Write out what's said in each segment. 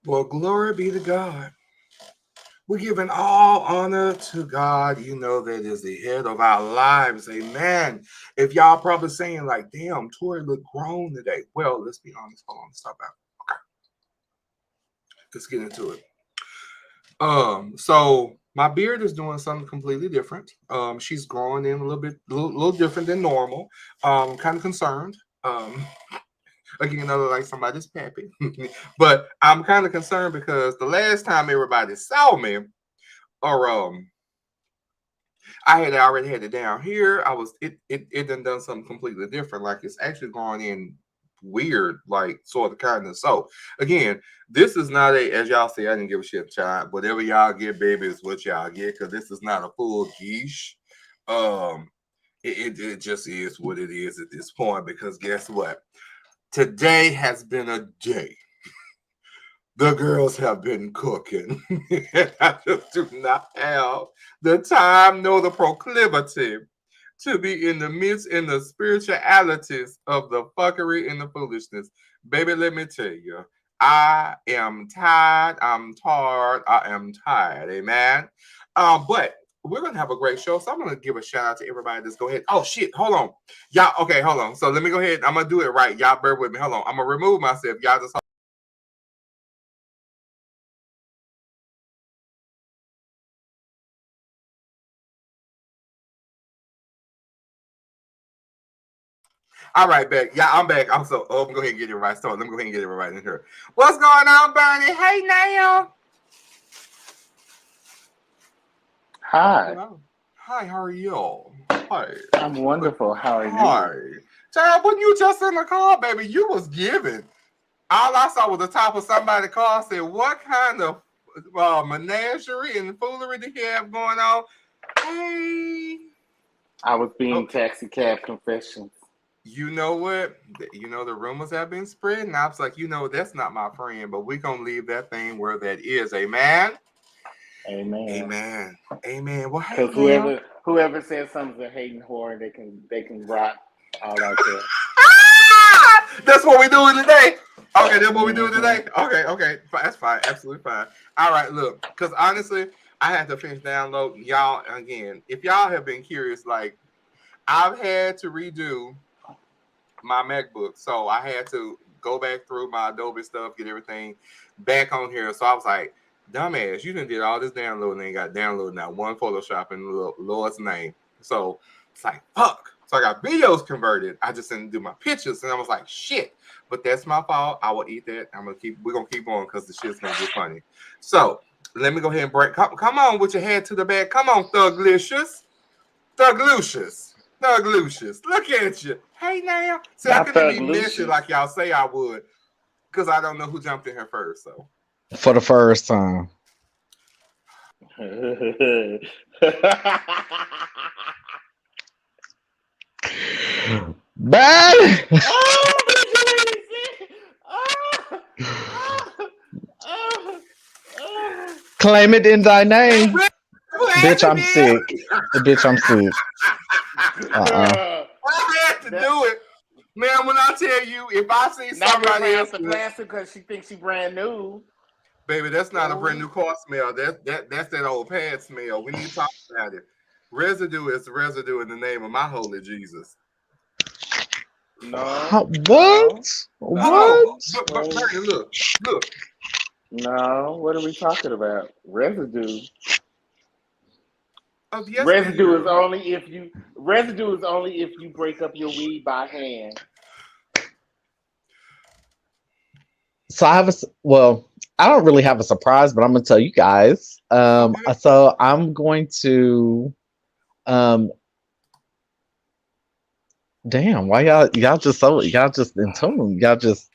Well, glory be to God. We're giving all honor to God. You know that is the head of our lives. Amen. If y'all probably saying like, "Damn, Tori look grown today." Well, let's be honest. Hold on, stop out. Okay, let's get into it. So my beard is doing something completely different. She's growing in a little bit, little different than normal. Kind of concerned. Again, I look like somebody's pappy, but I'm kind of concerned because the last time everybody saw me, or I had already had it down here. It done something completely different. Like it's actually going in weird, like sort of kind of. So again, this is not a, as y'all say, I didn't give a shit, child. Whatever y'all get, baby, is what y'all get, because this is not a full geesh. Um, it just is what it is at this point. Because guess what? Today has been a day. The girls have been cooking. I just do not have the time nor the proclivity to be in the midst in the spiritualities of the fuckery and the foolishness. Baby, let me tell you, I am tired. I'm tired. I am tired. Amen. But we're gonna have a great show. So I'm gonna give a shout out to everybody. Let's go ahead. Oh shit, hold on. Y'all, okay, hold on. So let me go ahead. I'm gonna do it right. Y'all bear with me. Hold on. I'm gonna remove myself. Y'all just all right, back. Yeah, I'm back. Also, oh, I'm going to go ahead and get it right. So let me go ahead and get it right in here. What's going on, Bernie? Hey, now. Hi, Hello. Hi, how are you? Hi. I'm wonderful. How are Hi. you? Child, when you just in the car, baby, you was giving. All I saw was the top of somebody's car. I said, what kind of menagerie and foolery do you have going on? Hey. I was Oh, being taxi cab confessions. you know what? You know the rumors have been spreading. I was like, that's not my friend, but we're gonna leave that thing where that is. Amen. Amen. Amen. Amen. Well, hey Because now. whoever says something's a hating whore, they can rock all out there. That's what we're doing today. Okay, that's what we're doing Hmm. today. Okay, okay. That's fine. Absolutely fine. All right, look, because honestly, I had to finish downloading y'all again. If y'all have been curious, like I've had to redo my MacBook. So I had to go back through my Adobe stuff, get everything back on here. So I was like, dumbass, you done did all this downloading and ain't got downloaded now one Photoshop in the Lord's name. So it's like, fuck. So I got videos converted. I just didn't do my pictures. And I was like, shit. But that's my fault. I will eat that. We're gonna keep on because the shit's gonna get funny. So let me go ahead and break. Come on with your head to the back. Come on, Thuglicious. Thug Lucius. Thug Lucius. Look at you. Hey now. See, I Not couldn't Thug be messy Lucius. like y'all say I would. Because I don't know who jumped in here first. So for the first time. Bad. Oh, crazy! Oh, oh, oh, oh. Claim it in thy name. Bitch, classic I'm man. sick. Bitch, I'm sick. Uh-uh. Girl, I had to that do it. Man, when I tell you, if I see not somebody ripping else out the do it, plastic because she thinks she brand new. baby, that's not a brand Oh new car smell. That's that old pad smell. We need to talk about it. Residue is residue in the name of my holy Jesus. no, What? no, Hold on. no. What? But Wait, Bernie, look. no. What are we talking about? Residue. Of Residue is yesteryear. only if you residue is only if you break up your weed by hand. So I have well, I don't really have a surprise, but I'm gonna tell you guys. Okay. So I'm going to um damn, why y'all just in tune. Y'all just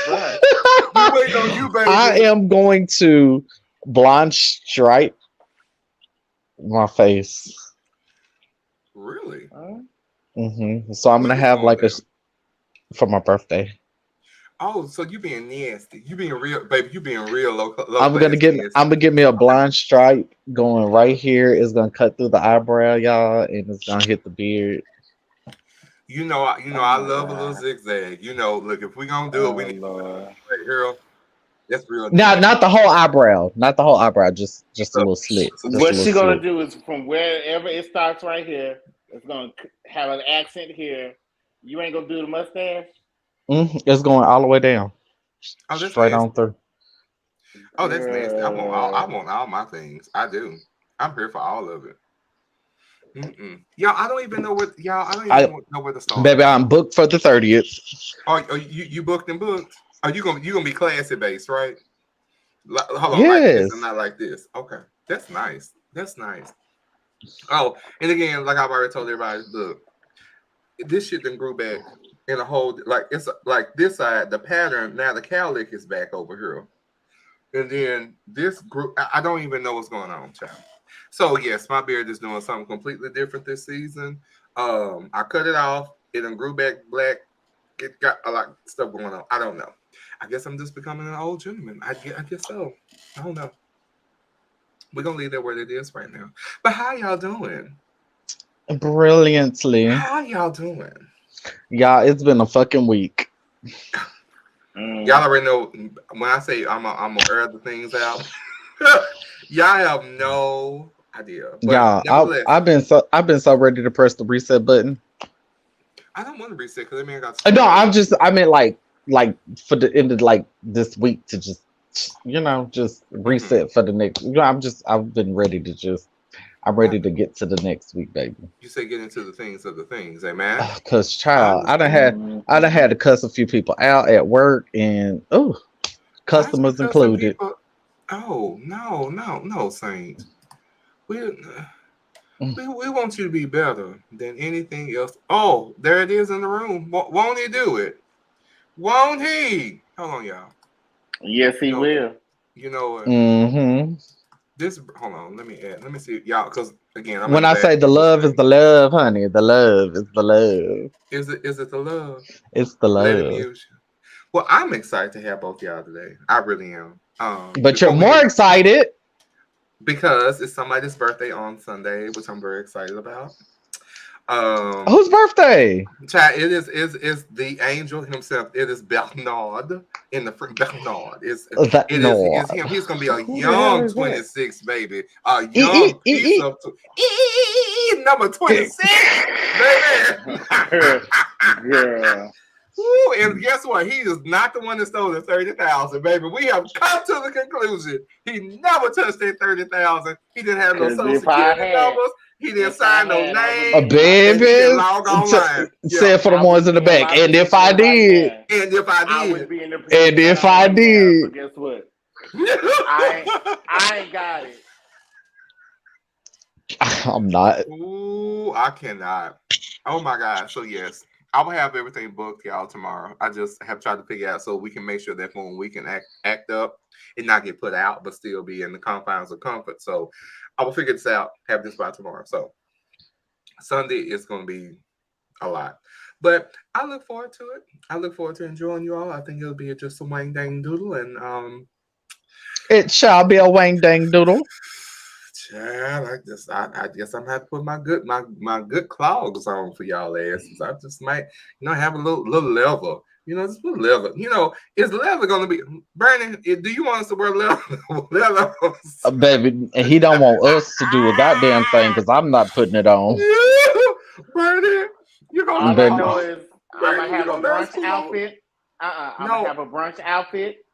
Right. We waiting on you, I baby. am going to blonde stripe my face. Really? Huh? So I'm When gonna this have going like down? for my birthday. Oh, so you being nasty. You being real, baby. You being real low I'm gonna class get nasty. I'm gonna give me a Okay. blonde stripe going right here. It's gonna cut through the eyebrow, y'all, and it's gonna hit the beard. You know, Oh I my love a little god. zigzag. Look, if we gonna do it, we Oh need to do it Lord. right, girl. That's real. Not the whole eyebrow. Not the whole eyebrow. Just a little slit. Just a What little she gonna slit. do is from wherever it starts right here, it's gonna have an accent here. You ain't gonna do the mustache. It's going all the way down, Oh, that's straight on nasty. through. Oh, that's nasty. I want all my things. I do. I'm here for all of it. Y'all, I don't even know what. Y'all, I don't even know where to start. Baby, I'm booked for the 30th. Oh, you booked and booked. Are you gonna be classy based, right? Hold on, like this Yes. and not like this. Okay, that's nice. That's nice. Oh, and again, like I've already told everybody, look, this shit then grew back in a whole like it's like this side. The pattern now, the cowlick is back over here, and then this group. I don't even know what's going on, child. So yes, my beard is doing something completely different this season. I cut it off. It done grew back black. It got a lot of stuff going on. I don't know. I guess I'm just becoming an old gentleman. I guess so. I don't know. We're gonna leave that where it is right now. But how y'all doing? Brilliantly. How y'all doing? Y'all, it's been a fucking week. Y'all already know when I say I'm gonna air the things out. Y'all have no idea. But y'all, I've been so ready to press the reset button. I don't want to reset because I mean I got. No, I meant like for the end of like this week to just just reset for the next. I've been ready to I'm ready to get to the next week, baby. You say get into the things of the things, amen. Cause child, I done had to cuss a few people out at work and customers included. Oh no, Saint. We want you to be better than anything else. Oh, there it is in the room. Won't he do it? Won't he? Hold on, y'all. Yes, he will. You know what? This. Hold on. Let me see, y'all. Because again, when I say the love is the love, honey, the love is the love. Is it the love? It's the love. Let him use you. Well, I'm excited to have both y'all today. I really am. But you're more excited because it's somebody's birthday on Sunday, which I'm very excited about. Whose birthday? Child, it is the angel himself. It is Bernard in the Bernard. It is him. He's gonna be a young 26 baby, a young piece of number 26, baby. Yeah. Ooh, and guess what? He is not the one that stole the 30,000, baby. We have come to the conclusion he never touched that 30,000. He didn't have no social security numbers. He didn't sign no name. A baby said for the ones in the back. And if I did, I would be in the position. And if I did, so guess what? I ain't got it. I'm not. Ooh, I cannot. Oh my God. So yes, I will have everything booked, y'all, tomorrow. I just have tried to figure out so we can make sure that when we can act up and not get put out, but still be in the confines of comfort. So I will figure this out, have this by tomorrow. So Sunday is going to be a lot. But I look forward to it. I look forward to enjoying you all. I think it'll be just a wang dang doodle. And it shall be a wang dang doodle. Child, I guess I'm gonna have to put my good clogs on for y'all asses. I just might, have a little leather. Just put leather. Is leather gonna be Bernie? Do you want us to wear leather? Baby, and he don't want us to do a goddamn thing because I'm not putting it on. Bernie, you're gonna. All I know is I'm gonna have a brunch outfit. I'm gonna have a brunch outfit.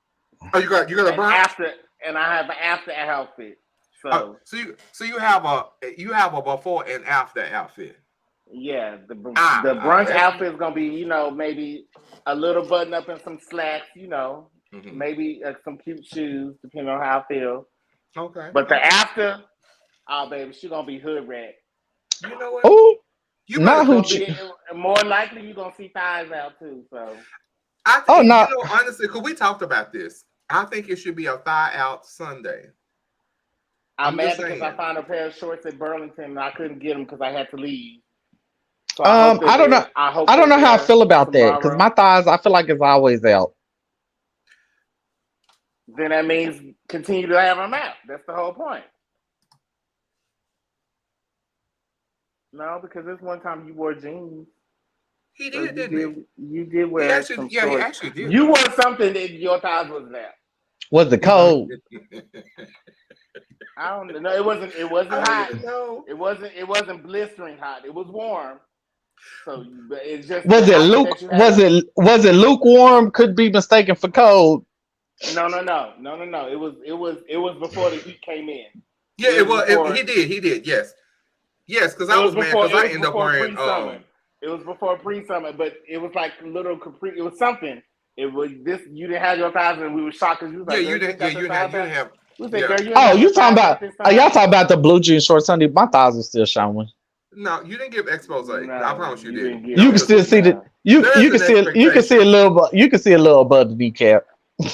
Oh, you got a brunch and I have an after outfit. So you have a before and after outfit. Yeah, the brunch outfit is gonna be maybe a little button up and some slacks, maybe some cute shoes depending on how I feel. Okay. But the after, baby, she gonna be hood rat. You know what? Oh, more likely you're gonna see thighs out too. So I think, honestly, because we talked about this, I think it should be a thigh out Sunday. I'm mad because I found a pair of shorts at Burlington and I couldn't get them because I had to leave. So I don't know. I don't know how I feel about that because my thighs, I feel like it's always out. Then that means continue to have them out. That's the whole point. No, because this one time you wore jeans. He did, didn't he? You did wear some shorts. He actually did. You wore something that your thighs wasn't out. Was it cold? I don't know. It wasn't hot. No. It wasn't blistering hot. It was warm. So it's just Was it lukewarm? Could be mistaken for cold. No. It was before the heat came in. Yeah, it was. He did. Yes, because I was mad because I ended up wearing. It was before pre-summer, but it was like a little capri. It was something. It was this. You didn't have your thighs, and we were shocked because you was like, you didn't have. Oh, you talking about? Y'all talking about the blue jeans shorts Sunday? My thighs are still showing. No, you didn't give expose. No, I promise you didn't. You can still see the. You can see a little. You can see a little above the kneecap. We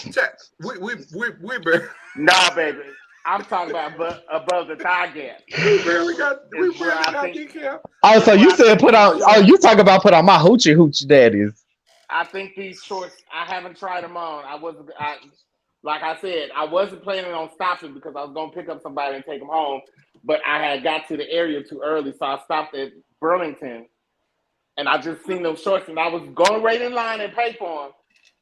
Nah, baby. I'm talking about above the thigh gap. We barely got kneecap. Oh, so you said put on? Oh, you talking about put on my hoochie daddies? I think these shorts. I haven't tried them on. Like I said, I wasn't planning on stopping because I was gonna pick up somebody and take them home. But I had got to the area too early, so I stopped at Burlington, and I just seen those shorts, and I was going right in line and pay for them.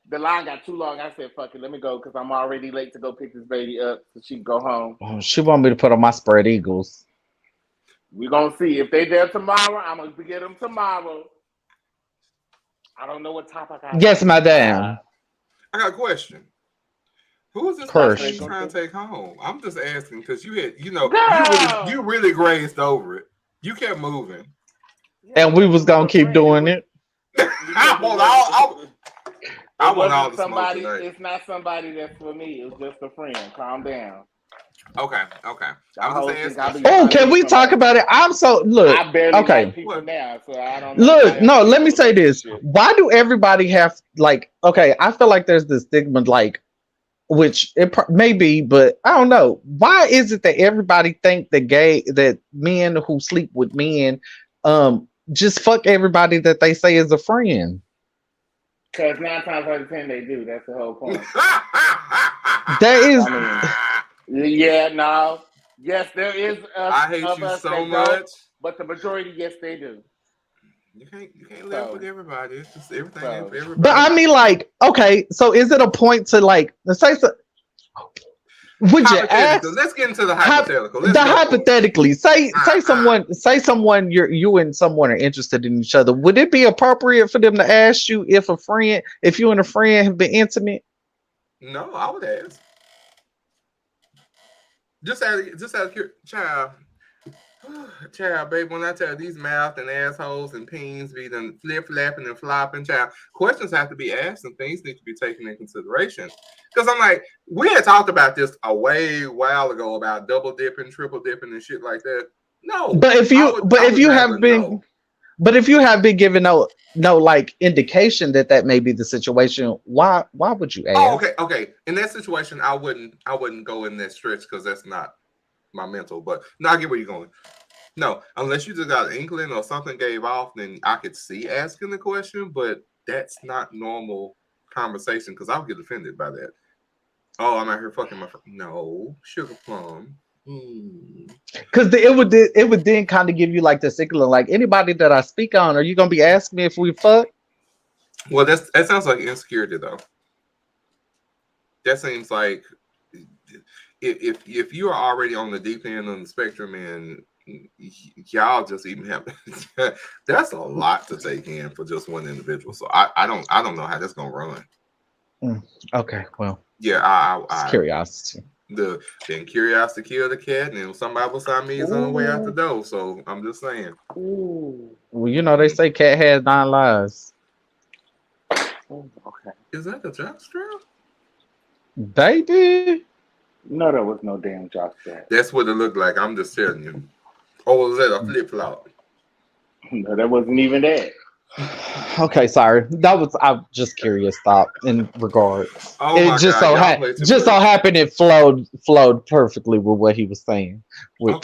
The line got too long. I said, "Fuck it, let me go," because I'm already late to go pick this baby up so she can go home. Oh, she want me to put on my spread eagles. We're gonna see if they there tomorrow. I'm gonna get them tomorrow. I don't know what top I got. Yes, madam. I got a question. Who is this person you trying to take home? I'm just asking because you really grazed over it. You kept moving, and we was gonna keep doing it. I want all the somebody. It's not somebody that's for me. It's just a friend. Calm down. Okay. I'm just asking. Oh, can we talk about it? I barely like people now, so I don't know. Look, no. Let me say this. Why do everybody have I feel like there's this stigma, which it may be, but I don't know. Why is it that everybody think that men who sleep with men, just fuck everybody that they say is a friend? Because 9 times out of 10 they do. That's the whole point. Yes, there is. I hate you so much. But the majority, yes, they do. You can't live with everybody. It's just everything ain't for everybody. But I mean, okay, so is it a point to let's say so? Would you ask? Let's get into the hypothetical. Hypothetically, say someone you and someone are interested in each other. Would it be appropriate for them to ask you if you and a friend have been intimate? No, I would ask. Just out of child, babe, when I tell these mouth and assholes and peens be done flip-flapping and flopping, child, questions have to be asked and things need to be taken into consideration. Because I'm like, we had talked about this a while ago about double dipping, triple dipping, and shit like that. No. But if you have been given no indication that may be the situation, why would you ask? Oh, okay. In that situation, I wouldn't go in that stretch because that's not my mental. But no, I get where you're going. No, unless you just got an inkling or something gave off, then I could see asking the question. But that's not normal conversation because I'll get offended by that. Oh, I'm out here fucking my friend. No, sugar plum. Because it would then kind of give you the signal, anybody that I speak on, are you gonna be asking me if we fuck? Well, that sounds like insecurity though. That seems like if you are already on the deep end of the spectrum and y'all just even have that's a lot to take in for just one individual. So I don't know how that's gonna run. Okay, well, yeah, it's curiosity. Then curiosity killed the cat, and somebody beside me is on the way out the door. So I'm just saying. Ooh. Well, they say cat has 9 lives. Okay. Is that the jockstrap? Baby. No, there was no damn jockstrap. That's what it looked like. I'm just telling you. Or was that a flip flop? No, that wasn't even that. Okay, sorry. I'm just curious. Thought in regards. Oh it just God, so happened it flowed perfectly with what he was saying with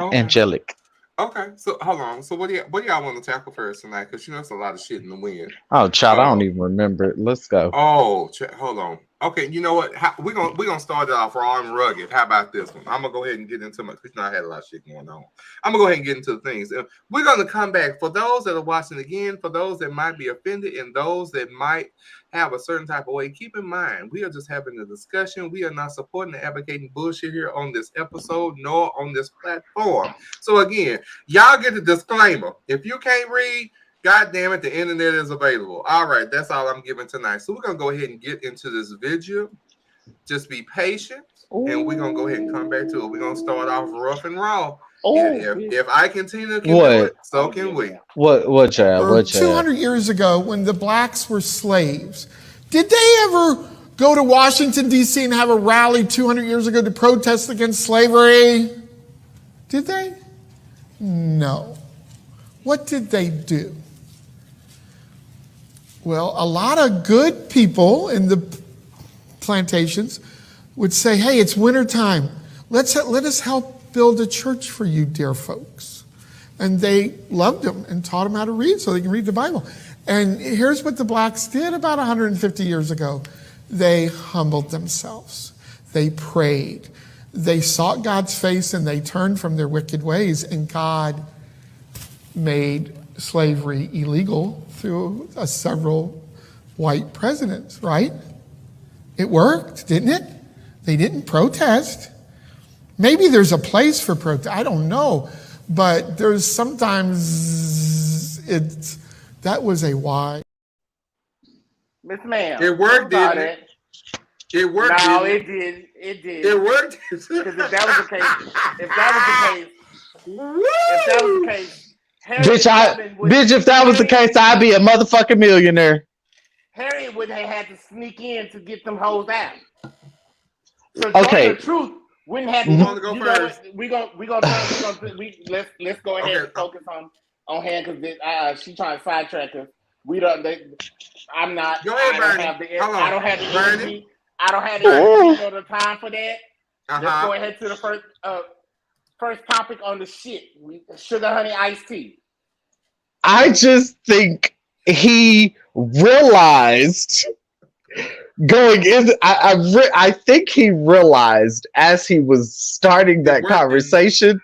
angelic. Okay, so hold on. So what do y'all want to tackle first tonight? Because it's a lot of shit in the wind. Oh, child, I don't even remember it. Let's go. Oh, hold on. Okay, you know what? We're gonna start it off raw and rugged. How about this one? I'm gonna go ahead and get into my. Because I had a lot of shit going on. I'm gonna go ahead and get into the things. We're gonna come back for those that are watching again. For those that might be offended and those that might have a certain type of way. Keep in mind, we are just having a discussion. We are not supporting and advocating bullshit here on this episode nor on this platform. So again, y'all get the disclaimer. If you can't read, God damn it, the internet is available. All right, that's all I'm giving tonight. So we're going to go ahead and get into this video. Just be patient, and we're going to go ahead and come back to it. We're going to start off rough and raw. If I continue to do it, so can we. What, child? 200 years ago, when the blacks were slaves, did they ever go to Washington, D.C. and have a rally 200 years ago to protest against slavery? Did they? No. What did they do? Well, a lot of good people in the plantations would say, hey, it's wintertime. Let us help build a church for you, dear folks. And they loved them and taught them how to read so they can read the Bible. And here's what the blacks did about 150 years ago. They humbled themselves. They prayed. They sought God's face and they turned from their wicked ways. And God made slavery illegal through several white presidents, right? It worked, didn't it? They didn't protest. Maybe there's a place for protest. I don't know. But there's sometimes that was a why. Miss Ma'am. It worked, didn't it? It worked. No, it did. It did. It worked. Because if that was the case, Bitch, if that was the case, I'd be a motherfucking millionaire. Harriet would have had to sneak in to get them hoes out. So okay. The truth wouldn't have to. You want to go first? Let's go ahead and focus on hand because she trying to sidetrack us. I'm not. Go ahead, Bernie. I don't have the energy. I don't have the energy or the time for that. Let's go ahead to the first topic on the shit. Sugar honey iced tea. I just think he realized going in. I think he realized as he was starting that conversation.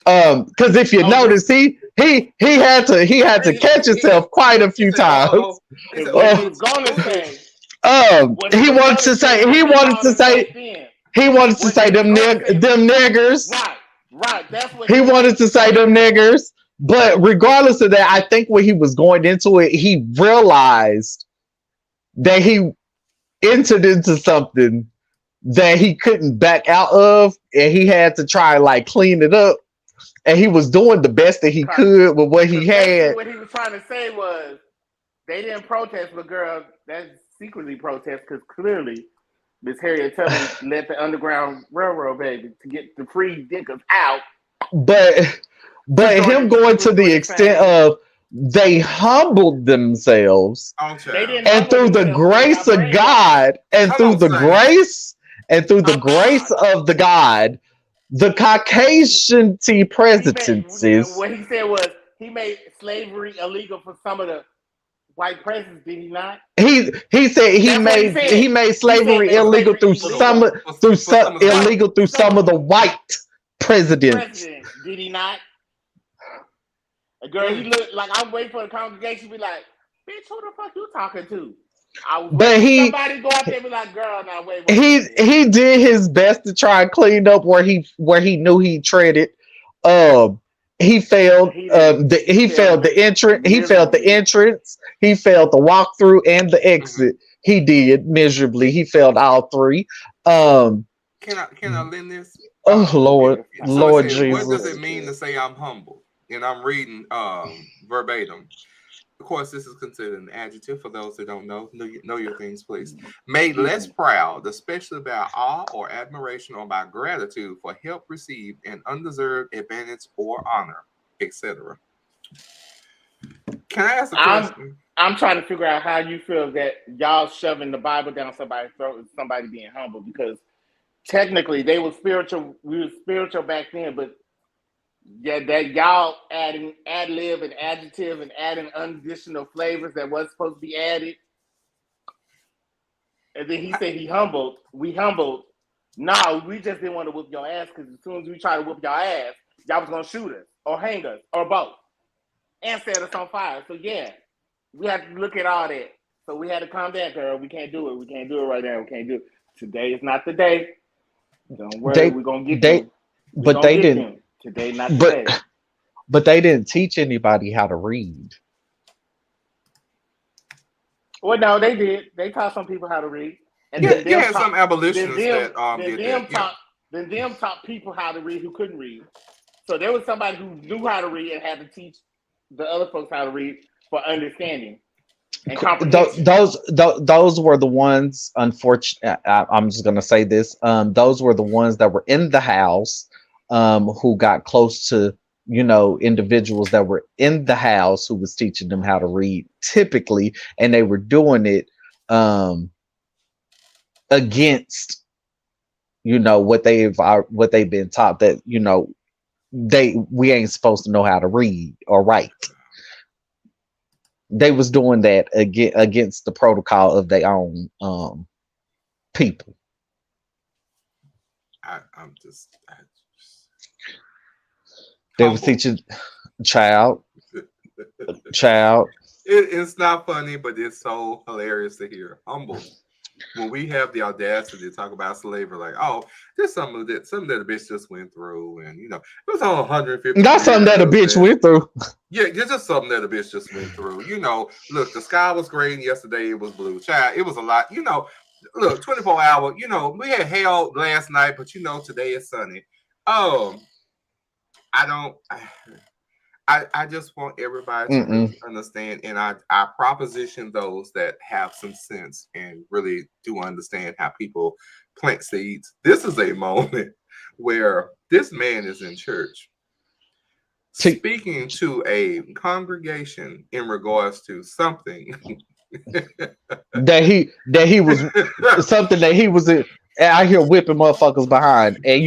Because if you notice, he had to catch himself quite a few times. He wanted to say them niggers. Right. That's what he wanted to say them niggers. But regardless of that, I think when he was going into it, he realized that he entered into something that he couldn't back out of, and he had to try like clean it up. And he was doing the best that he could with what he had. What he was trying to say was, they didn't protest, but girl, that's secretly protest because clearly Miss Harriet Tubman let the Underground Railroad baby to get the free dickers out. But him going to the extent of they humbled themselves, and through the grace of God, and through the grace of the God, the Caucasian presidencies. What he said was he made slavery illegal for some of the white presidents, did he not? He said he made slavery illegal through some of the white presidents. Did he not? Girl, he looked like I'm waiting for the congregation to be like, bitch, who the fuck you talking to? Somebody go out there and be like, girl, now wait. He did his best to try and clean up where he knew he treaded. He failed. He failed the entrance. He failed the entrance. He failed the walkthrough and the exit. He did miserably. He failed all three. Can I lend this? Oh Lord Jesus! What does it mean to say I'm humble? And I'm reading verbatim. Of course, this is considered an adjective for those that don't know. Know your things, please. Made less proud, especially by awe or admiration or by gratitude for help received and undeserved advantage or honor, etc. Can I ask a question? I'm trying to figure out how you feel that y'all shoving the Bible down somebody's throat is somebody being humble, because technically they were spiritual. We were spiritual back then, but yeah, that y'all adding ad lib and adjective and adding additional flavors that wasn't supposed to be added. And then he said he humbled. We humbled. No, we just didn't want to whoop your ass because as soon as we try to whoop your ass, y'all was gonna shoot us or hang us or both and set us on fire. So yeah, we had to look at all that. So we had to calm down, girl. We can't do it. We can't do it right now. We can't do it. Today is not the day. Don't worry, we're gonna get them. But they didn't. Them. Today, not today. But they didn't teach anybody how to read. Well, no, they did. They taught some people how to read. And some abolitionists Then them taught people how to read who couldn't read. So there was somebody who knew how to read and had to teach the other folks how to read for understanding and comprehension. Those were the ones. Unfortunately, I'm just gonna say this. Those were the ones that were in the house, who got close to individuals that were in the house who was teaching them how to read typically, and they were doing it against what they've been taught, that we ain't supposed to know how to read or write. They was doing that against the protocol of their own people. They was teaching child. It's not funny, but it's so hilarious to hear. Humble. When we have the audacity to talk about slavery, like, oh, there's something that a bitch just went through, and it was on 150. That's something that a bitch went through. Yeah, it's just something that a bitch just went through. Look, the sky was gray, and yesterday it was blue. Child, it was a lot. Look, 24 hour. We had hail last night, but today is sunny. I just want everybody to really understand, and I proposition those that have some sense and really do understand how people plant seeds. This is a moment where this man is in church speaking to a congregation in regards to something that he was something that he was out here whipping motherfuckers behind, and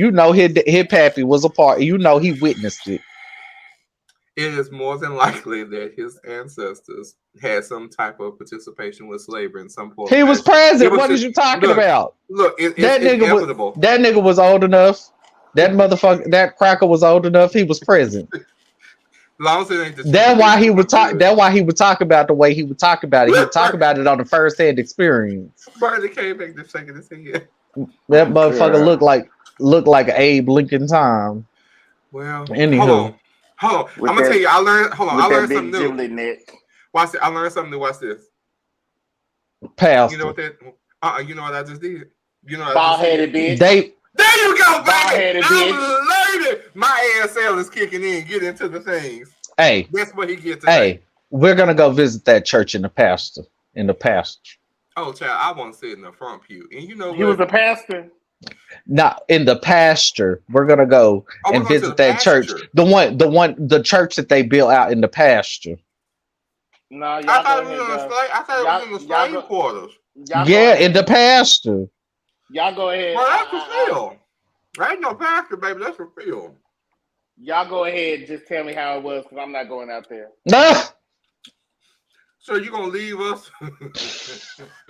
his pappy was a part. He witnessed it. It is more than likely that his ancestors had some type of participation with slavery in some form. He was present. What is you talking about? Look, it's inevitable. That nigga was old enough. That motherfucker, that cracker was old enough. He was present. Long as it ain't that's why he would talk. That's why he would talk about the way he would talk about it. He would talk about it on the first-hand experience. Barney came back just shaking his head. That motherfucker looked like Abe Lincoln time. Well, anywho. Hold on. I'm gonna tell you. I learned something new. Watch it. I learned something new. Watch this. Pastor. You know what that? You know what I just did? Bald-headed bitch. There you go, baby. Bald-headed bitch. Learning. My ASL is kicking in. Get into the things. Hey, that's what he gets. Hey, we're gonna go visit that church in the pasture. Oh, child, I want to sit in the front pew, and he was a pastor. Not in the pasture. We're gonna go and visit that church. The church that they built out in the pasture. No, I thought it was in the slave quarters. Yeah, in the pasture. Y'all go ahead. Well, that's for field. There ain't no pasture, baby. That's for field. Y'all go ahead and just tell me how it was, because I'm not going out there. No. So you gonna leave us?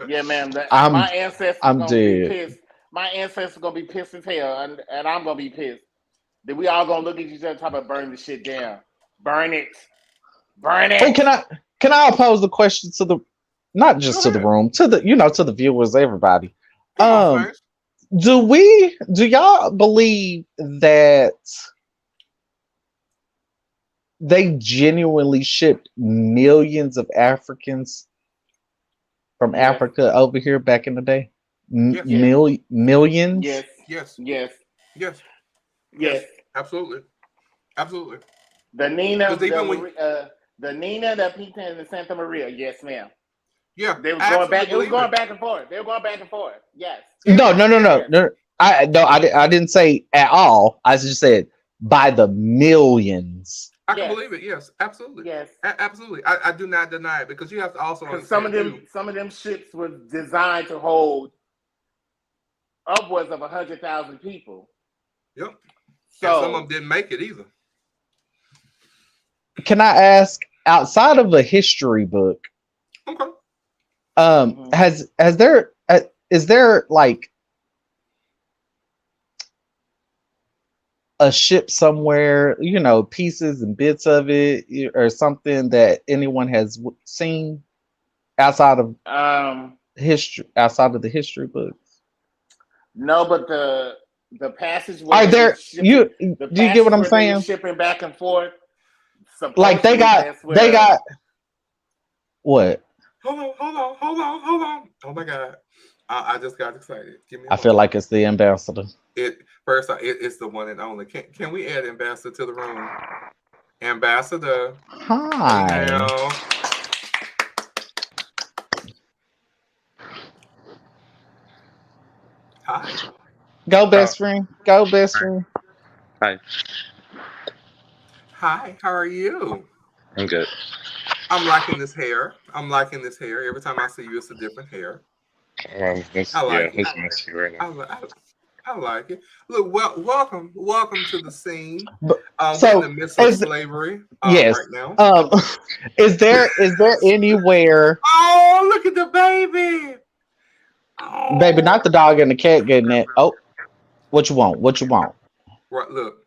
Yeah, man. My ancestors I'm dead. Be pissed. My ancestors gonna be pissed as hell, and I'm gonna be pissed. Then we all gonna look at each other and talk about burning the shit down. Burn it. Oh, can I pose the question to the, not just to the room, to the to the viewers, everybody. Do y'all believe that they genuinely shipped millions of Africans from Africa over here back in the day? Millions? Yes. Absolutely. The Nina, the Nina, the Pita, and the Santa Maria. Yes, ma'am. Yeah, they were going back. It was going back and forth. They were going back and forth. Yes. No. I didn't say at all. I just said by the millions. I can believe it. Yes, absolutely. Yes, absolutely. I do not deny it, because you have to also. Some of them ships were designed to hold upwards of 100,000 people. Yep. So and some of them didn't make it either. Can I ask, outside of a history book? Okay. Has there is there like a ship somewhere, you know, pieces and bits of it or something that anyone has seen outside of history, outside of the history books? No, but the passage where are there do you get what I'm saying? Shipping back and forth. Like they got what? Hold on. Oh my God. I just got excited. I feel like it's the ambassador. It's the one and only. Can we add ambassador to the room? Ambassador. Hi. Hi. Go best friend. Go best friend. Hi. Hi. How are you? I'm good. I'm liking this hair. Every time I see you, it's a different hair. I like it. I like it. Look, welcome to the scene. So, in the midst of slavery. Yes. Right now. Is there anywhere? Oh, look at the baby. Oh. Baby, not the dog and the cat getting it. Oh, what you want? What you want? Right. Look.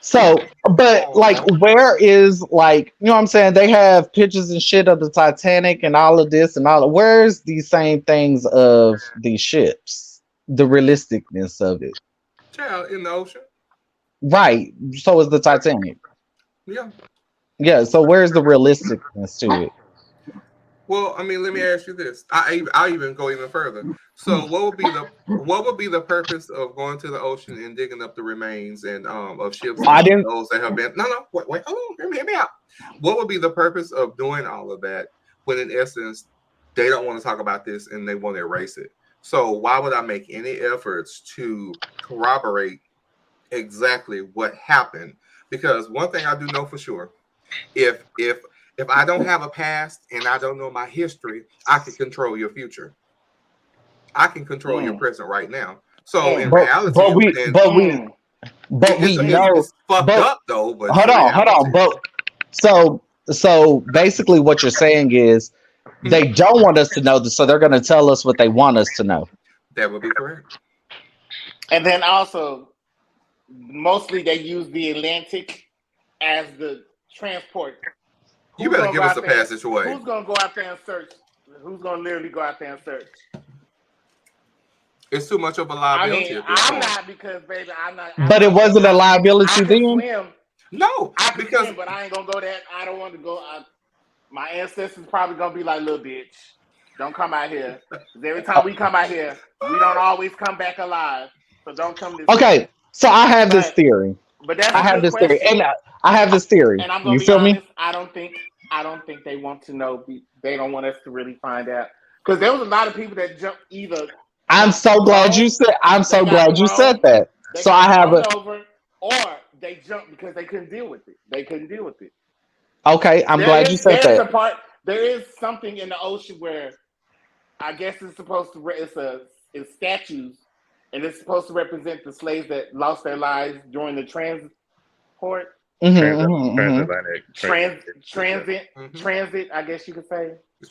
So, but like, where is like, you know what I'm saying? They have pictures and shit of the Titanic and all of this and all. Where's these same things of these ships? The realisticness of it. Child, in the ocean. Right. So is the Titanic. Yeah. Yeah. So where's the realisticness to it? Well, I mean, let me ask you this. I'll even go even further. So, what would be the purpose of going to the ocean and digging up the remains and of ships? Those that have been wait, hold on, hear me out. What would be the purpose of doing all of that when, in essence, they don't want to talk about this and they want to erase it? So, why would I make any efforts to corroborate exactly what happened? Because one thing I do know for sure, if I don't have a past and I don't know my history, I can control your future. I can control your present right now. So in reality, it's fucked up though. But hold on. But so basically, what you're saying is they don't want us to know this, so they're going to tell us what they want us to know. That would be correct. And then also, mostly they use the Atlantic as the transport. You better give us a passageway. Who's going to go out there and search? Who's going to literally go out there and search? It's too much of a liability. I mean, I'm not because, baby, I'm not. But it wasn't a liability then? No. I can swim, but I ain't going to go that. I don't want to go. My ancestors probably going to be like, little bitch, don't come out here. Because every time we come out here, we don't always come back alive. So don't come this way. So I have this theory. But that's I have this theory. And I have this theory. And I'm going to be honest, I don't think they want to know. They don't want us to really find out. Because there was a lot of people that jumped either. I'm so glad you said that. So I have over, or they jumped because they couldn't deal with it. Okay, I'm glad you said that. There is something in the ocean where I guess it's supposed to. It's statues, and it's supposed to represent the slaves that lost their lives during the transport. Transit. I guess you could say. The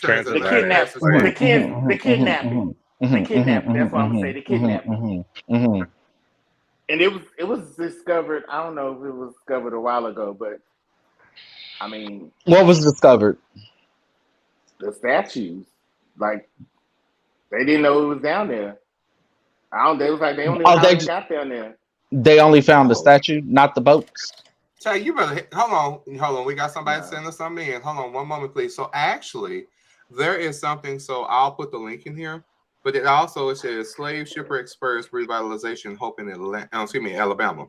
kidnapping. The kidnapping. That's what I'm gonna say. The kidnapping. And it was discovered. I don't know if it was discovered a while ago, but I mean, what was discovered? The statues. Like they didn't know it was down there. They was like they only got down there. They only found the statue, not the boats. So you better hold on. We got somebody sending us something in. Hold on one moment, please. So actually, there is something. So I'll put the link in here. But it says slave shipwreck spurs revitalization hope in Alabama.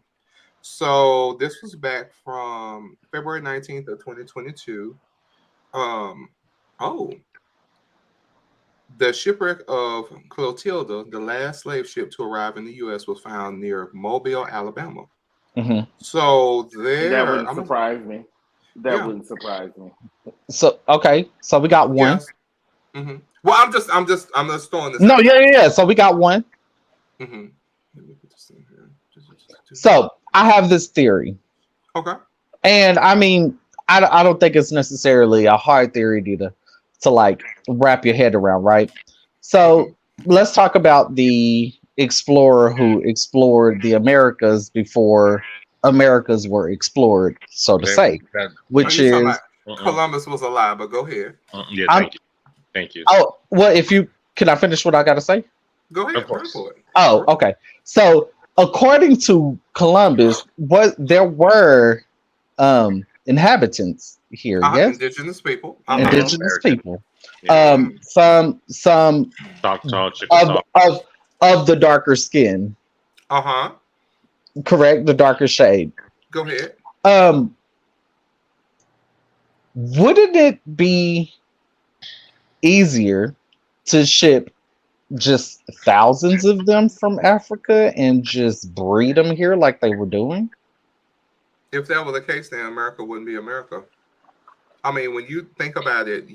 So this was back from February 19th of 2022. The shipwreck of Clotilda, the last slave ship to arrive in the U.S., was found near Mobile, Alabama. So that wouldn't surprise me. Wouldn't surprise me. So so we got one. Yes. Well, I'm just throwing this. No, yeah. So we got one. Let me put this in here. So I have this theory. Okay. And I mean, I don't think it's necessarily a hard theory to like wrap your head around, right? So let's talk about the explorer who explored the Americas before Americas were explored, so to say, which is Columbus was alive. But go ahead. Yeah, thank you. Oh, well, can I finish what I got to say? Go ahead. Of course. Oh, okay. So according to Columbus, there were inhabitants here, yes? Indigenous people. Indigenous people. Yeah. Some Choctaw, Chickasaw. of the darker skin. Correct, the darker shade. Go ahead. Wouldn't it be easier to ship just thousands of them from Africa and just breed them here like they were doing? If that were the case, then America wouldn't be America. I mean, when you think about it,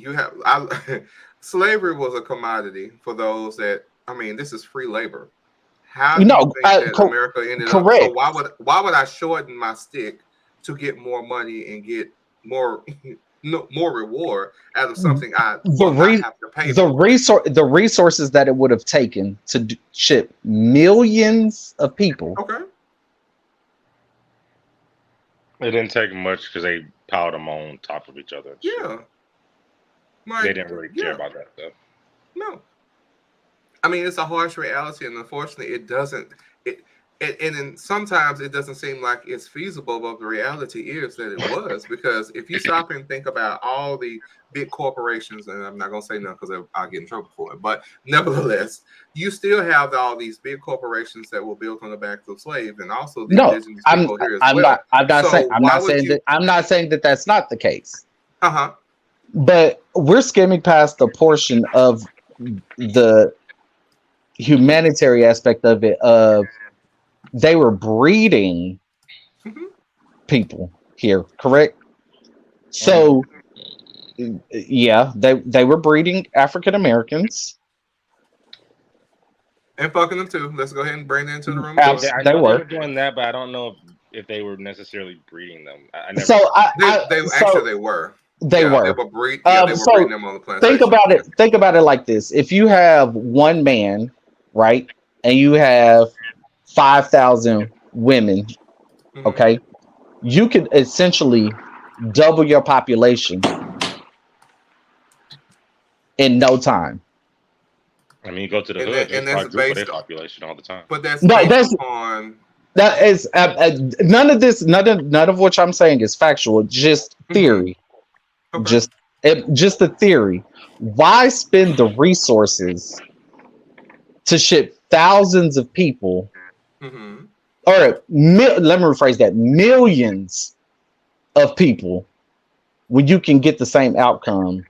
slavery was a commodity for those that. I mean, this is free labor. How do you think that America ended up? So why would I shorten my stick to get more money and get more more reward out of something I have to pay for? The resources that it would have taken to ship millions of people. Okay. It didn't take much because they piled them on top of each other. Yeah. They didn't really care about that stuff. No. I mean, it's a harsh reality, and unfortunately, it doesn't. And then sometimes it doesn't seem like it's feasible, but the reality is that it was. Because if you stop and think about all the big corporations, and I'm not going to say no because I'll get in trouble for it, but nevertheless, you still have all these big corporations that were built on the backs of slaves, and also the indigenous people here as well. I'm not saying that that's not the case. But we're skimming past the portion of the humanitarian aspect of it. They were breeding people here, correct? So, yeah, they were breeding African Americans and fucking them too. Let's go ahead and bring them into the room. They were doing that, but I don't know if they were necessarily breeding them. They were. They were breeding them on the plantation. Think about it like this: if you have one man, right, and you have 5,000 women, okay, you can essentially double your population in no time. I mean, you go to the hood, and that's based on their population all the time. But that's based on that is none of which I'm saying is factual, just theory. Okay. Just a theory. Why spend the resources to ship thousands of people, or let me rephrase that, millions of people, when you can get the same outcome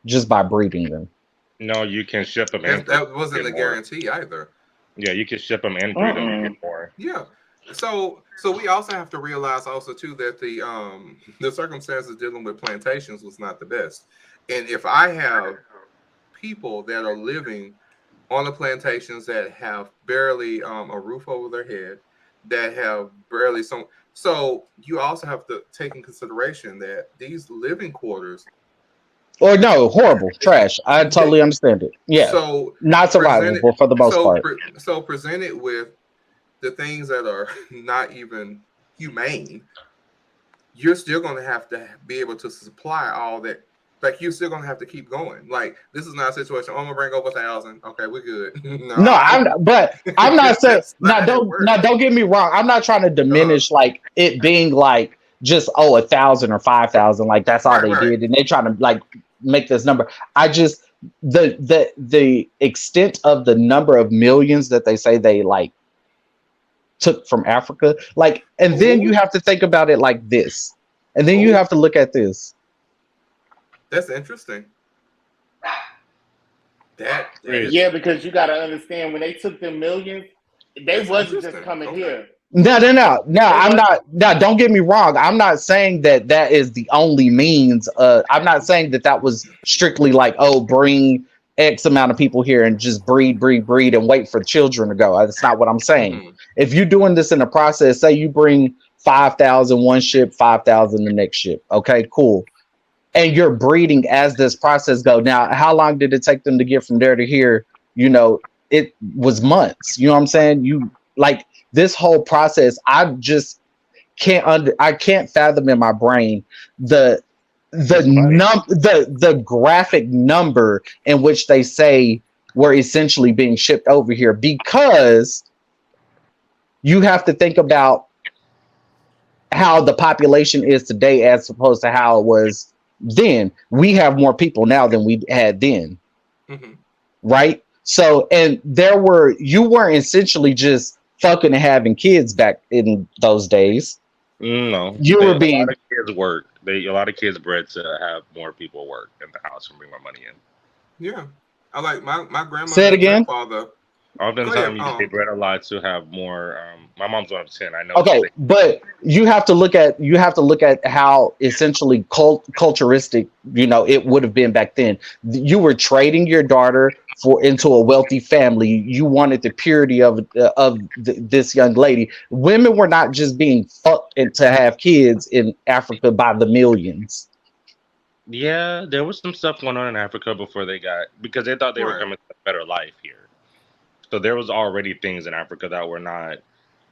just by breeding them? No, you can ship them. That wasn't a guarantee either. Yeah, you can ship them and breed them and get more. Yeah. So we also have to realize also too that the circumstances dealing with plantations was not the best. And if I have people that are living on the plantations that have barely a roof over their head, that have barely so you also have to take in consideration that these living quarters horrible trash. I totally understand it. Yeah. So not survivable for the most part. So presented with the things that are not even humane, you're still going to have to be able to supply all that. Like, you're still going to have to keep going. Like, this is not a situation. I'm going to bring over 1,000. Okay, we're good. I'm not saying. Don't get me wrong. I'm not trying to diminish like it being like just 1,000 or 5,000. Like that's all they did, and they trying to like make this number. I just the extent of the number of millions that they say they like took from Africa, like, and then you have to think about it like this, and then you have to look at this. That's interesting. Yeah, because you got to understand, when they took them millions, they wasn't just coming here. No. I'm not. No, don't get me wrong. I'm not saying that is the only means. I'm not saying that was strictly like, bring X amount of people here and just breed and wait for children to go. That's not what I'm saying. If you're doing this in a process, say you bring 5,000 one ship, 5,000 the next ship. Okay, cool. and you're breeding as this process go. Now, how long did it take them to get from there to here? You know, it was months. You know what I'm saying? You like this whole process. I just I can't fathom in my brain the graphic number in which they say we're essentially being shipped over here, because you have to think about how the population is today as opposed to how it was then. We have more people now than we had then. Mm-hmm. Right? So, and you weren't essentially just fucking and having kids back in those days. No, you were being. A lot of kids work. A lot of kids bred to have more people work in the house and bring more money in. Yeah, I like my grandma. Say it again. Grandfather. Oftentimes, they bred a lot to have more. My mom's one of 10. I know. Okay, but you have to look at how essentially culturistic, you know, it would have been back then. You were trading your daughter into a wealthy family. You wanted the purity of this young lady. Women were not just being fucked to have kids in Africa by the millions. Yeah, there was some stuff going on in Africa because they thought they were coming to a better life here. So there was already things in Africa that were not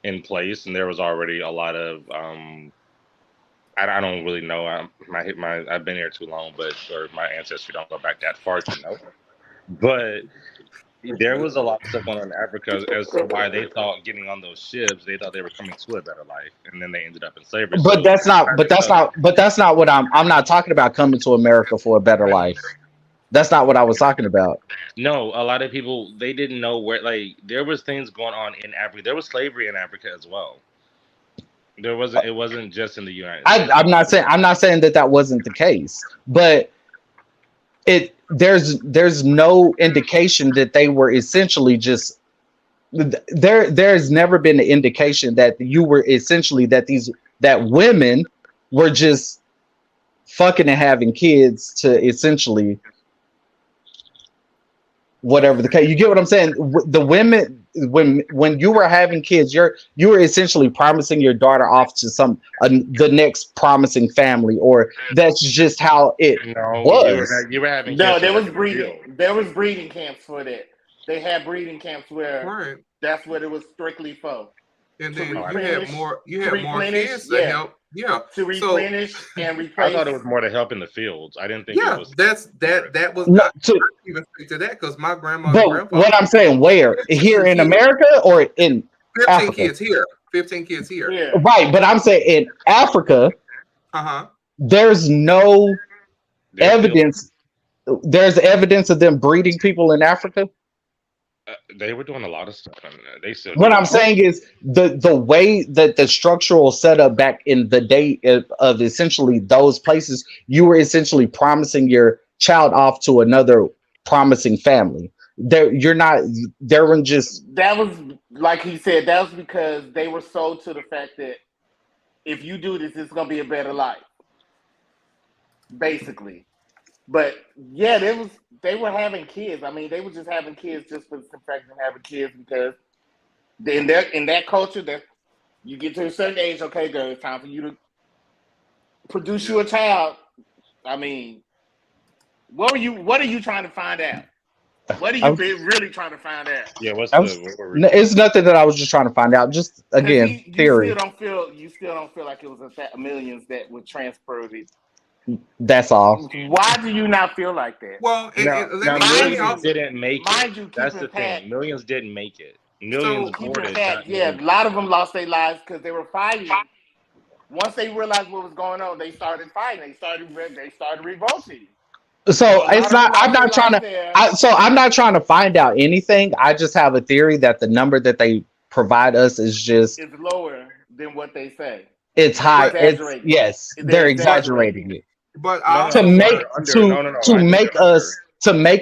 in place, and there was already a lot of I don't really know. I've been here too long, or my ancestry don't go back that far to know. But there was a lot of stuff going on in Africa as to why they thought getting on those ships, they thought they were coming to a better life, and then they ended up in slavery. But that's not what I'm not talking about coming to America for a better life. That's not what I was talking about. No, a lot of people, they didn't know where, like, there was things going on in Africa. There was slavery in Africa as well. It wasn't just in the United States. I'm not saying that wasn't the case, but there's no indication that they were essentially just there's never been an indication that you were essentially that women were just fucking and having kids to essentially whatever the case. You get what I'm saying? The women, when you were having kids, you were essentially promising your daughter off to the next promising family, or that's just how it was. You were having kids. There was breeding. There was breeding camps for that. They had breeding camps where that's what it was strictly for. And then you had more kids to help. Yeah, to replenish and replace. I thought it was more to help in the fields. I didn't think it was. That was not even speak to that because my grandma. But what I'm saying, where here in America or in 15 Africa? kids here. 15 kids here. Yeah. Right, but I'm saying in Africa, there's no evidence. There's evidence of them breeding people in Africa. They were doing a lot of stuff. What I'm saying is the way that the structural setup back in the day of essentially those places, you were essentially promising your child off to another promising family. That was like he said, that was because they were sold to the fact that if you do this, it's gonna be a better life. Basically. But yeah, they were having kids. I mean, they were just having kids just for the fact of having kids because in that culture that you get to a certain age, okay, girl, it's time for you to produce you a child. I mean, what are you trying to find out? What are you really trying to find out? Yeah, it's nothing that I was just trying to find out. Just again, theory. You still don't feel like it was millions that were transferred. That's all. Why do you not feel like that? Well, millions didn't make it. That's the thing. Millions didn't make it. Millions boarded. Yeah, a lot of them lost their lives because they were fighting. Once they realized what was going on, they started fighting. They started revolting. So it's not. I'm not trying to. I'm not trying to find out anything. I just have a theory that the number that they provide us is lower than what they say. It's high. They're exaggerating it. But to make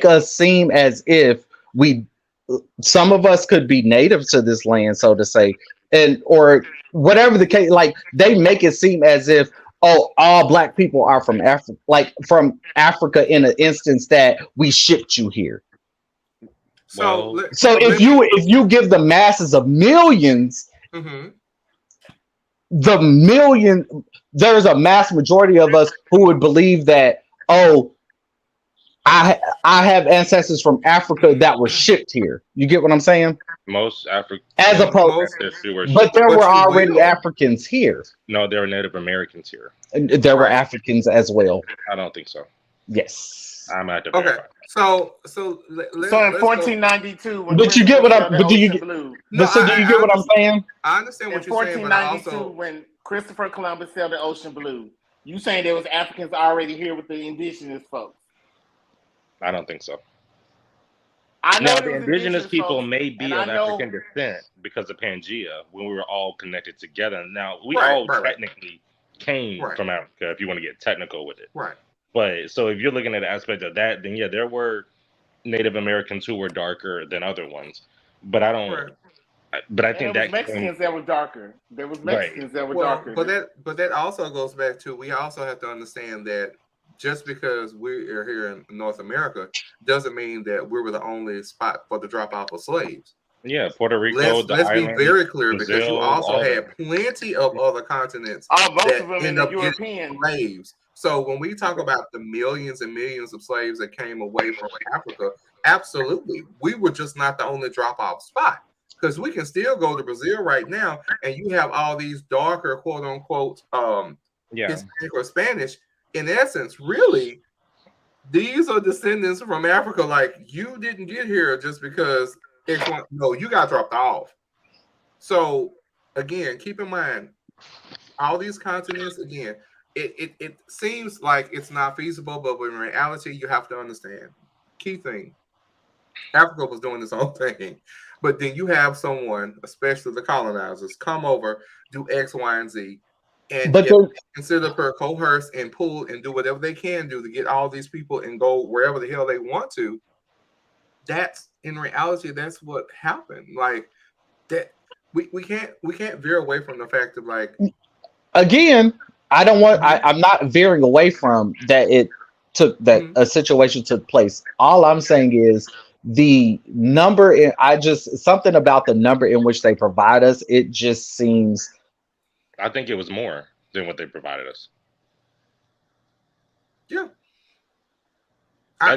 us seem as if some of us could be native to this land, so to say, or whatever the case. Like they make it seem as if all black people are from Africa, like from Africa, in an instance that we shipped you here. So if you give the masses of millions. Mm-hmm. There's a mass majority of us who would believe that, oh, I have ancestors from Africa that were shipped here. You get what I'm saying? Most African, As opposed, but there were already Africans here. No, there were Native Americans here. And there were Africans as well. I don't think so. Yes. I'm at the okay. So in 1492, but you get what I'm. But do you get? Blue, no, so do you get what I'm saying? I understand what you're saying, but 1492, when Christopher Columbus sailed the ocean blue, you saying there was Africans already here with the indigenous folks? I don't think so. I know now, the indigenous people folks, may be of African descent because of Pangea, when we were all connected together. Now, we all technically came from Africa, if you want to get technical with it. Right. But so if you're looking at the aspect of that, then yeah, there were Native Americans who were darker than other ones. But I don't. But I think that Mexicans that were darker. There was Mexicans that were darker. But that also goes back to, we also have to understand that just because we are here in North America doesn't mean that we were the only spot for the drop off of slaves. Yeah, Puerto Rico. Let's be very clear, Brazil, because you also had plenty of other continents that end up getting slaves. So when we talk about the millions and millions of slaves that came away from Africa, absolutely, we were just not the only drop off spot. Because we can still go to Brazil right now, and you have all these darker, quote unquote, Hispanic or Spanish. In essence, really, these are descendants from Africa. Like, you didn't get here just because no, you got dropped off. So again, keep in mind, all these continents, again, it seems like it's not feasible, but in reality, you have to understand. Key thing, Africa was doing its own thing. But then you have someone, especially the colonizers, come over, do X, Y, and Z, and consider per coerce and pull and do whatever they can do to get all these people and go wherever the hell they want to. That's, in reality, that's what happened. Like, that we can't veer away from the fact of, like, again, I'm not veering away from that. It took that a situation took place. All I'm saying is the number. Something about the number in which they provide us. It just seems. I think it was more than what they provided us. Yeah.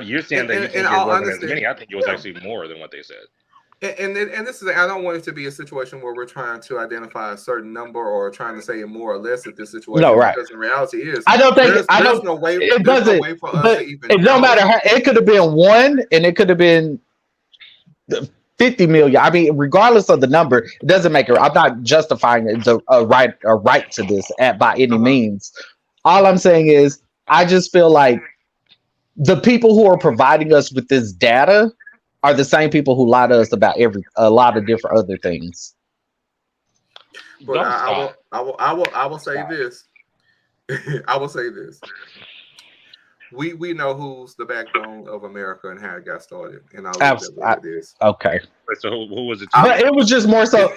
You're saying that you think it wasn't as many. I think it was actually more than what they said. And this is, I don't want it to be a situation where we're trying to identify a certain number or trying to say more or less at this situation. No, right. Because in reality is, I don't think there's no way. It doesn't. No way for us to even. No matter how, it could have been 1, and it could have been 50 million. I mean, regardless of the number, it doesn't make it. I'm not justifying a right to this by any means. All I'm saying is, I just feel like the people who are providing us with this data are the same people who lie to us about a lot of different other things. But I will say this. I will say this. We know who's the backbone of America and how it got started, and I'll leave that it is. Okay. So who was it? But it was just more so.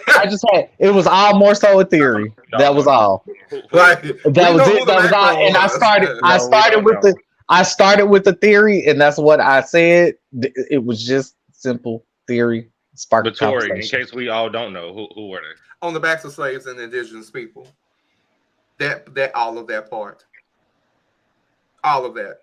It was all more so a theory. That was all. Like, that was it. That was all. And I started with the theory, and that's what I said. It was just simple theory. But Tori, in case we all don't know, who were they? On the backs of slaves and indigenous people. That all of that part. All of that.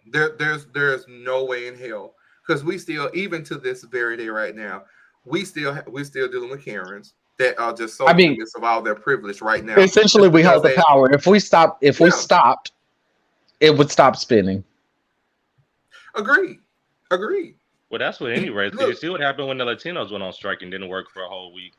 There's no way in hell, because we still, even to this very day right now, we still dealing with Karens that are just so convinced of all their privilege right now. Essentially, we hold the power. If we stopped, it would stop spinning. Agreed. Well, that's what any race. Did you see what happened when the Latinos went on strike and didn't work for a whole week?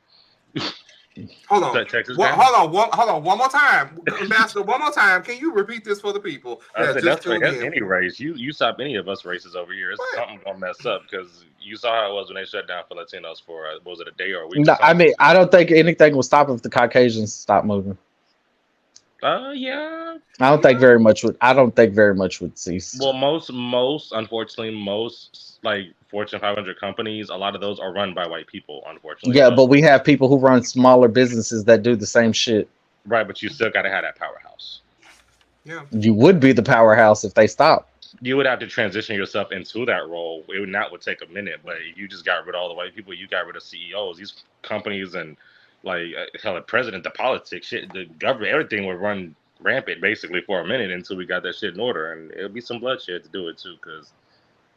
Hold on. One more time, Ambassador. One more time. Can you repeat this for the people? That's any race. You stop any of us races over here, it's something gonna mess up, because you saw how it was when they shut down for Latinos for was it a day or a week? No, I mean, I don't think anything will stop if the Caucasians stop moving. Yeah. I don't think very much would cease. Well, unfortunately, most like Fortune 500 companies, a lot of those are run by white people, unfortunately. Yeah, but we have people who run smaller businesses that do the same shit. Right, but you still got to have that powerhouse. Yeah. You would be the powerhouse if they stopped. You would have to transition yourself into that role. It would take a minute, but if you just got rid of all the white people, you got rid of CEOs. These companies and, like, hell, the president, the politics, shit, the government, everything would run rampant basically for a minute until we got that shit in order, and it'll be some bloodshed to do it too. Because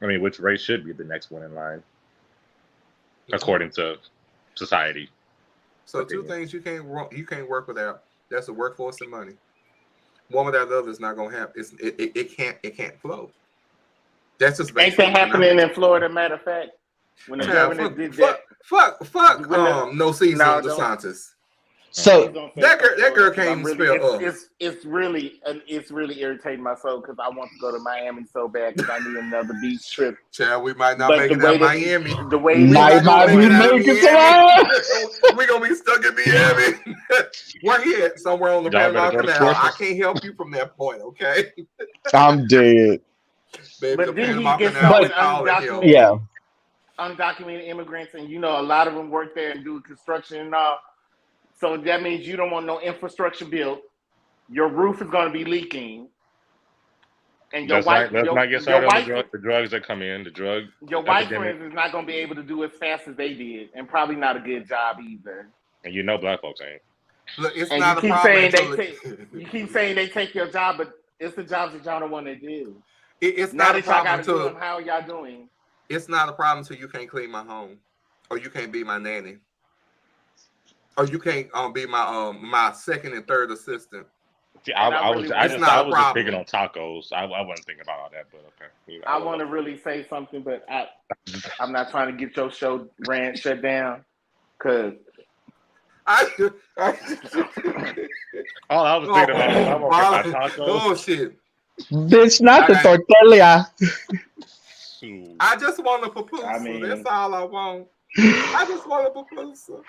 I mean, which race should be the next one in line according to society? So two things you can't work without. That's the workforce and money. One without the other is not gonna happen. It can't flow. That's just ain't that happening in Florida? Matter of fact, when the governor did that, no season on DeSantis. So that girl can't even spell up. It's really irritating my soul because I want to go to Miami so bad because I need another beach trip. Child, we might not make it to Miami. The way we're gonna be stuck in Miami. Where he at? Somewhere on the Panama Canal. I can't help you from that point, okay? I'm dead. Baby, but then he gets undocumented immigrants, and a lot of them work there and do construction and all. So that means you don't want no infrastructure built. Your roof is going to be leaking. And your wife, let's not get started on the drugs that come in. Your white friends is not going to be able to do as fast as they did, and probably not a good job either. And black folks ain't. Look, it's and not you a keep problem. saying you keep saying they take your job, but it's the jobs that y'all don't want to do. It's not a problem until how are y'all doing? It's not a problem until you can't clean my home, or you can't be my nanny. Or you can't be my second and third assistant. See, I was just picking on tacos. I wasn't thinking about all that, but okay. I want to really say something, but I'm not trying to get your show shut down, cause all I was thinking about was tacos. Oh shit! Bitch, not the tortilla. I just want a pupusa. That's all I want. I just want a pupusa.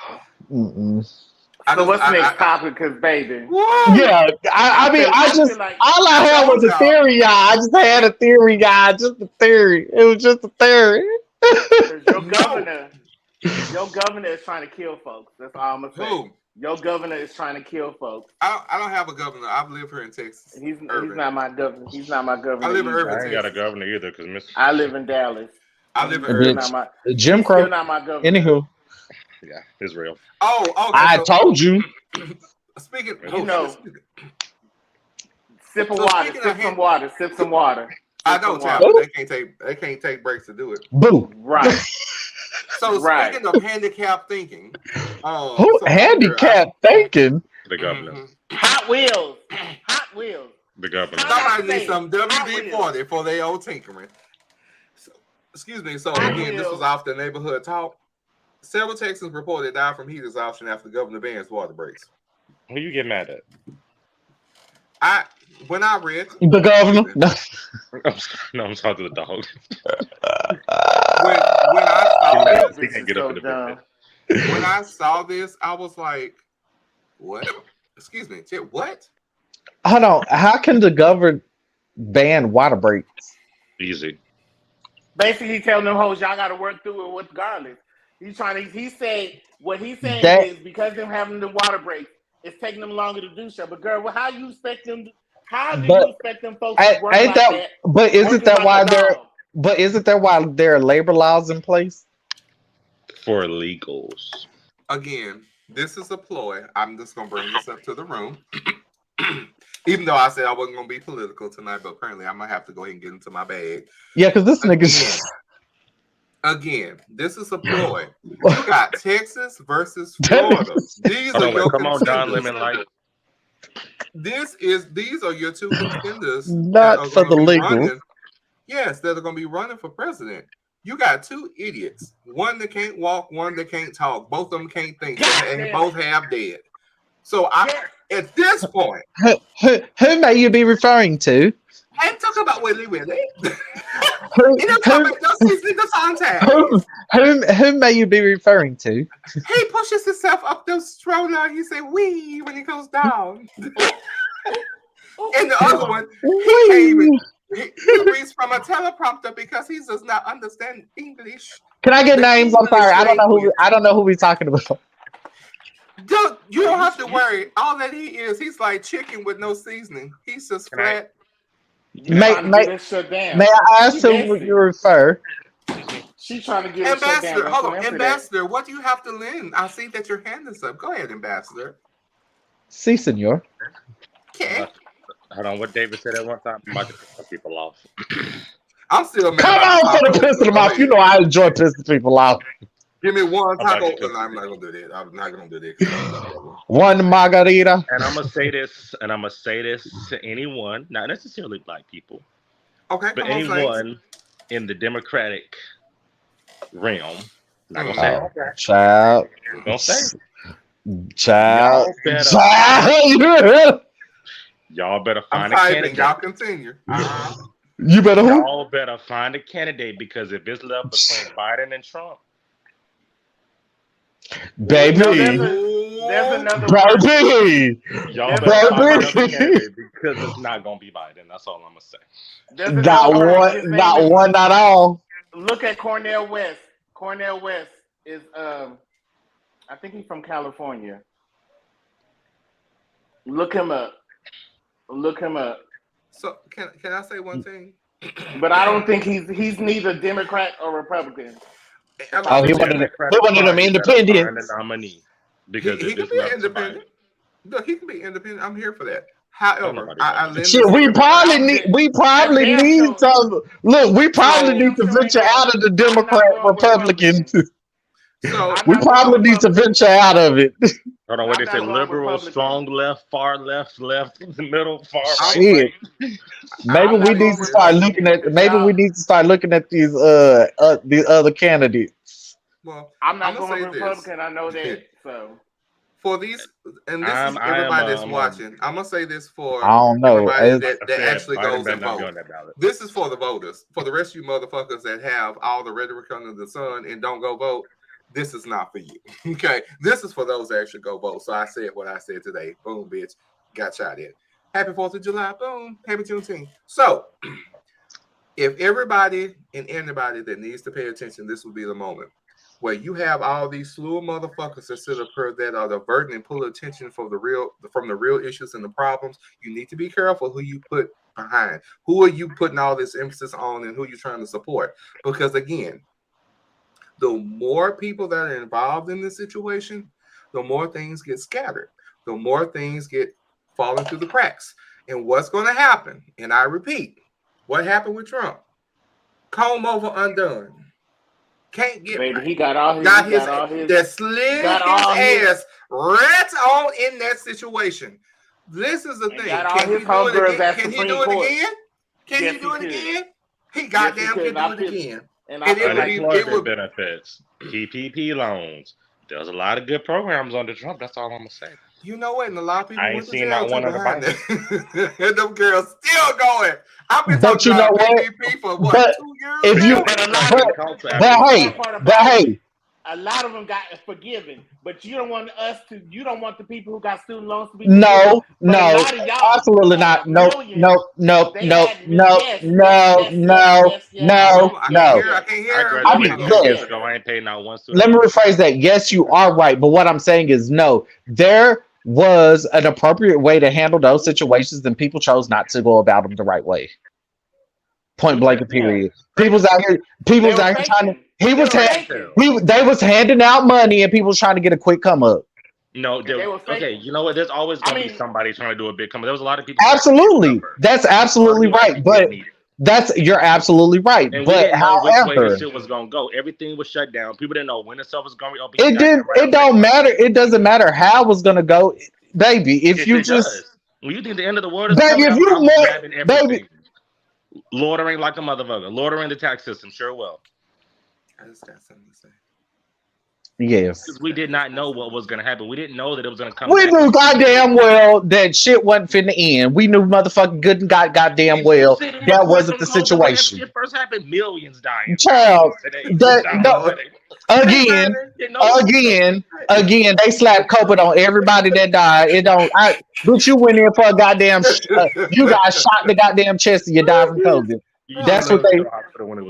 So what's the next topic? Because baby, yeah, I mean, all I had was a theory, y'all. I just had a theory, y'all. Just a theory. It was just a theory. Your governor is trying to kill folks. That's all I'm gonna say. Who? Your governor is trying to kill folks. I don't have a governor. I live here in Texas. He's not my governor. He's not my governor. I live in Urban, I ain't got a governor either because I live in Dallas. I live in Urban. Jim Crow. Not my governor. Anywho. Yeah, Israel. Oh, okay. I told you. Speaking, sip some water. Sip some water. I know, child. They can't take breaks to do it. Boo. Right. So speaking of handicap thinking, handicap thinking? The governor. Hot Wheels. The governor. Somebody needs some WD-40 for their old tinkering. So, excuse me. So again, this was off the neighborhood talk. Several Texans reported died from heat exhaustion after the governor bans water breaks. Who you get mad at? When I read the governor. No, I'm talking to the dog. When I saw this, I was like, "What? Excuse me, what?" Hold on. How can the governor ban water breaks? Easy. Basically, telling them hoes y'all got to work through it regardless. He's saying is because them having the water breaks, it's taking them longer to do so. But girl, how do you expect them folks to work like that? But isn't that why there are labor laws in place? For illegals. Again, this is a ploy. I'm just gonna bring this up to the room. Even though I said I wasn't gonna be political tonight, but apparently I might have to go ahead and get into my bag. Yeah, because this nigga's Again, this is a ploy. You got Texas versus Florida. These are your come on, Don Lemon Light. These are your two contenders. Not for the legal. Yes, that are going to be running for president. You got two idiots. One that can't walk, one that can't talk. Both of them can't think, and both have dead. So at this point, who may you be referring to? I'm talking about Willie. Who may you be referring to? He pushes himself up the stroller. He say "wee" when he goes down. And the other one, he reads from a teleprompter because he does not understand English. Can I get names? I'm sorry, I don't know who we're talking about. You don't have to worry. All that he's like chicken with no seasoning. He's just flat. May I ask who you refer? She's trying to get Ambassador. Hold on, Ambassador. What do you have to lend? I see that your hand is up. Go ahead, Ambassador. Si, senor. Okay. Hold on, what David said at one time. I'm about to piss some people off. I'm still mad. Come on for the pissing them off. You know I enjoy pissing people off. Give me one taco. No, I'm not gonna do that. I'm not gonna do that. One margarita. And I'm gonna say this, to anyone, not necessarily black people, okay, but anyone in the Democratic realm. Not gonna say it. Child. Gonna say it. Child. Y'all better find a candidate. Y'all continue. You better who? Y'all better find a candidate, because if it's left between Biden and Trump, baby, there's another baby, y'all better find another candidate, because it's not gonna be Biden. That's all I'm gonna say. Not one, not all. Look at Cornel West. Cornel West is I think he's from California. Look him up. So can I say one thing? But I don't think he's neither Democrat or Republican. Oh, he wanted them independent nominee, because he can be independent. No, he can be independent. I'm here for that. However, we probably need some. Look, we probably need to venture out of the Democrat Republican. So we probably need to venture out of it. Hold on, what they say? Liberal, strong left, far left, in the middle, far right. Shit. Maybe we need to start looking at. Maybe we need to start looking at these other candidates. Well, I'm not going Republican. I know that. So for these, and this is everybody that's watching. I'm gonna say this for I don't know that actually goes and vote. This is for the voters. For the rest of you motherfuckers that have all the rhetoric under the sun and don't go vote, this is not for you. Okay, this is for those that actually go vote. So I said what I said today. Boom, bitch, got shot in. Happy 4th of July. Boom, happy Juneteenth. So if everybody and anybody that needs to pay attention, this will be the moment where you have all these slew of motherfuckers that sit up here that are diverting and pull attention from the real issues and the problems. You need to be careful who you put behind. Who are you putting all this emphasis on, and who you're trying to support? Because again, the more people that are involved in this situation, the more things get scattered, the more things get falling through the cracks. And what's going to happen? And I repeat, what happened with Trump? Comb over undone. Can't get baby, right. He got all his that slid his ass right on in that situation. This is the thing. Can he do it again? Can he do it again? Can he do it again? He goddamn can do it again. And unemployment benefits, PPP loans. There's a lot of good programs under Trump. That's all I'm gonna say. You know what? And a lot of people I ain't seen not one of the and them girls still going. I've been talking about PPP for what, 2 years? If you, but hey, a lot of them got forgiven, but you don't want the people who got student loans to be no, absolutely not. No. I can't hear. I ain't paying not one student. Let me rephrase that. Yes, you are right, but what I'm saying is no. There was an appropriate way to handle those situations, and people chose not to go about them the right way. Point blank, period. People's out here trying to. They was handing out money, and people was trying to get a quick come up. No, okay. You know what? There's always going to be somebody trying to do a big come up. There was a lot of people. Absolutely, that's absolutely right. But you're absolutely right. And but however, which way the shit was going to go. Everything was shut down. People didn't know when the stuff was going to reopen. It don't matter. It doesn't matter how it was going to go, baby. If you just, when you think the end of the world is baby, if you more, baby, loitering like a motherfucker, loitering the tax system, sure will. I just got something to say. Yes. Because we did not know what was going to happen. We didn't know that it was going to come. We knew goddamn well that shit wasn't finna end. We knew motherfucking good and goddamn well that wasn't the situation. When it first happened, millions dying. Child, again, they slapped COVID on everybody that died. But you went in for a goddamn, you got shot in the goddamn chest and you died from COVID. That's what they.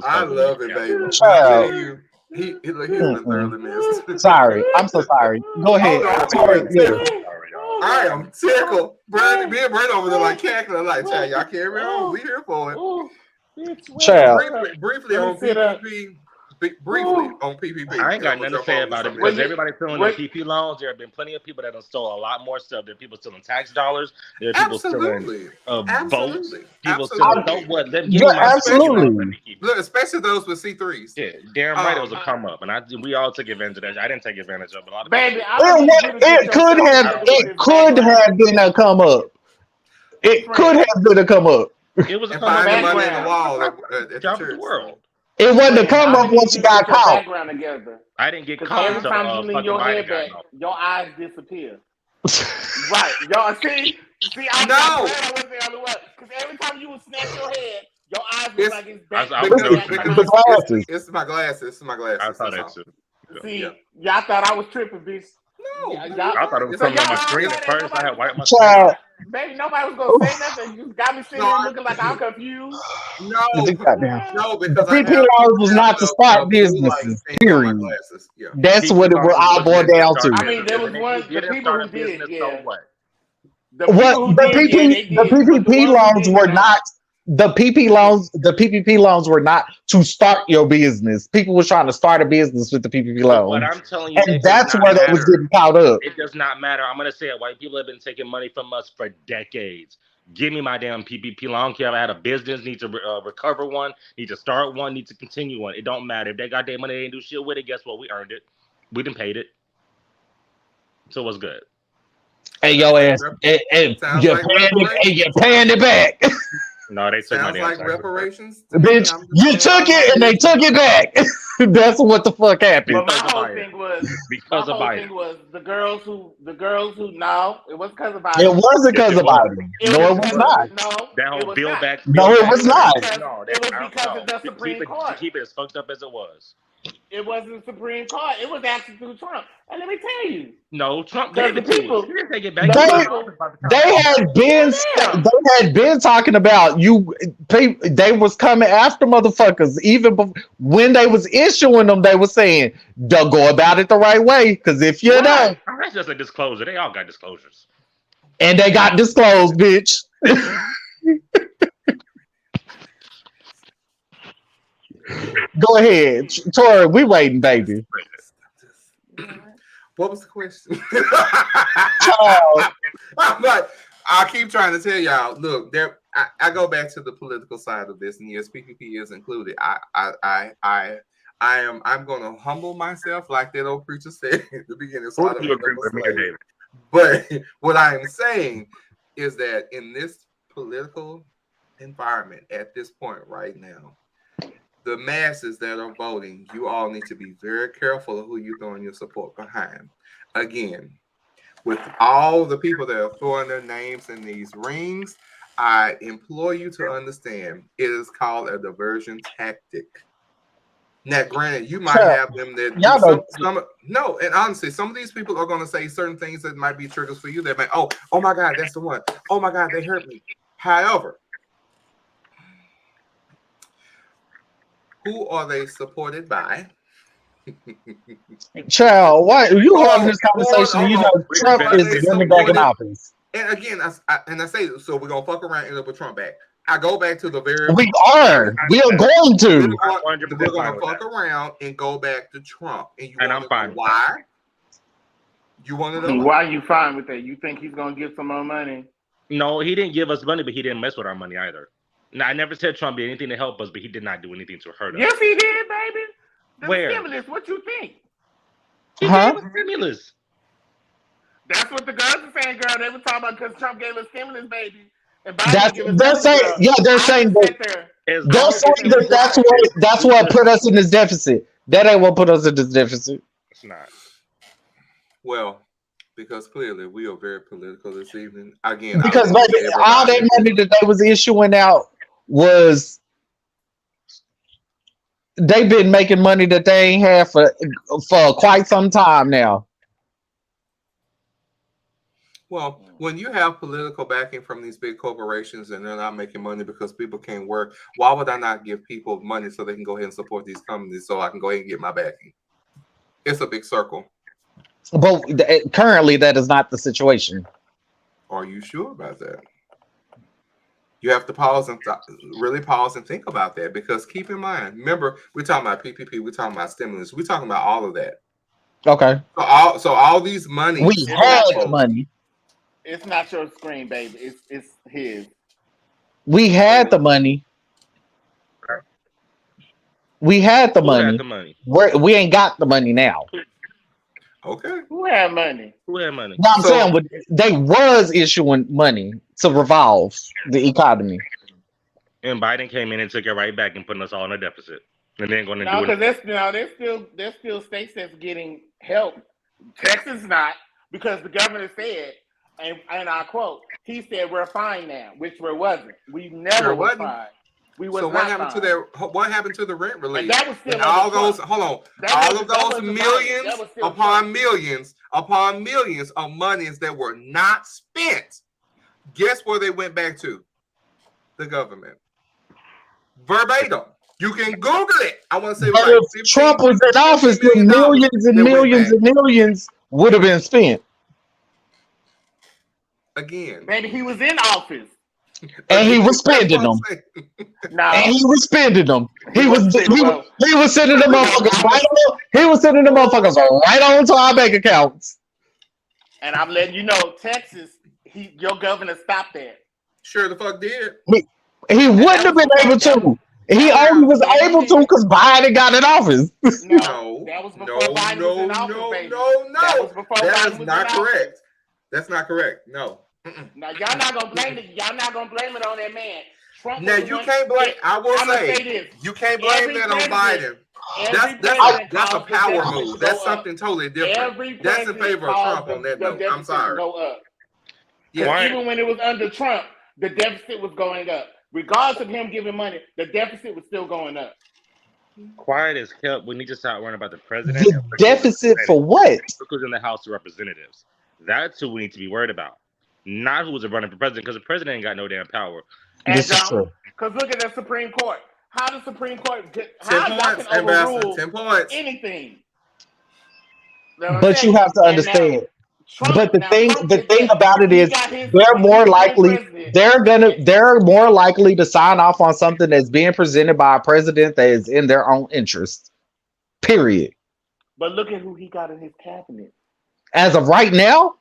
I love it, baby. Child. He thoroughly missed. Sorry, I'm so sorry. Go ahead. I am tickled. Me and Brent over there like cackling, like, child, y'all carry on. We here for it. Child. Briefly on PPP. briefly on PPP. I ain't got nothing to say about it because everybody feeling the PP loans. There have been plenty of people that have stole a lot more stuff. There are people stealing tax dollars. There are people stealing boats. People stealing what? Give me my absolutely. Look, especially those with C3s. Yeah, damn right it was a come up, and we all took advantage of that. I didn't take advantage of it. A lot of baby, it could have been a come up. It could have been a come up. It was a come up. Money in the wall at the church. World. It wasn't a come up once you got caught. I didn't get caught. Every time you lean your head back, your eyes disappear. Right, y'all see, I'm glad I wasn't the other way. Because every time you would snap your head, your eyes was like it's back. It's my glasses. I thought that too. See, y'all thought I was tripping, bitch. No, I thought it was coming on my screen at first. I had wiped my screen. Baby, nobody was gonna say nothing. You got me sitting here looking like I'm confused. No, because PP laws was not to start businesses. Period. That's what it will all boil down to. I mean, there was one the people who did. Yeah. The PPP loans were not. The PPP loans were not to start your business. People were trying to start a business with the PPP loans. But I'm telling you, and that's where they was getting caught up. It does not matter. I'm gonna say it. White people have been taking money from us for decades. Give me my damn PPP loan. I don't care if I had a business, need to recover one, need to start one, need to continue one. It don't matter. If they got their money, they didn't do shit with it. Guess what? We earned it. We didn't paid it. So what's good? Hey, yo ass, and you're paying it back. No, they took my damn reparations. Bitch, you took it and they took it back. That's what the fuck happened. But my whole thing was the girls who no, it wasn't because of Biden. It wasn't because of Biden. No, it was not. That whole build back. No, it was not. It was because of the Supreme Court. Keep it as fucked up as it was. It wasn't the Supreme Court. It was actually through Trump. And let me tell you, no, Trump gave it to us. He didn't take it back. They had been talking about you. They was coming after motherfuckers even when they was issuing them. They were saying, "Don't go about it the right way." Because if you don't, that's just a disclosure. They all got disclosures, and they got disclosed, bitch. Go ahead, Tori. We waiting, baby. What was the question? I keep trying to tell y'all. Look, I go back to the political side of this, and yes, PPP is included. I'm going to humble myself, like that old preacher said at the beginning. So but what I am saying is that in this political environment at this point right now, the masses that are voting, you all need to be very careful of who you're throwing your support behind. Again, with all the people that are throwing their names in these rings, I implore you to understand it is called a diversion tactic. Now, granted, you might have them that no, and honestly, some of these people are going to say certain things that might be triggers for you. That might, oh my God, that's the one. Oh my God, they hurt me. However, who are they supported by? Child, why you having this conversation? You know, Trump is running back in office. And again, I say, so we're gonna fuck around and end up with Trump back. I go back to the very. We are going to. We're gonna fuck around and go back to Trump, and I'm fine. Why? You want to know why you fine with that? You think he's gonna give some more money? No, he didn't give us money, but he didn't mess with our money either. Now, I never said Trump did anything to help us, but he did not do anything to hurt us. Yes, he did, baby. Where? Stimulus, what you think? He gave us stimulus. That's what the girls are saying, girl. They were talking about because Trump gave us stimulus, baby. They're saying that's what put us in this deficit. That ain't what put us in this deficit. It's not. Well, because clearly we are very political this evening. Again, because baby, all that money that they was issuing out was they've been making money that they ain't had for quite some time now. Well, when you have political backing from these big corporations and they're not making money because people can't work, why would I not give people money so they can go ahead and support these companies so I can go ahead and get my backing? It's a big circle. But currently, that is not the situation. Are you sure about that? You have to pause and really pause and think about that, because keep in mind, remember, we're talking about PPP, we're talking about stimulus, we're talking about all of that. Okay. So all these money. We had money. It's not your screen, baby. It's his. We had the money. We had the money. the money? We ain't got the money now. Okay. Who had money? Who had money? No, I'm saying, but they was issuing money to revolve the economy. And Biden came in and took it right back and putting us all in a deficit. And then going to do it. Because there's still states that's getting help. Texas not, because the governor said, and I quote, he said we're fine now, which we wasn't. We never were fine. So what happened to their? What happened to the rent relief? And that was still all those. Hold on. All of those millions upon millions of monies that were not spent. Guess where they went back to? The government. Verbatim. You can Google it. I want to say, right, if Trump was in office, then millions and millions and millions would have been spent. Again, maybe he was in office. And he was spending them. And he was spending them. He was sending the motherfuckers right on. He was sending the motherfuckers right on to our bank accounts. And I'm letting you know, Texas, your governor stopped that. Sure the fuck did. He wouldn't have been able to. He only was able to because Biden got in office. No, that was before Biden was in office, baby. That is not correct. That's not correct. No. Now y'all not gonna blame it. Y'all not gonna blame it on that man. Trump now you can't blame. I will say you can't blame that on Biden. That's a power move. That's something totally different. That's in favor of Trump on that note. I'm sorry. Go up. Yeah. Even when it was under Trump, the deficit was going up. Regardless of him giving money, the deficit was still going up. Quiet as kept. We need to start worrying about the president. The deficit for what? Because in the House of Representatives, that's who we need to be worried about. Not who's running for president, because the president ain't got no damn power. This is true. Because look at the Supreme Court. How the Supreme Court can overrule anything? But you have to understand. But the thing about it is, they're more likely to sign off on something that's being presented by a president that is in their own interest. Period. But look at who he got in his cabinet. As of right now,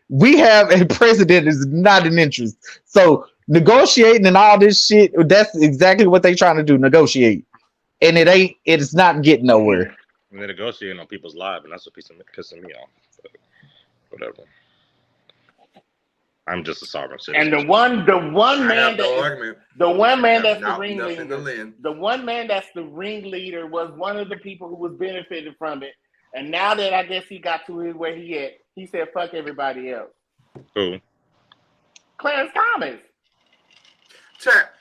we have a president is not an interest. So negotiating and all this shit, that's exactly what they're trying to do, negotiate. And it's not getting nowhere. And they're negotiating on people's lives, and that's what pissing me off. But whatever. I'm just a sovereign citizen. And the one man that's the ringleader was one of the people who was benefiting from it. And now that I guess he got to where he at, he said, fuck everybody else. Who? Clarence Thomas. Chat.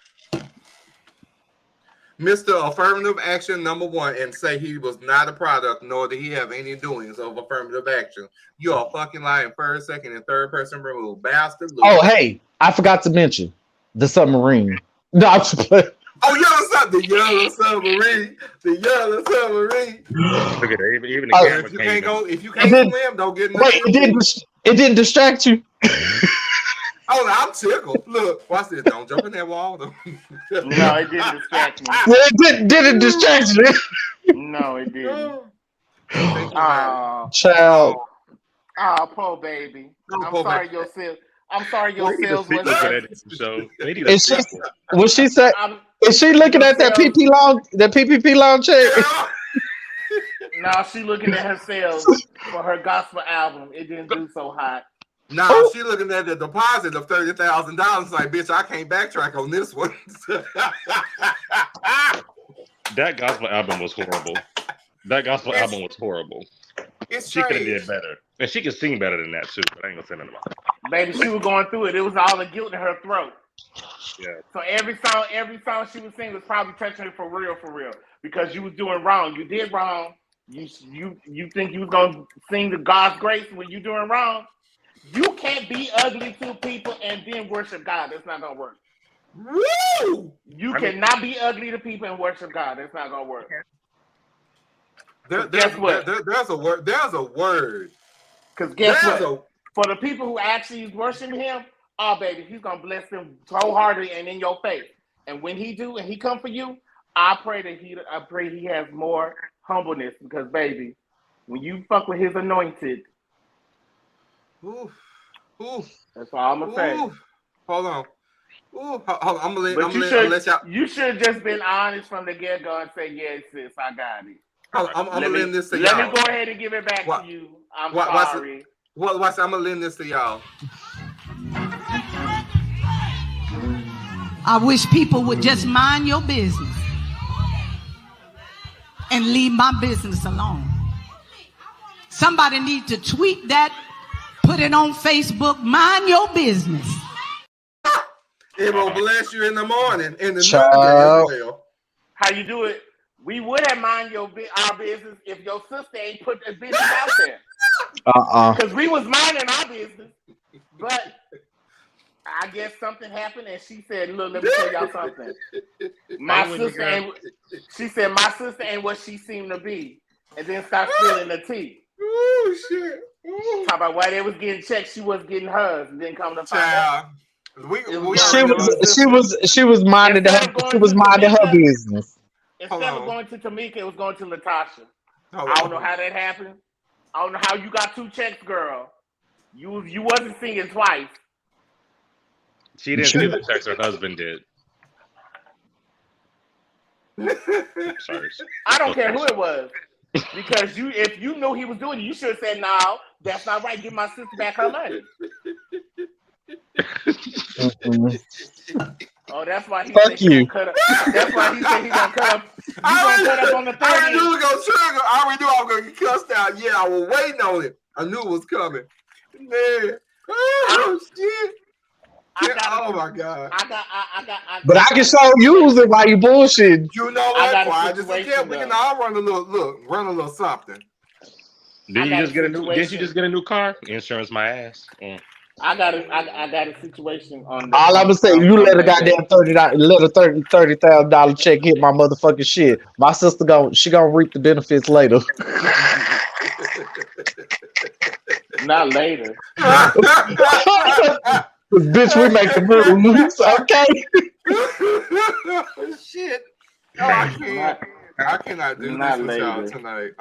Mr. Affirmative Action #1 and say he was not a product, nor did he have any doings of affirmative action. You are fucking lying. First, second, and third person removed. Bastard. Oh, hey, I forgot to mention the submarine. No, I'm just playing. Oh, the yellow submarine. The yellow submarine. Look at it. Even the if you can't swim, don't get in the Wait, it didn't distract you. Oh, I'm tickled. Look, watch this. Don't jump in that wall. No, it didn't distract me. It didn't distract you. No, it didn't. Child. Oh, poor baby. I'm sorry your sales wasn't. Is she looking at that PPP loan check? No, she looking at her sales for her gospel album. It didn't do so hot. No, she looking at the deposit of $30,000. Like, bitch, I can't backtrack on this one. That gospel album was horrible. She could have did better, and she could sing better than that too. But I ain't gonna say nothing about it. Baby, she was going through it. It was all the guilt in her throat. Yeah. So every song she was singing was probably touching her for real, because you was doing wrong. You did wrong. You think you was gonna sing the God's grace when you doing wrong? You can't be ugly to people and then worship God. That's not gonna work. Woo! You cannot be ugly to people and worship God. That's not gonna work. Guess what? There's a word. Because guess what? For the people who actually worship Him, oh baby, he's gonna bless them wholeheartedly and in your face. And when he do and he come for you, I pray he has more humbleness, because baby, when you fuck with his anointed, that's all I'm gonna say. Hold on. I'm gonna let y'all. You should have just been honest from the get go and say, yes, sis, I got it. I'm gonna lend this to y'all. Let me go ahead and give it back to you. I'm sorry. I'm gonna lend this to y'all. I wish people would just mind your business and leave my business alone. Somebody need to tweet that, put it on Facebook, mind your business. It will bless you in the morning, in the noonday as well. How you do it? We would have mind our business if your sister ain't put the business out there. Because we was minding our business, but I guess something happened, and she said, "Look, let me tell y'all something. My sister ain't what she seemed to be," and then start spilling the tea. Oh shit! Talk about why they was getting checked, she was getting hers, and then come to find out. She was minding her business. Instead of going to Tamika, it was going to Latasha. I don't know how that happened. I don't know how you got 2 checks, girl. You wasn't singing twice. She didn't see the checks, her husband did. Sorry. I don't care who it was. Because if you knew he was doing it, you should have said, no, that's not right. Give my sister back her money. Oh, that's why he said he cut up. That's why he said he's gonna cut up. He's gonna cut up on the 30th. I knew it was gonna trigger. I already knew I was gonna get cussed out. Yeah, I was waiting on it. I knew it was coming. Man. Oh shit. Oh my god. But I can show use it while you bullshit. You know what? I just we can all run a little something. Did you just get a new car? Insurance my ass. I got a situation on. All I'm gonna say, you let a goddamn $30,000 check hit my motherfucking shit. My sister gonna reap the benefits later. Not later. Bitch, we make the moves, okay? Shit. No, I cannot do this with y'all tonight.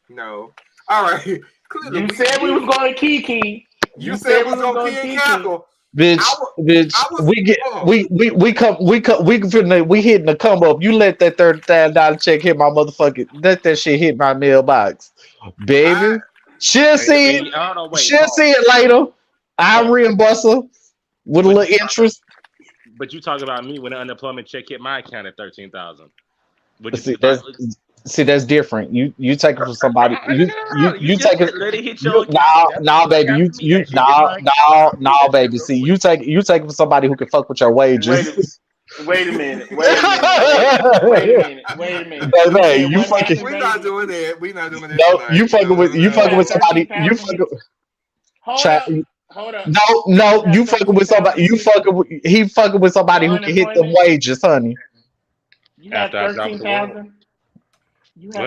No. All right. You said we was going to Kiki. You said we was going to Kiki and Cackle. Bitch, we hitting the come up. You let that $30,000 check hit my motherfucking, let that shit hit my mailbox, baby. She'll see it. She'll see it later. I'll reimburse her with a little interest. But you talk about me when the unemployment check hit my account at $13,000. See, that's different. You take it from somebody. You take it. Let it hit your nah, baby. Nah, baby. See, you take it from somebody who can fuck with your wages. Wait a minute. Baby, you fucking. We're not doing that. We're not doing that. No, you fucking with somebody. You fucking. Hold up. No, you fucking with somebody. He fucking with somebody who can hit them wages, honey. You got 13,000.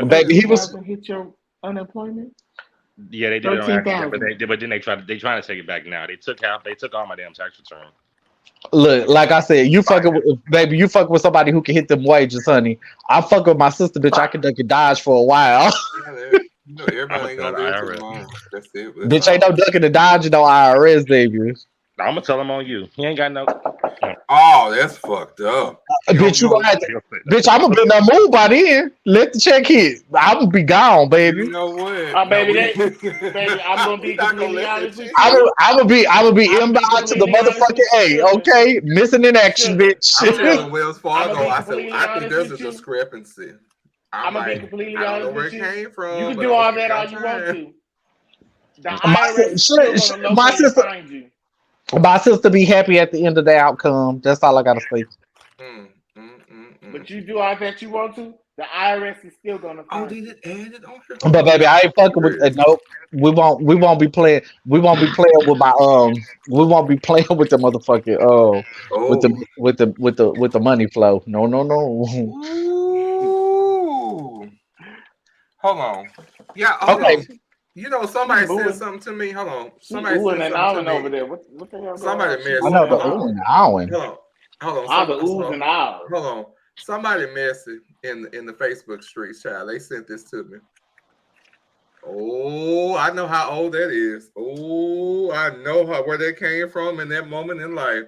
Baby, he was hit your unemployment. Yeah, they did it on accident, but then they trying to take it back now. They took all my damn tax return. Look, like I said, you fucking with somebody who can hit them wages, honey. I fuck with my sister, bitch. I can duck and dodge for a while. No, everybody ain't gonna do it too long. That's it. Bitch, ain't no ducking and dodging no IRS, baby. I'm gonna tell him on you. He ain't got no. Oh, that's fucked up. Bitch, you gonna have to, bitch, I'm gonna be in that move by then. Let the check hit. I'm gonna be gone, baby. You know what? Baby, I'm gonna be completely honest with you. I'm gonna be inbound to the motherfucking A, okay? Missing in action, bitch. I'm telling Wells Fargo, I think there's a discrepancy. I'm gonna be completely honest with you. Came from, you can do all that all you want to. The IRS my sister be happy at the end of the outcome. That's all I gotta say. But you do all that you want to, the IRS is still gonna. Oh, did it add it on here? But baby, I ain't fucking with. Nope. We won't be playing. We won't be playing with my We won't be playing with the motherfucking with the money flow. No. Ooh. Hold on. Yeah. Okay. You know, somebody said something to me. Hold on. Somebody said something to me. Over there. What the hell? Somebody messaged. I know the ooh and ahhing. Hold on. All the oohs and ahs. Hold on. Somebody messaged in the Facebook streets, child. They sent this to me. Oh, I know how old that is. Oh, I know where that came from in that moment in life.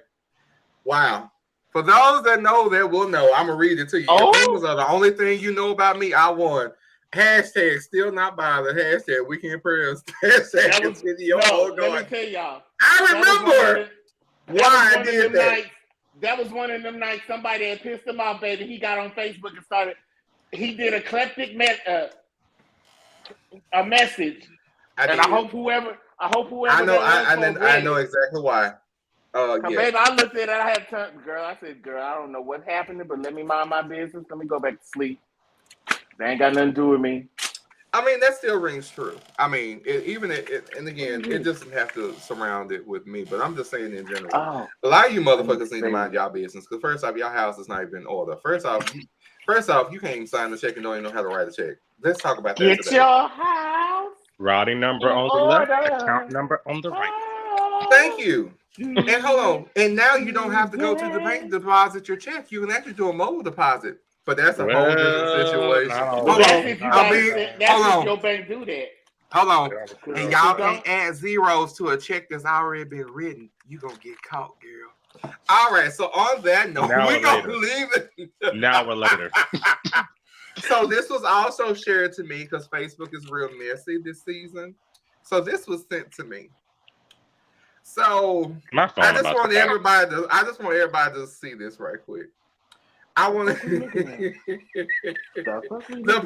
Wow. For those that know, that will know. I'm gonna read it to you. If things are the only thing you know about me, I won. Hashtag still not bothered. Hashtag weekend prayers. Hashtag continue. Let me tell y'all. I remember why I did that. That was one of them nights somebody had pissed him off, baby. He got on Facebook and started. He did a eclectic a message, and I hope whoever. I know exactly why. Baby, I looked at it. I had turned, girl. I said, girl, I don't know what happened, but let me mind my business. Let me go back to sleep. They ain't got nothing to do with me. I mean, that still rings true. I mean, and again, it doesn't have to surround it with me, but I'm just saying in general. A lot of you motherfuckers need to mind y'all business, because first off, your house is not even in order. First off, you can't even sign the check and don't even know how to write a check. Let's talk about that today. Get your house. Routing number on the left, account number on the right. Thank you. And hold on. And now you don't have to go to the bank to deposit your check. You can actually do a mobile deposit. But that's a whole different situation. Hold on. That's if your bank do that. Hold on. And y'all can't add zeros to a check that's already been written. You gonna get caught, girl. All right. So on that note, we're gonna leave it. Now we're later. So this was also shared to me because Facebook is real messy this season. So this was sent to me. So I just want everybody to see this right quick. I want the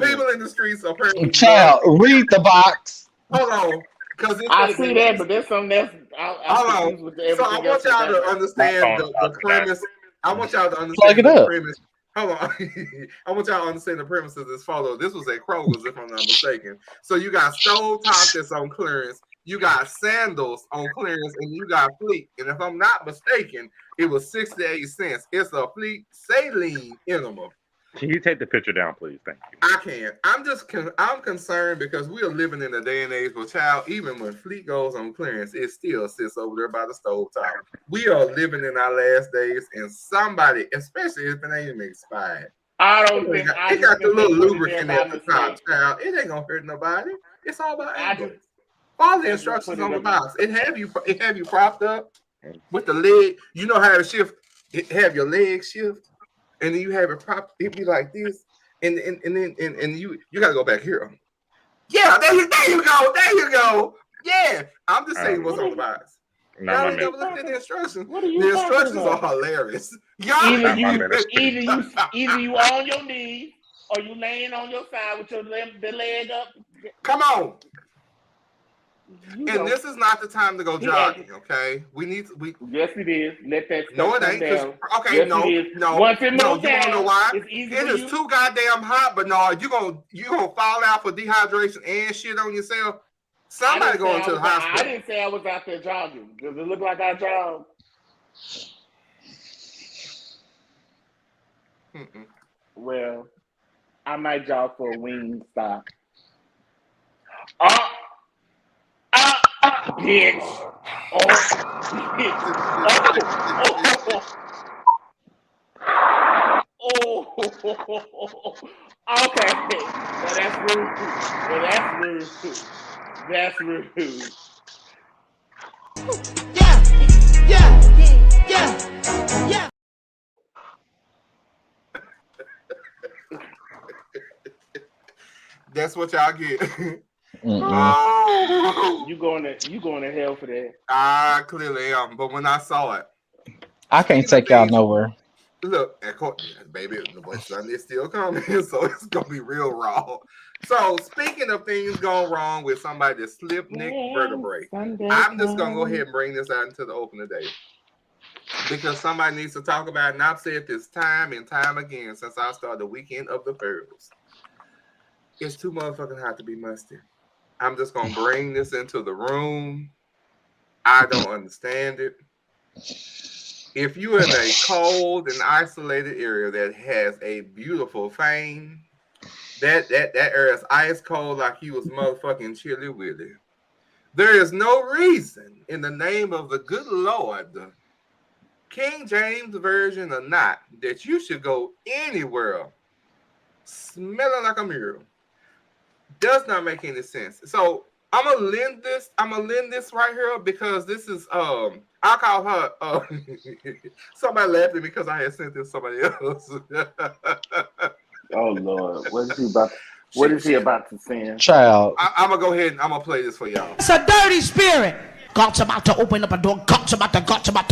people in the streets apparently. Child, read the box. Hold on, because I see that, but there's something that's. Hold on. So I want y'all to understand the premise. I want y'all to understand the premise. Hold on. I want y'all to understand the premise of this photo. This was at Kroger's, if I'm not mistaken. So you got stove top that's on clearance. You got sandals on clearance, and you got fleet. And if I'm not mistaken, it was 68 cents. It's a fleet saline enema. Can you take the picture down, please? Thank you. I can. I'm concerned because we are living in a day and age where, child, even when fleet goes on clearance, it still sits over there by the stove top. We are living in our last days, and somebody, especially if it ain't even expired, I don't think it got the little lubricant at the top, child. It ain't gonna hurt nobody. It's all about angle. Follow the instructions on the box. It have you propped up with the leg. You know how to shift. It have your leg shift, and then you have it propped. It be like this, and then you gotta go back here. Yeah, there you go. Yeah, I'm just saying what's on the box. Y'all ain't never looked at the instructions. The instructions are hilarious. Either you on your knees or you laying on your side with the leg up. Come on. This is not the time to go jogging, okay? Yes, it is. Let that no, it ain't. Okay, yes, no. Once it moves you wanna know why? It is too goddamn hot, but no, you gonna fall out for dehydration and shit on yourself. Somebody going to the hospital. I didn't say I was out there jogging. Does it look like I jogged? Well, I might jog for a wing stop. Bitch. Okay. Well, that's rude. Yeah. That's what y'all get. Oh, you going to hell for that? I clearly am, but when I saw it, I can't take y'all nowhere. Look, baby, the boy Sunday still coming, so it's gonna be real raw. So speaking of things going wrong with somebody that slipped neck vertebrae, I'm just gonna go ahead and bring this out into the open today because somebody needs to talk about it. And I've said this time and time again since I started the weekend of the Pharaohs. It's too motherfucking hot to be musty. I'm just gonna bring this into the room. I don't understand it. If you're in a cold and isolated area that has a beautiful fame, That air is ice cold like he was motherfucking Chili Willy. There is no reason in the name of the good Lord, King James Version or not, that you should go anywhere smelling like a mule. Does not make any sense. So I'm gonna lend this right here because this is I call her somebody laughed at me because I had sent this to somebody else. Oh Lord, what is he about to send? Child. I'm gonna go ahead and I'm gonna play this for y'all. It's a dirty spirit. God's about to open up a door. God's about to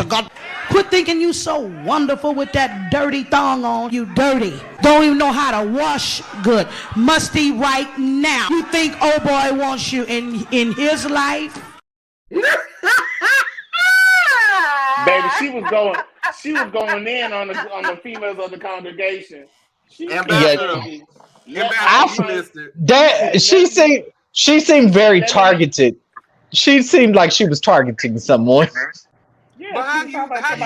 God. Quit thinking you so wonderful with that dirty thong on. You dirty. Don't even know how to wash good. Musty right now. You think old boy wants you in his life? Baby, she was going in on the females of the congregation. She seemed very targeted. She seemed like she was targeting someone. Yeah, but how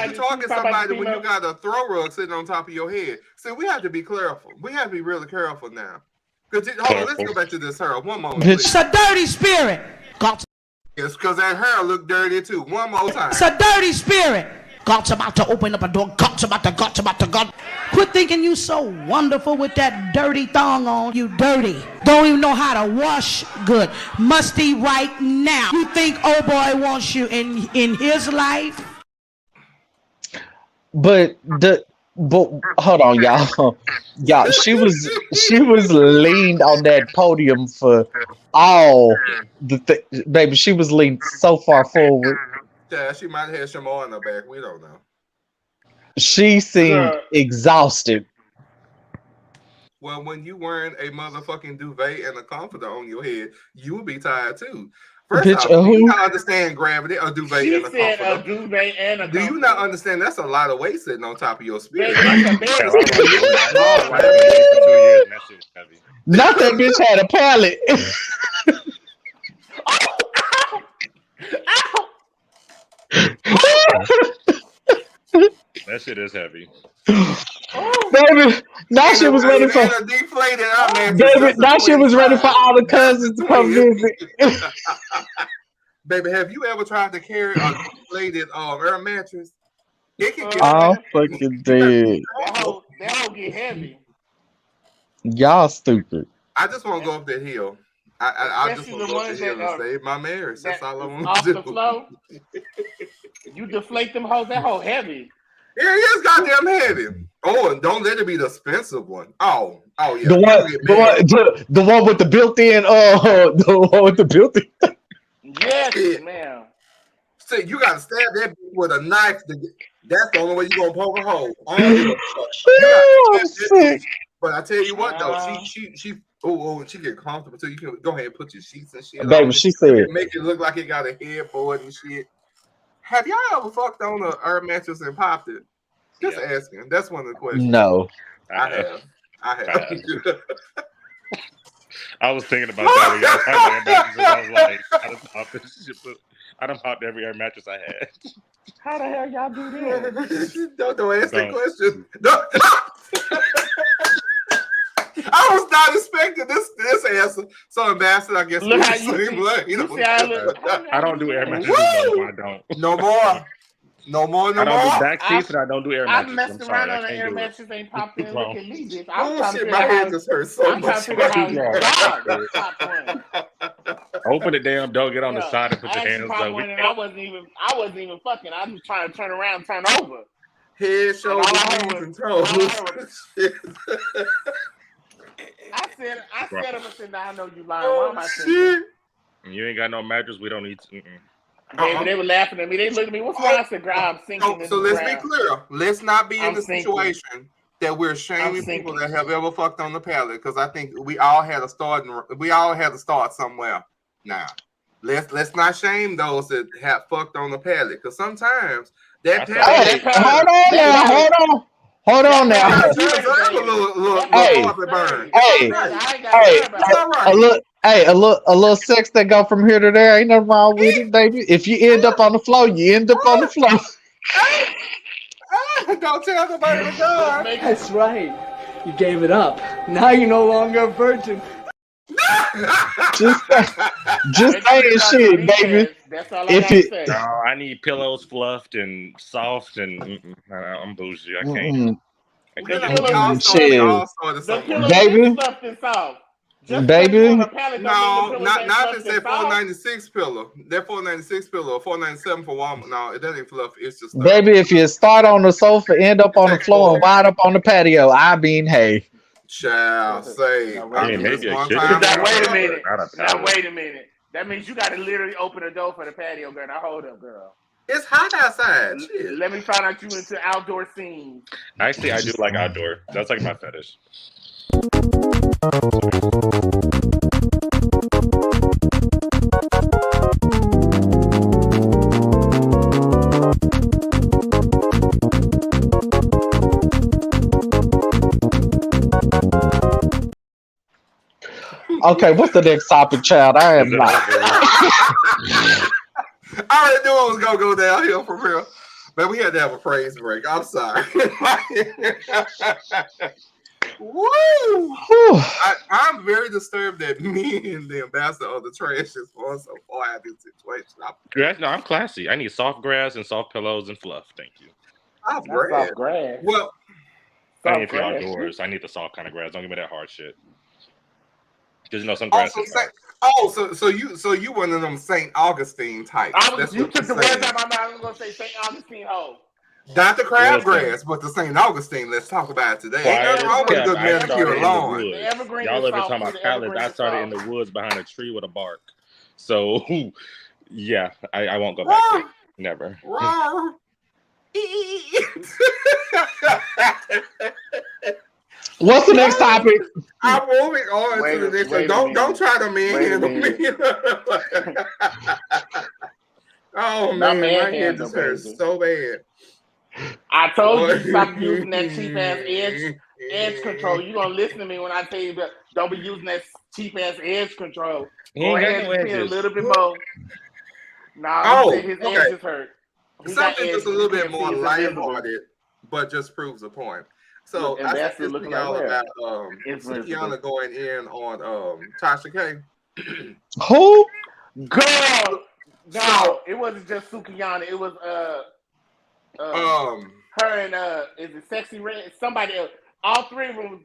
you target somebody when you got a throw rug sitting on top of your head? See, we have to be careful. We have to be really careful now. Hold on, let's go back to this hair. One moment. It's a dirty spirit. Yes, because that hair looked dirty too. One more time. It's a dirty spirit. God's about to open up a door. God's about to God. Quit thinking you so wonderful with that dirty thong on. You dirty. Don't even know how to wash good. Musty right now. You think old boy wants you in his life? But hold on, y'all. Y'all, she was leaned on that podium for all baby. She was leaned so far forward. Yeah, she might have some more in her back. We don't know. She seemed exhausted. Well, when you wearing a motherfucking duvet and a comforter on your head, you will be tired too. First off, do you not understand gravity? A duvet and a comforter. A duvet and a do you not understand that's a lot of weight sitting on top of your spirit? Not that bitch had a pallet. That shit is heavy. Baby, now she was ready for deflated. Baby, now she was ready for all the cousins to come visit. Baby, have you ever tried to carry a deflated air mattress? It can get fucking dead. That whole get heavy. Y'all stupid. I just want to go up that hill. I just want to go up the hill and save my marriage. That's all I want to do. Off the flow. You deflate them hoes. That whole heavy. Yeah, it is goddamn heavy. Oh, and don't let it be the expensive one. Oh yeah. The one with the built-in. The one with the built-in. Yes, man. See, you gotta stab that bitch with a knife. That's the only way you're gonna poke a hole. But I tell you what though, she get comfortable so you can go ahead and put your sheets and shit. Baby, she said make it look like it got a headboard and shit. Have y'all ever fucked on an air mattress and popped it? Just asking. That's one of the questions. No. I have. I was thinking about that when y'all talking about it. I was like, I done popped every air mattress I had. How the hell y'all do that? Don't answer the question. No. I was not expecting this answer. So, Ambassador, I guess look how you I don't do air mattresses no more. I don't. No more. I don't do back seats and I don't do air mattresses. I messed around on an air mattress, ain't popped in. Look at me, bitch. My head just hurts so much. Open the damn door, get on the side and put your hands up. I wasn't even fucking. I was trying to turn around, turn over. Head, shoulders, knees, and toes. I said, I'm sitting down. I know you lying. Why am I saying? You ain't got no mattress. We don't need. They were laughing at me. They looked at me. What's wrong? I said, I'm sinking. So let's be clear. Let's not be in the situation that we're shaming people that have ever fucked on the pallet, because I think we all had a start. We all had to start somewhere. Now, let's not shame those that have fucked on the pallet, because sometimes that pallet. Hold on now. A little sex that go from here to there. Ain't nothing wrong with it, baby. If you end up on the floor, you end up on the floor. Don't tell nobody to go. That's right. You gave it up. Now you're no longer a virgin. just saying shit, baby. That's all I gotta say. No, I need pillows fluffed and soft, and I'm bougie. I can't. Baby. Baby, no, not if it's 496 pillow. That 496 pillow, or 497 for Walmart. No, it doesn't fluff. It's just baby. If you start on the sofa, end up on the floor, and wind up on the patio, I mean, hey. Shall say. Wait a minute. Now wait a minute. That means you got to literally open the door for the patio, girl. Now hold up, girl. It's hot outside. Shit. Let me find out you into outdoor scenes. Actually, I do like outdoor. That's like my fetish. Okay, what's the next topic, child? I am not. I already knew it was gonna go downhill for real. But we had to have a praise break. I'm sorry. Woo! I'm very disturbed that me and the ambassador of the trash is going so far out of this situation. No, I'm classy. I need soft grass and soft pillows and fluff. Thank you. Soft grass. Well, I need the outdoors. I need the soft kind of grass. Don't give me that hard shit. Because some grass. So you one of them St. Augustine types. You took the words out of my mouth. I was gonna say St. Augustine hoe. Not the crabgrass, but the St. Augustine. Let's talk about it today. Ain't nothing wrong with a good manicure lawn. Y'all ever talking about pallets? I started in the woods behind a tree with a bark. So, yeah, I won't go back there. Never. What's the next topic? I'm moving on to the next one. Don't try to manhandle me. Oh man, my head just hurts so bad. I told you stop using that cheap ass edge control. You gonna listen to me when I tell you that don't be using that cheap ass edge control. Go ahead and spend a little bit more. His edges hurt. Something just a little bit more lighthearted, but just proves a point. So I said this to y'all about Sukiana going in on Tasha K. Who? Girl, no, it wasn't just Sukiana. It was her and is it Sexy Red? Somebody else. All three of them was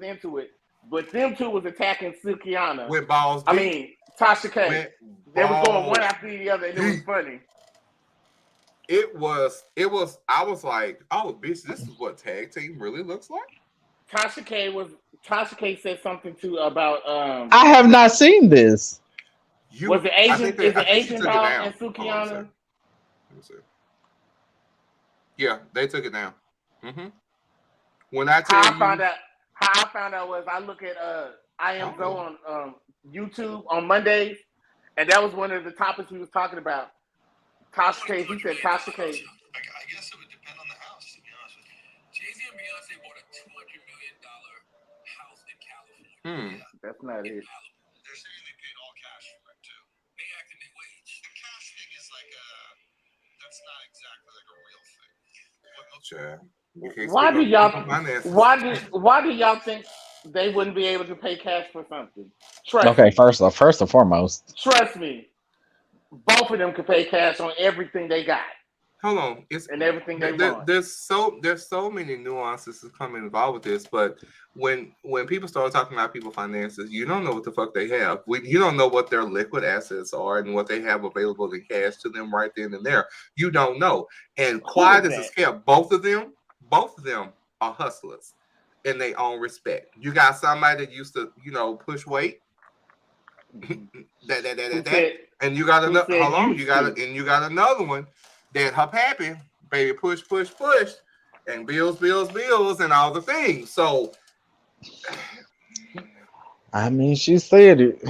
into it, but them two was attacking Sukiana with balls. I mean Tasha K. They was going one after the other, and it was funny. It was. I was like, "Oh, bitch, this is what tag team really looks like." Tasha K said something too about. I have not seen this. Was the Asian? Is the Asian dog and Sukiana? Let me see. Yeah, they took it down. Mm-hmm. When I tell how I found out was I look at I Am Zo on YouTube on Mondays, and that was one of the topics we was talking about. Tasha K. He said Tasha K. I guess it would depend on the house, to be honest with you. Jay-Z and Beyonce bought a $200 million house in California. That's not it. They're saying they paid all cash for it, too. They acted their wage. The cash thing is like that's not exactly like a real thing. Why do y'all think they wouldn't be able to pay cash for something? First and foremost. Trust me. Both of them could pay cash on everything they got. Hold on, everything they want. There's so many nuances that come involved with this, but when people start talking about people's finances, you don't know what the fuck they have. You don't know what their liquid assets are and what they have available in cash to them right then and there. You don't know. And quiet as it's kept, both of them are hustlers in their own respect. You got somebody that used to, push weight. And you got another. Hold on, you got another one that her pappy baby push, and bills, and all the things. So, I mean, she said it.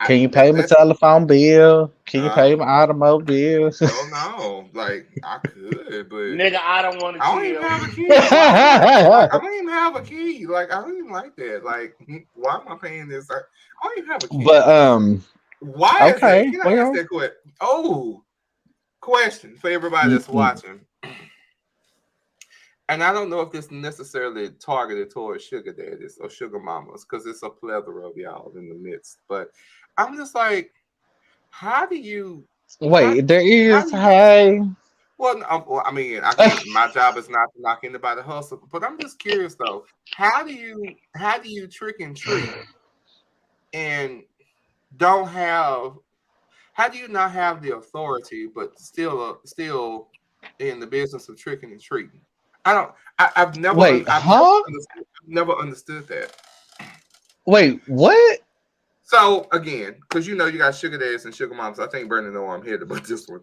Can you pay my telephone bill? Can you pay my automobile? No, like I could, but nigga, I don't want to. I don't even have a key. I don't even have a key. Like I don't even like that. Like, why am I paying this? I don't even have a key. But why? Okay. Can I ask that question? Question for everybody that's watching. and I don't know if this necessarily targeted towards sugar daddies or sugar mamas, because it's a plethora of y'all in the midst. But I'm just like, how do you wait? There is hey. Well, I mean, again, my job is not to knock anybody hustle, but I'm just curious though. How do you trick and treat and don't have? How do you not have the authority, but still in the business of tricking and treating? I've never. Wait, never understood that. Wait, what? So again, because you got sugar daddies and sugar moms, I think Brandon know I'm here about this one.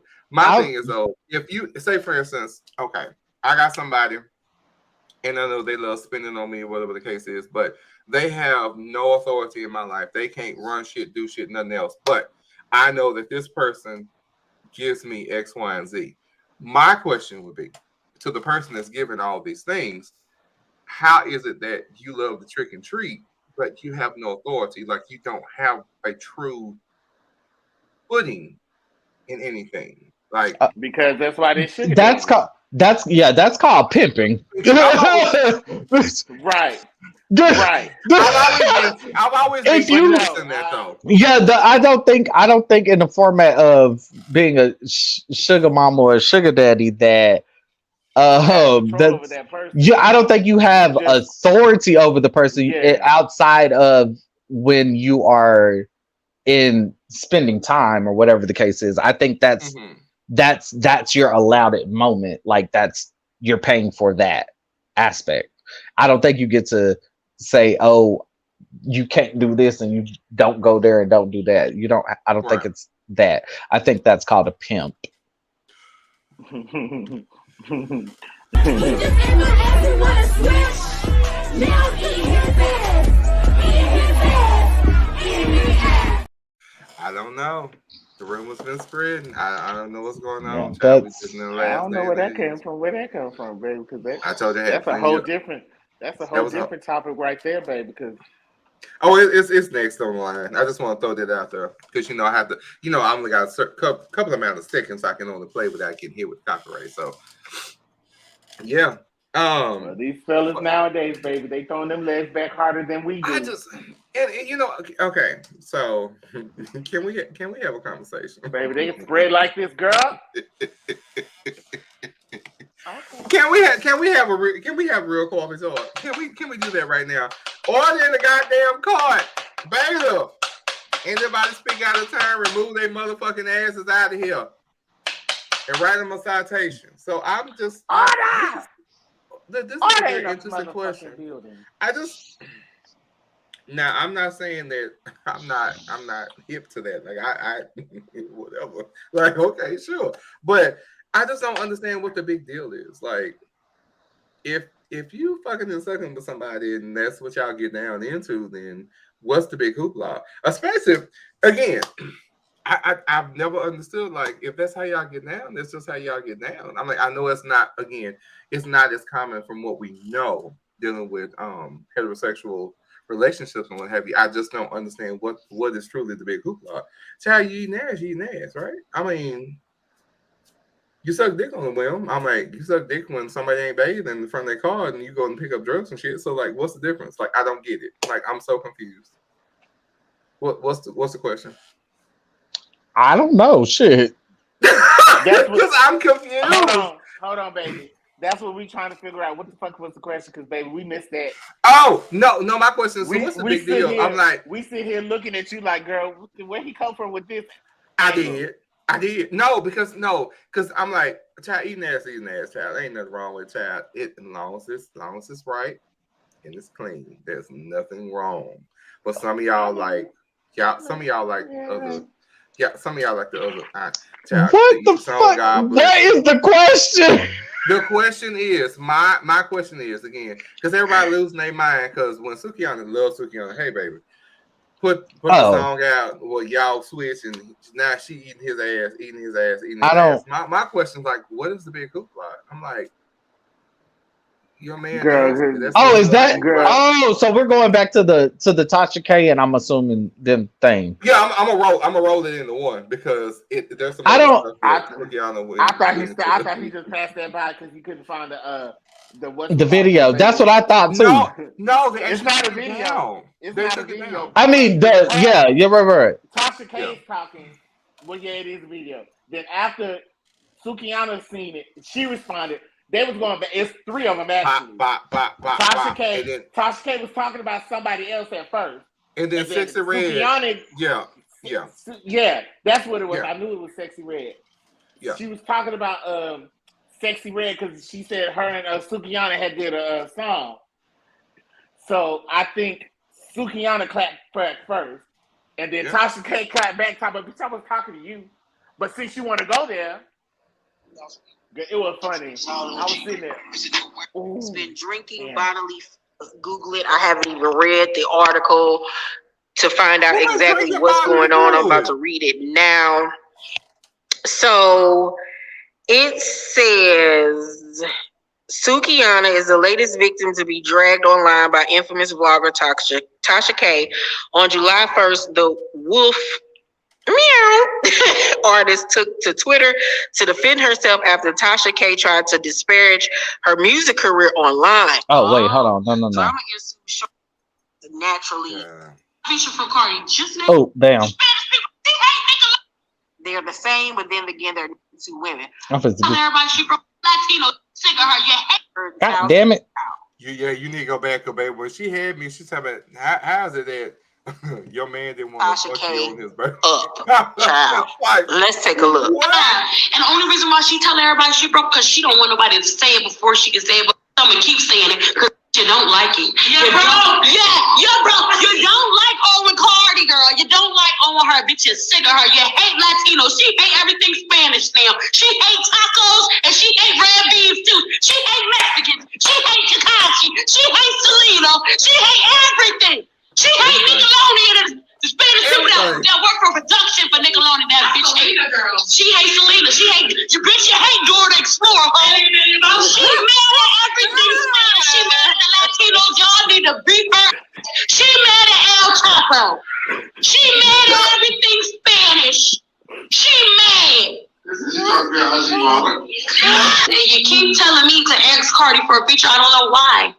Thing is though, if you say for instance, okay, I got somebody, and I know they love spending on me, whatever the case is, but they have no authority in my life. They can't run shit, do shit, nothing else. But I know that this person gives me X, Y, and Z. My question would be to the person that's giving all these things, how is it that you love the trick and treat, but you have no authority? Like you don't have a true footing in anything. Like because that's why they should. That's called pimping. Right. Right. I've always been interested in that though. Yeah, I don't think in the format of being a sugar mama or a sugar daddy that I don't think you have authority over the person outside of when you are in spending time or whatever the case is. I think that's your allowed it moment. Like you're paying for that aspect. I don't think you get to say, oh, you can't do this and you don't go there and don't do that. I don't think it's that. I think that's called a pimp. I don't know. The rumor's been spreading. I don't know what's going on. I don't know where that came from. Where that come from, baby? Because I told you that's a whole different. That's a whole different topic right there, baby. Because it's next on the line. I just want to throw that out there because I have to. I only got a couple amount of seconds. I can only play without getting hit with copyright. So yeah. Well, these fellas nowadays, baby, they throwing them legs back harder than we do. Okay. So can we have a conversation, baby? They can spread like this, girl. Can we have real coffee talk? Can we do that right now? Order in the goddamn cart, beta. Anybody speak out of turn, remove their motherfucking asses out of here, and write them a citation. So I'm just this is a very interesting question. Now I'm not saying that I'm not hip to that. Like I whatever. Like okay, sure, but I just don't understand what the big deal is. Like if you fucking and sucking with somebody and that's what y'all get down into, then what's the big hoopla? Especially again, I've never understood like if that's how y'all get down, that's just how y'all get down. I'm like I know it's not as common from what we know dealing with heterosexual relationships and what have you. I just don't understand what is truly the big hoopla. Child, you eating ass, right? I mean, you suck dick on the whim. I'm like, you suck dick when somebody ain't bathed in front of their car and you go and pick up drugs and shit. So like, what's the difference? Like, I don't get it. Like, I'm so confused. What's the question? I don't know. Shit. Because I'm confused. Hold on, baby. That's what we trying to figure out. What the fuck was the question? Because baby, we missed that. Oh no! My question is, what's the big deal? Here, I'm like, we sit here looking at you like, girl, where he come from with this? I did. No, because I'm like, child, eating ass, child. Ain't nothing wrong with child. As long as it's right and it's clean, there's nothing wrong. But some of y'all like the other. Yeah, some of y'all like the other. Child, what the fuck? What is the question? The question is, my question is again, because everybody losing their mind. Because when Sukiyana loves Sukiyana, hey baby, put the song out. Well, y'all switch, and now she eating his ass. My question's like, what is the big hoopla? I'm like, Your man. Girl, is that? Girl. Oh, so we're going back to the Tasha K, and I'm assuming them thing. Yeah, I'm gonna roll it into one because there's some. I thought he just passed that by because he couldn't find the video. That's what I thought too. No, it's not a video. It's not a video. I mean, you're right. Tasha K is talking. Well, yeah, it is a video. Then after Sukihana seen it, she responded. They was going back. It's three of them actually. Tasha K was talking about somebody else at first. And then Sexy Red. Yeah, that's what it was. I knew it was Sexy Red. Yeah. She was talking about Sexy Red because she said her and Sukihana had did a song. So I think Sukihana clapped first. And then Tasha K clapped back, talking about, bitch, I was talking to you. But since you want to go there, it was funny. I was sitting there. It's been drinking bodily. Google it. I haven't even read the article to find out exactly what's going on. I'm about to read it now. So it says Sukihana is the latest victim to be dragged online by infamous vlogger Tasha K. On July 1st, the Wolf artist took to Twitter to defend herself after Tasha K tried to disparage her music career online. Oh, wait, hold on. No. Naturally, feature from Cardi. Oh, damn. They're the same, but then again, they're two women. Tell everybody she broke Latino sick of her. You hate her. God damn it. You need to go back, baby. When she had me, she's talking about how's it that your man didn't want to fuck you on his birthday. Child. Let's take a look. And the only reason why she tell everybody she broke because she don't want nobody to say it before she can say it, but someone keep saying it because you don't like it. You're broke. You're broke. You don't like Owen Cardi, girl. You don't like Owen her. Bitch, you're sick of her. You hate Latino. She hate everything Spanish now. She hate tacos and she hate red beans too. She hate Mexicans. She hate Takashi. She hates Selena. She hate everything. She hate Nickelodeon and the Spanish people that work for production for Nickelodeon. That bitch hate. She hates Selena. She hate you. Bitch, you hate Dora the Explorer. She mad at everything Spanish. She mad at the Latinos. Y'all need to beat her. She mad at El Chapo. She mad at everything Spanish. She mad. And you keep telling me to ask Cardi for a feature. I don't know why.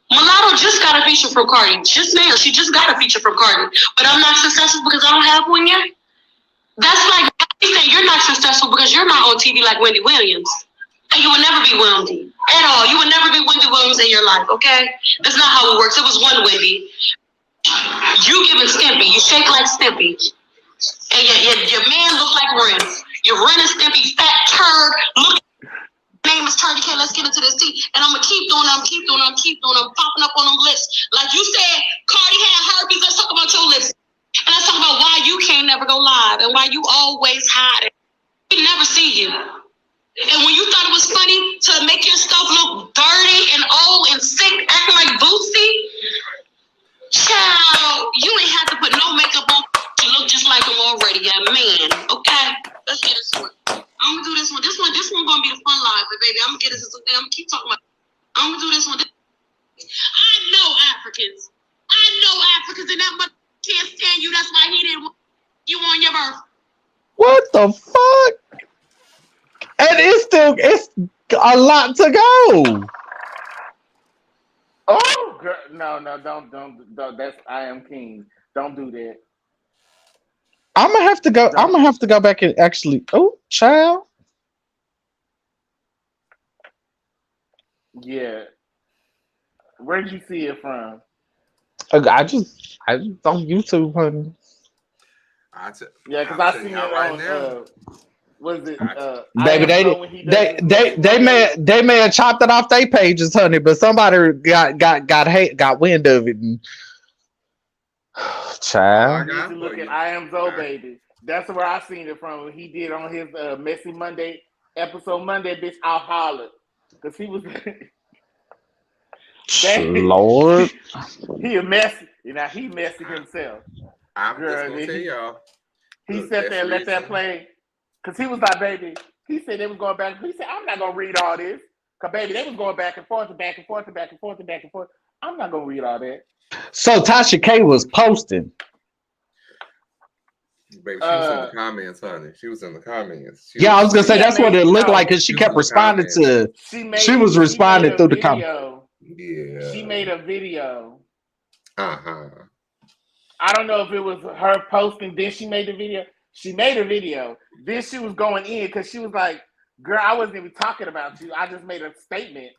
Mulatto just got a feature from Cardi. Just now, she just got a feature from Cardi. But I'm not successful because I don't have one yet. That's like saying you're not successful because you're not on TV like Wendy Williams. And you will never be Wendy at all. You will never be Wendy Williams in your life, okay? That's not how it works. It was one Wendy. You giving Stimpy. You shake like Stimpy. And your man look like Ren. Your Ren and Stimpy fat turd. Look. Name is Turdy K. Let's get into this tea. And I'm gonna keep doing them, popping up on them lips. Like you said, Cardi had herpes. Let's talk about your lips. And let's talk about why you can't never go live and why you always hide it. We never see you. And when you thought it was funny to make your stuff look dirty and old and sick, acting like Bootsy, child, you ain't have to put no makeup on. You look just like him already, yeah, man. Okay, let's get this one. I'm gonna do this one. This one gonna be the fun live, but baby, I'm gonna get this. I'm gonna keep talking about. I'm gonna do this one. I know Africans in that much can't stand you. That's why he didn't want you on your birth. What the fuck? And it's a lot to go. Oh, girl, no, don't. That's I Am King. Don't do that. I'm gonna have to go back and actually. Oh, child. Yeah. Where did you see it from? I just on YouTube, honey. Yeah, because I seen it right now. Was it? Baby, they may have chopped it off their pages, honey, but somebody got wind of it. And, child. You need to look at I Am Zoe, baby. That's where I seen it from. He did on his Messy Monday episode Monday, bitch. I'll holler because he was. Lord, he a messy. He messy himself. I'm just gonna tell y'all. He sat there and let that play because he was like, baby. He said they was going back. He said, I'm not gonna read all this. Cause baby, they was going back and forth and back and forth and back and forth and back and forth. I'm not gonna read all that. So Tasha K was posting. Baby, she was in the comments, honey. She was in the comments. I was gonna say that's what it looked like because she kept responding to. She was responding through the comments. Yeah. She made a video. Uh-huh. I don't know if it was her posting. Then she made the video. She made a video. Then she was going in because she was like, "Girl, I wasn't even talking about you. I just made a statement."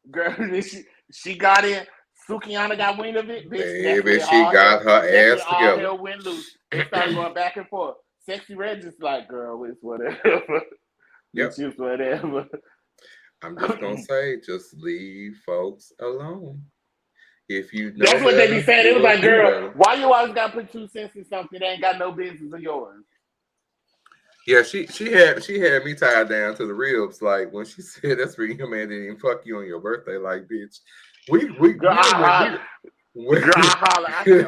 Girl, then she got in. Sukiana got wind of it. Baby, she got her ass together. All hell went loose. They started going back and forth. Sexy Red just like, girl, it's whatever. Yep. It's just whatever. I'm just gonna say, just leave folks alone. If you know that's what they be saying. It was like, girl, why you always gotta put 2 cents in something that ain't got no business of yours? Yeah, she had me tied down to the ribs. Like when she said that's for your man didn't even fuck you on your birthday. Like, bitch, we girl, I said,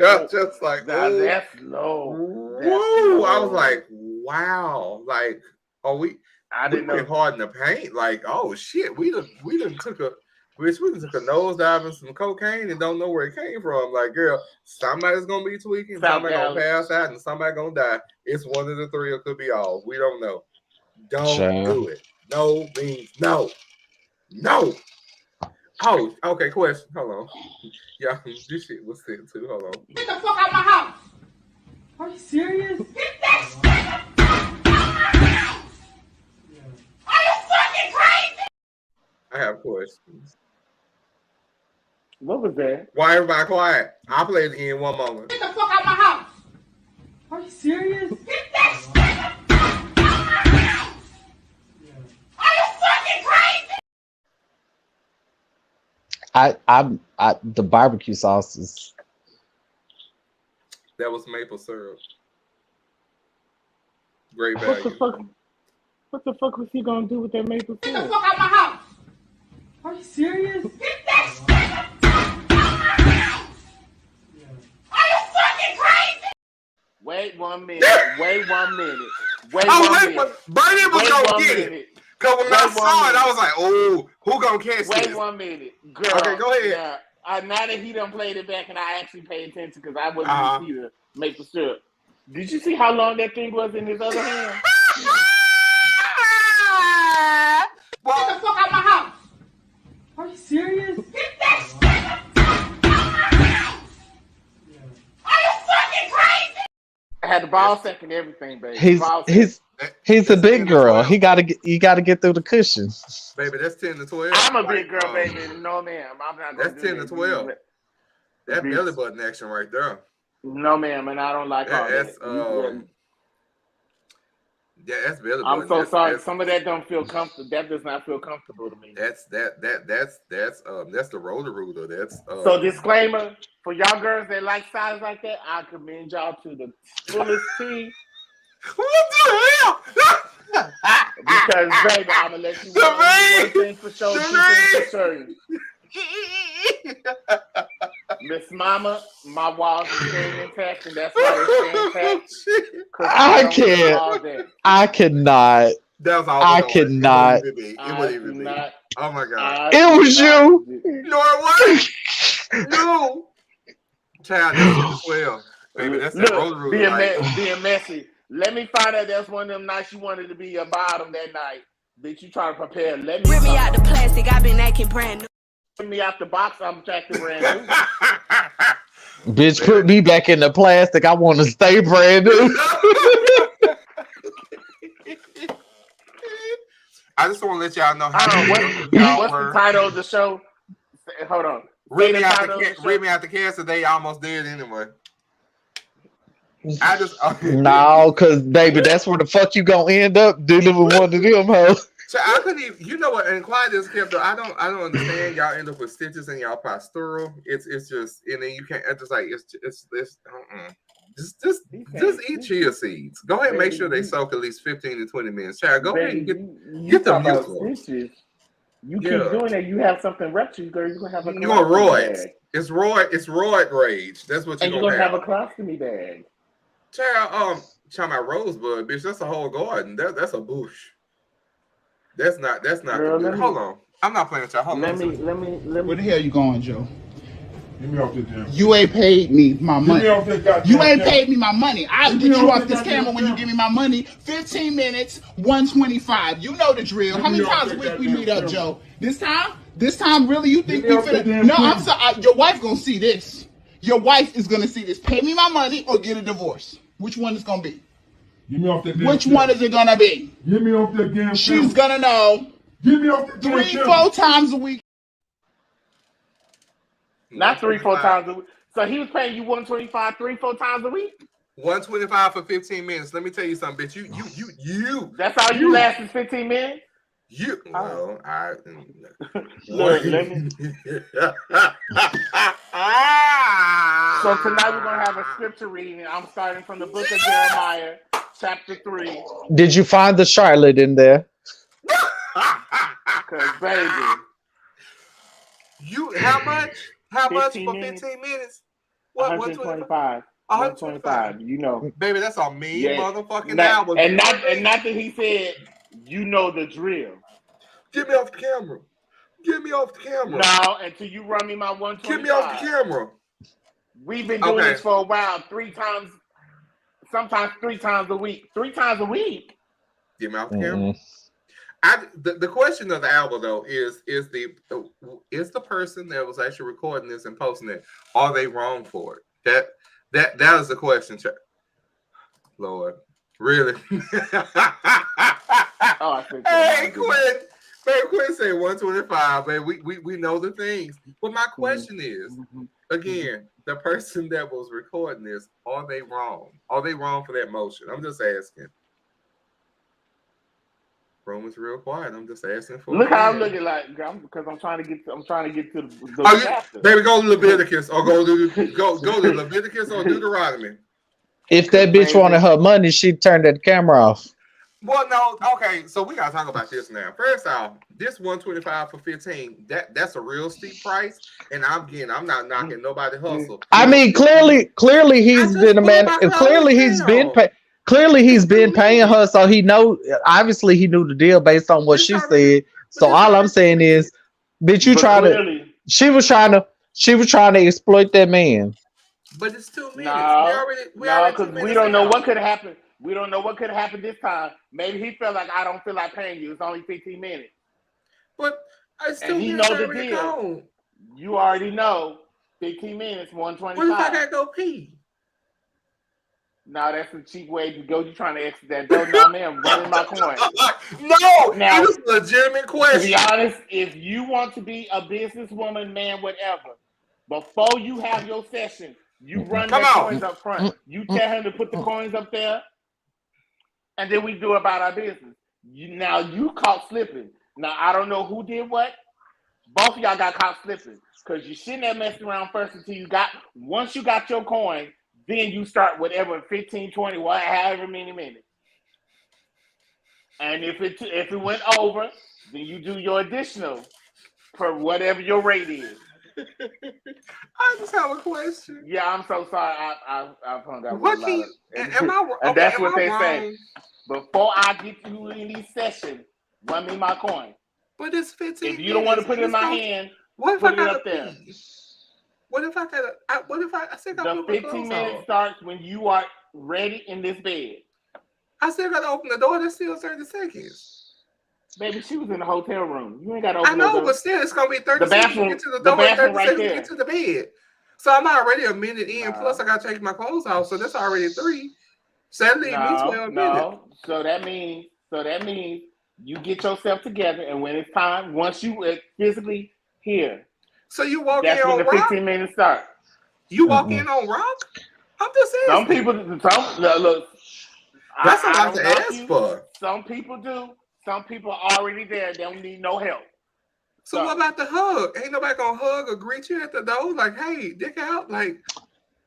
oh, just like that's low. Woo! I was like, wow, like, I didn't know hard in the paint. Like, oh shit, we done took a nosedive and some cocaine and don't know where it came from. Like, girl, somebody's gonna be tweaking, somebody's gonna pass out, and somebody's gonna die. It's one of the three, or could be all. We don't know. Don't do it. No means no. No. Oh, okay, question. Hold on. Yeah, this shit was sent too. Hold on. Get the fuck out my house. Are you serious? Get that shit out my house. Are you fucking crazy? I have questions. What was that? Why everybody quiet? I'll play it in one moment. Get the fuck out my house. Are you serious? Get that shit out my house. Are you fucking crazy? I the barbecue sauce is. That was maple syrup. Great value. What the fuck was he gonna do with that maple syrup? Get the fuck out my house. Are you serious? Get that shit out my house. Are you fucking crazy? Wait 1 minute. Wait 1 minute. Wait 1 minute. Bernie was gonna get it. Cause when I saw it, I was like, "Oh, who gonna catch this?" Wait 1 minute, girl. Okay, go ahead. Now that he done played it back, and I actually paid attention because I wasn't see the maple syrup. Did you see how long that thing was in his other hand? Get the fuck out my house. Are you serious? Get that shit out my house. Are you fucking crazy? I had the ball sack and everything, baby. He's a big girl. You gotta get through the cushion. Baby, that's 10 to 12. I'm a big girl, baby. No, ma'am. I'm not. That's 10 to 12. That belly button action right there. No, ma'am, and I don't like all that. Yeah, that's belly button. I'm so sorry. Some of that don't feel comfortable. That does not feel comfortable to me. That's the roller ruler. That's so disclaimer for y'all girls that like size like that. I commend y'all to the fullest T. What the hell? Because baby, I'm gonna let you know one thing for sure, two things for certain. Miss Mama, my walls are staying intact, and that's why they're staying intact. I cannot. That's all. I cannot. It wouldn't even be. Oh my god! It was you. No, it wasn't. No. Child, that's 12. Baby, that's the roller ruler. Being messy. Let me find out that's one of them nights you wanted to be your bottom that night. Bitch, you trying to prepare. Let me. Rip me out the plastic. I've been acting brand new. Rip me out the box. I'm acting brand new. Bitch, put me back in the plastic. I want to stay brand new. I just want to let y'all know what's the title of the show? Hold on. Rip me out the cast. They almost did anyway. I just no, cause baby, that's where the fuck you gonna end up dealing with one of them hoes. So I couldn't even, you know what? And quiet as kept. I don't understand. Y'all end up with stitches in y'all postural. It's just, and then you can't. It's just like just eat chia seeds. Go ahead and make sure they soak at least 15 to 20 minutes. Child, go ahead and get them useful. You keep doing that, you have something ruptured, girl. You're gonna have a. You want roids? It's roid rage. That's what you're gonna have a colostomy bag. Child, talking about rosebud, bitch. That's a whole garden. That's a bush. That's not Girl, hold on. I'm not playing with y'all. Hold on. Let me. Where the hell you going, Joe? Get me off this damn. You ain't paid me my money. Get me off this goddamn. You ain't paid me my money. I'll get you off this camera when you give me my money. 15 minutes, 125. You know the drill. How many times a week we meet up, Joe? This time, really? You think we finna? No, I'm sorry. Your wife gonna see this. Your wife is gonna see this. Pay me my money or get a divorce. Which one is gonna be? Get me off that damn. Which one is it gonna be? Get me off that damn. She's gonna know. Get me off that damn. 3-4 times a week. Not 3-4 times a week. So he was paying you 125 3-4 times a week? 125 for 15 minutes. Let me tell you something, bitch. You. That's all you last is 15 minutes? Well, Look, let me. So tonight we're gonna have a scripture reading. I'm starting from the book of Jeremiah, chapter 3. Did you find the Charlotte in there? Cause baby, how much? How much for minutes? 15 minutes? What? 125. 125. You know, baby, that's a mean motherfucking hour. And not that he said, you know the drill. Get me off the camera. Get me off the camera. No, until you run me my 125. Get me off the camera. We've been doing this for a while, 3 times, sometimes 3 times a week. 3 times a week. Get me off the camera. The question of the hour though is the person that was actually recording this and posting it, are they wrong for it? That is the question. Lord, really? I think hey, Quinn say 125, man. We know the things. But my question is, again, the person that was recording this, are they wrong? Are they wrong for that motion? I'm just asking. Room is real quiet. I'm just asking for. Look how I'm looking like, because I'm trying to get to the chapter. Baby, go to Leviticus or go to Leviticus or Deuteronomy. If that bitch wanted her money, she'd turn that camera off. Well, no, okay. So we gotta talk about this now. First off, this 125 for 15. That's a real steep price, and I'm not knocking nobody hustle. I mean, clearly he's been a man. Clearly he's been paying her, so he know. Obviously, he knew the deal based on what she said. So all I'm saying is, bitch, she was trying to exploit that man. But it's 2 minutes. No, because we don't know what could happen. We don't know what could happen this time. Maybe he felt like, I don't feel like paying you. It's only 15 minutes. But I still and he know the deal. Gone. You already know 15 minutes, 125. What if I gotta go pee? No, that's a cheap way to go. You trying to exit that door? No, man, running my coin. No, now, it was a legitimate question. To be honest, if you want to be a businesswoman, man, whatever, before you have your session, you run the coins up front. You tell him to put the coins up there, and then we do about our business. You caught slipping. Now, I don't know who did what. Both of y'all got caught slipping because you shouldn't have messed around first until once you got your coin, then you start whatever, 15, 20, however many minutes. And if it went over, then you do your additional for whatever your rate is. I just have a question. Yeah, I'm so sorry. I've hung out with and that's what they say. Before I get you in these sessions, run me my coin. But it's 15. If you don't want to put it in my hand, put it up there. What if I still got the 15 minutes starts when you are ready in this bed. I still got to open the door. That's still 30 seconds. Baby, she was in the hotel room. You ain't got to open the door. I know, the but still, it's going to be 30 seconds to get to the door. The bathroom 30 right seconds there. to get to the bed. So I'm already a minute in. Plus, I got to take my clothes off. So that's already 3. Saturday means 12 minutes. So that means you get yourself together, and when it's time, once you physically here. So you walk in on rock? That's when the 15 minutes start. You walk in on rock? I'm just saying. Some people, look. That's a lot to ask for. Some people do. Some people are already there. They don't need no help. So what about the hug? Ain't nobody gonna hug or greet you at the door? Like, hey, dick out? Like,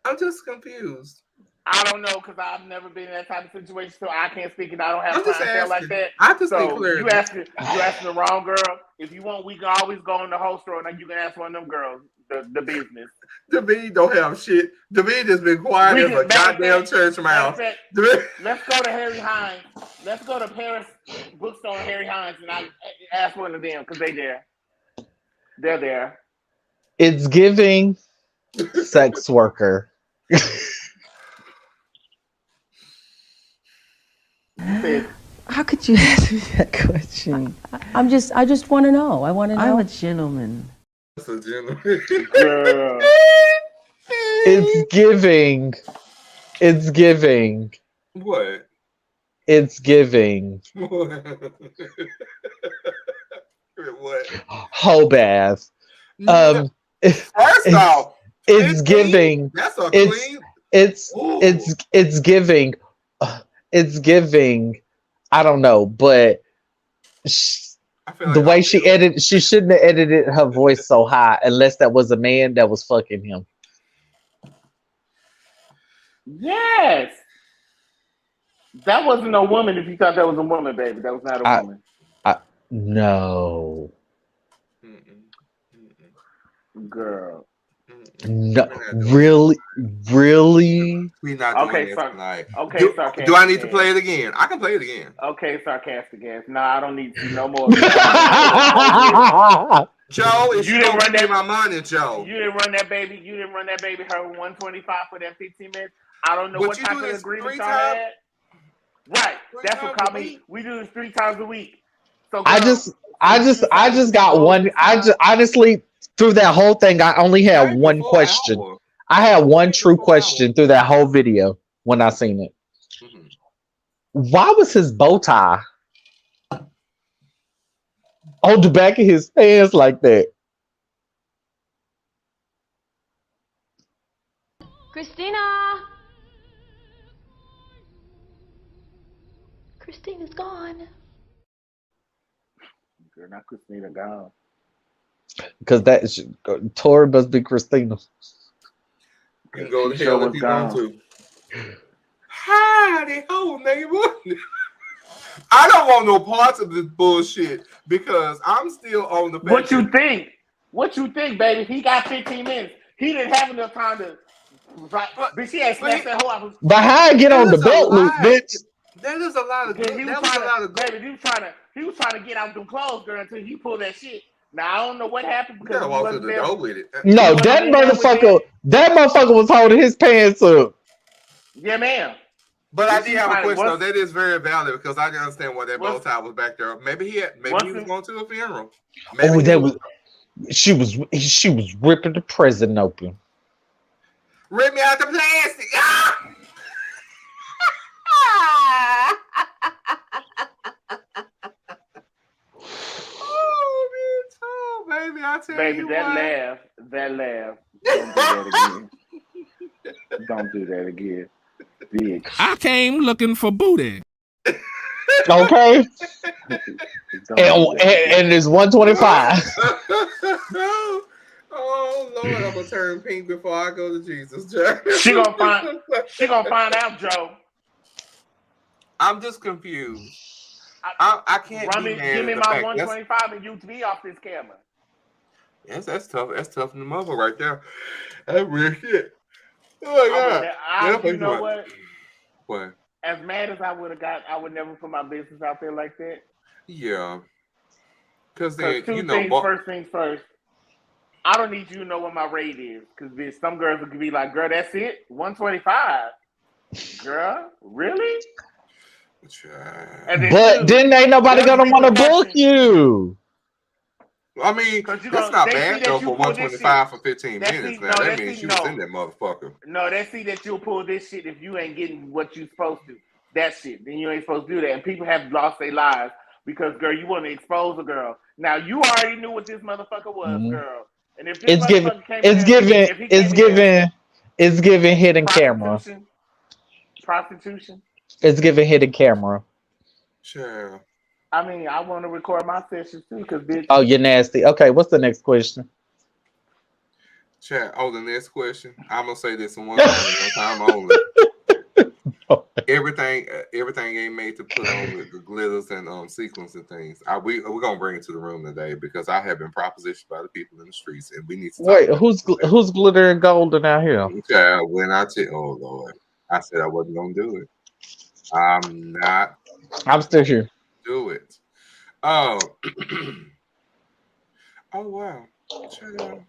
I'm just confused. I don't know because I've never been in that type of situation, so I can't speak and I don't have clientele like that. I just think clear. You asking the wrong girl. If you want, we can always go in the whole store and you can ask one of them girls. the business. David don't have shit. David has been quiet as a goddamn church mouse. Let's go to Harry Hines. Let's go to Paris Bookstore and Harry Hines, and I ask one of them because they there. They're there. It's giving sex worker. How could you ask me that question? I just want to know. I want to know. I'm a gentleman. That's a gentleman. Girl. It's giving. It's giving. What? It's giving. What? Whole bath. First off, it's giving. That's a clean. It's giving. It's giving. I don't know, but the way she edited, she shouldn't have edited her voice so high unless that was a man that was fucking him. Yes. That wasn't a woman if you thought that was a woman, baby. That was not a woman. No. Girl. No, really? We're not doing this tonight. Okay, sarcastic. Do I need to play it again? I can play it again. Okay, sarcastic ass. No, I don't need to no more. Joe, you didn't run that my money, Joe. You didn't run that baby. You didn't run that baby her 125 for that 15 minutes. I don't know what type of agreement y'all had. Right. That's what called me. We do this 3 times a week. So girl, I just got one. Honestly, through that whole thing, I only had one question. I had one true question through that whole video when I seen it. Mm-hmm. Why was his bow tie on the back of his pants like that? Christina's gone. Girl, not Christina gone. Because that is, Tori must be Christina. You go to hell if you want to. Howdy ho, neighbor. I don't want no parts of this bullshit because I'm still on the. What you think? What you think, baby? He got 15 minutes. He didn't have enough time to. But she had snatched that whole out. But how I get on the belt loop, bitch? That is a lot of. Baby, he was trying to get out them clothes, girl, until he pulled that shit. Now I don't know what happened because he wasn't there. With it. No, that motherfucker was holding his pants up. Yeah, ma'am. But I did have a question though. That is very valid because I didn't understand why that bow tie was back there. Maybe he was going to a funeral. She was ripping the prison open. Rip me out the plastic. Baby, I tell you that laugh. Don't do that again. Bitch. I came looking for booty. Okay. and it's 125. Oh Lord, I'm gonna turn pink before I go to Jesus. She gonna find out, Joe. I'm just confused. I can't give me my 125 and you be off this camera. Yes, that's tough. That's tough in the mother right there. That's real shit. Oh my God. You know what? What? As mad as I would have got, I would never put my business out there like that. Yeah. Because then, first things first. I don't need you to know what my rate is. Because some girls would be like, girl, that's it? 125? Girl, really? But then ain't nobody gonna want to book you. I mean, that's not bad though for 125 for 15 minutes. Now that means she was in that motherfucker. No, they see that you'll pull this shit if you ain't getting what you supposed to. That shit, then you ain't supposed to do that. And people have lost their lives because, girl, you want to expose a girl. Now you already knew what this motherfucker was, girl. And if this it's giving hidden camera. Prostitution. It's giving hidden camera. Sure. I mean, I want to record my sessions too, because bitch. Oh, you're nasty. Okay, what's the next question? Chat. Oh, the next question. I'm gonna say this in one time only. everything ain't made to put on with the glitters and sequins and things. We're gonna bring it to the room today because I have been propositioned by the people in the streets, and we need to wait. Who's glitter and golden out here? Okay, when I tell, oh Lord, I said I wasn't gonna do it. I'm not. I'm still here. Do it. Oh, oh wow. Shut up.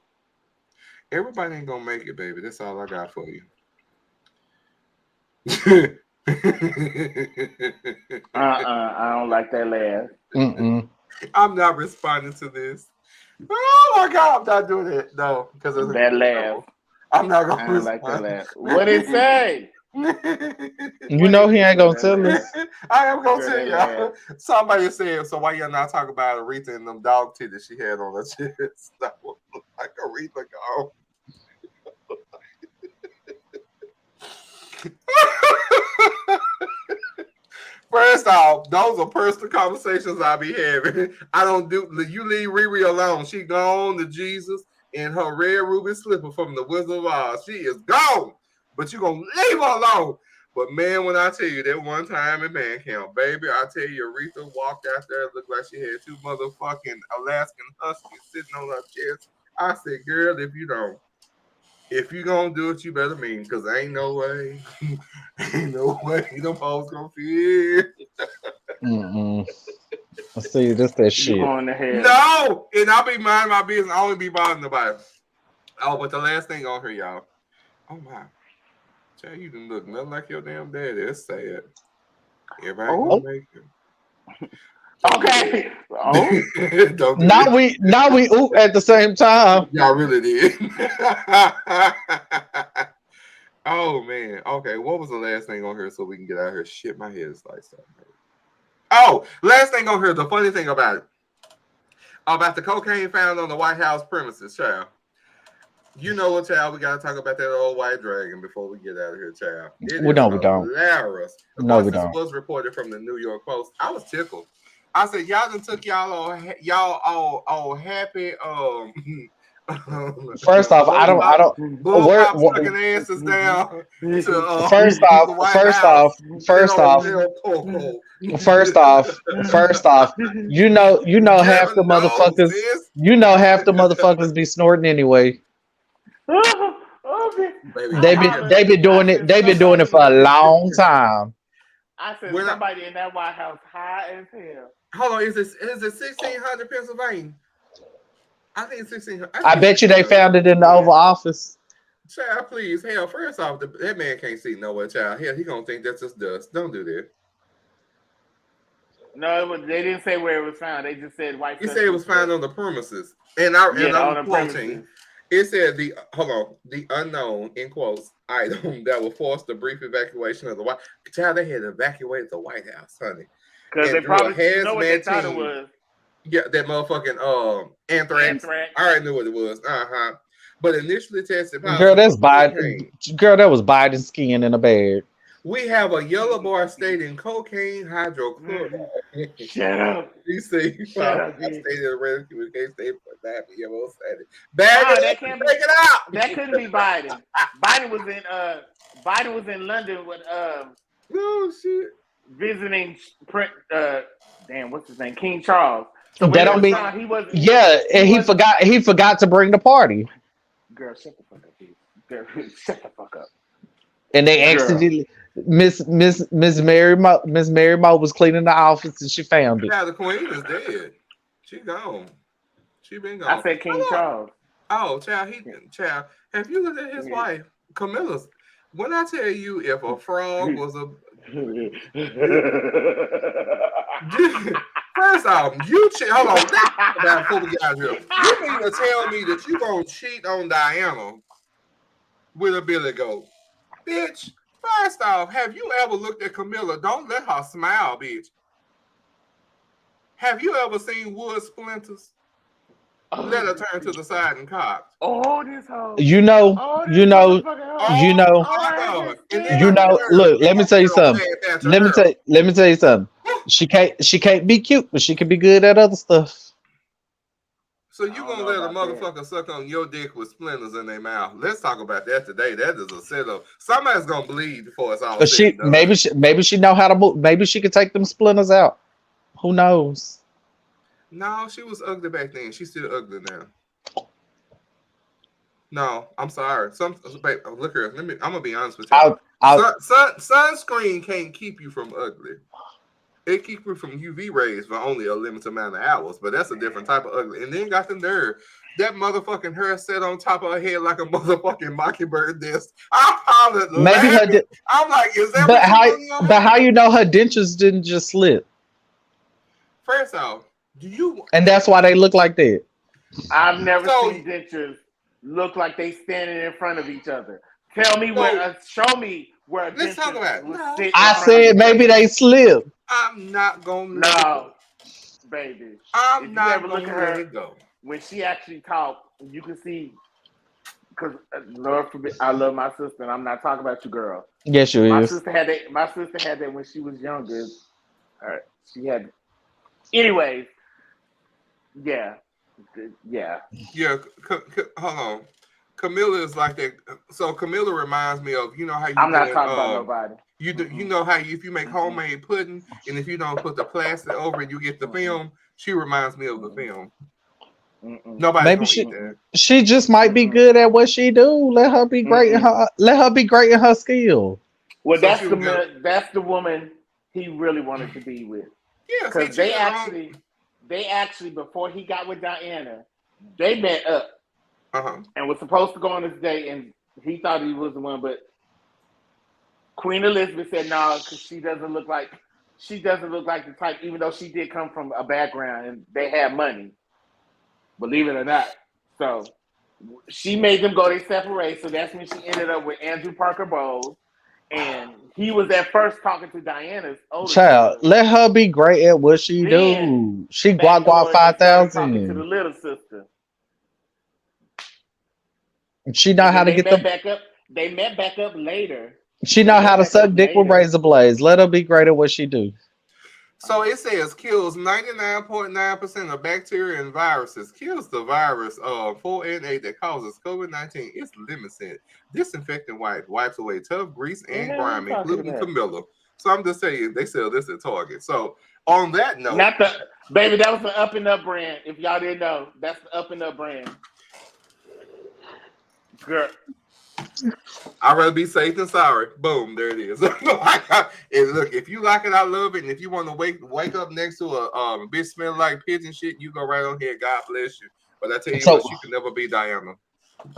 Everybody ain't gonna make it, baby. That's all I got for you. I don't like that laugh. I'm not responding to this. Oh my God, I'm not doing it. No, because of that laugh. I'm not gonna. I don't like that laugh. What it say? You know he ain't gonna tell us. I am gonna tell y'all. Somebody said, so why y'all not talk about Aretha and them dog titties she had on her chest? That would look like Aretha gone. First off, those are personal conversations I be having. I don't do. You leave Riri alone. She gone to Jesus in her red ruby slipper from the Wizard of Oz. She is gone. But you gonna leave her alone. But man, when I tell you that one time in man camp, baby, I tell you, Aretha walked out there, looked like she had two motherfucking Alaskan huskies sitting on her chest. I said, girl, if you gonna do it, you better mean, because ain't no way them folks gonna feel. I see, just that shit. No, and I'll be minding my business. I only be bothering nobody. Oh, but the last thing on here, y'all. Oh my. Child, you didn't look nothing like your damn daddy. It's sad. Everybody gonna make it. Okay. Oh. now we oop at the same time. Y'all really did. Oh man. Okay. What was the last thing on here so we can get out of here? Shit, my head is like something. Oh, last thing on here. The funny thing about it. About the cocaine found on the White House premises, child. You know what, child? We gotta talk about that old white dragon before we get out of here, child. We don't. Hilarious. No, we this don't. Was reported from the New York Post. I was tickled. I said, y'all done took y'all all happy. First off, I don't. Fucking asses down. First off, you know half the motherfuckers. You know half the motherfuckers be snorting anyway. They been doing it. They've been doing it for a long time. I said somebody in that White House high as hell. Hold on, is it 1600 Pennsylvania? I think it's 1600. I bet you they found it in the Oval Office. Child, please, hell. First off, that man can't see nowhere, child. Hell, he gonna think that's just dust. Don't do that. No, they didn't say where it was found. They just said white. He said it was found on the premises, and I'm quoting. It said the unknown in quotes item that will force the brief evacuation of the White. Child, they had evacuated the White House, honey. Because they probably know what they thought it was. Yeah, that motherfucking anthrax. I already knew what it was. But initially tested positive. Girl, that's Biden. Girl, that was Biden skiing in a bag. We have a yellow bar stating cocaine hydrochloride. Shut up. You see, I stated a red communication statement for that. That can't take it out. That couldn't be Biden. Biden was in London with oh shit. Visiting what's his name? King Charles. So that don't mean he was. Yeah, and he forgot to bring the party. Girl, shut the fuck up, dude. Girl, shut the fuck up. And they accidentally Miss Mary Mo was cleaning the office and she found it. Yeah, the queen is dead. She gone. She been gone. I said King Charles. Oh, child, have you looked at his wife, Camilla's? When I tell you, if a frog was a first off, hold on. Before we get out here, you mean to tell me that you gonna cheat on Diana with a billy goat, bitch? First off, have you ever looked at Camilla? Don't let her smile, bitch. Have you ever seen wood splinters? Let her turn to the side and cock. Oh, this hoe. Look, let me tell you something. Let me tell you something. She can't be cute, but she can be good at other stuff. So you gonna let a motherfucker suck on your dick with splinters in their mouth? Let's talk about that today. That is a setup. Somebody's gonna bleed before it's all. But maybe she know how to move. Maybe she could take them splinters out. Who knows? No, she was ugly back then. She's still ugly now. No, I'm sorry. Look here. I'm gonna be honest with you. Sunscreen can't keep you from ugly. It keeps you from UV rays for only a limited amount of hours, but that's a different type of ugly. And then got the nerve. That motherfucking hair set on top of her head like a motherfucking mockingbird nest. I hollered. Maybe I'm like, is that? But how you know her dentures didn't just slip? First off, do you? And that's why they look like that. I've never seen dentures look like they standing in front of each other. Tell me where. Show me where. Let's talk about it. I said maybe they slip. I'm not gonna. No, baby. I'm not gonna let it go. When she actually talked, you can see. Because Lord forbid, I love my sister, and I'm not talking about you, girl. Yes, you is. My sister had that when she was younger. She had. Anyways, yeah. Hold on. Camilla is like that. So Camilla reminds me of, you know how you. I'm not talking about nobody. You know how if you make homemade pudding and if you don't put the plastic over it, you get the film. She reminds me of the film. Nobody. Maybe she just might be good at what she do. Let her be great in her. Let her be great in her skill. Well, that's the woman he really wanted to be with. Yeah, because they actually before he got with Diana, they met up and was supposed to go on this date, and he thought he was the one, but Queen Elizabeth said no, because she doesn't look like the type, even though she did come from a background and they had money, believe it or not. So she made them go, they separate. So that's when she ended up with Andrew Parker Bowles. And he was at first talking to Diana's older child. sister. Let her be great at what she do. She guap 5,000. Talking to the little sister. She know how to get them back up. They met back up later. She know how to suck dick with razor blades. Let her be great at what she do. So it says kills 99.9% of bacteria and viruses. Kills the virus 4N8 that causes COVID-19. It's limited. Disinfectant wipes away tough grease and grime, including Camilla. So I'm just saying they sell this at Target. So on that note, baby, that was the Up and Up brand. If y'all didn't know, that's the Up and Up brand. Girl. I'd rather be safe than sorry. Boom, there it is. And look, if you like it, I love it. And if you want to wake up next to a bitch smelling like pigeon shit, you go right on here. God bless you. But I tell you what, you can never be Diana.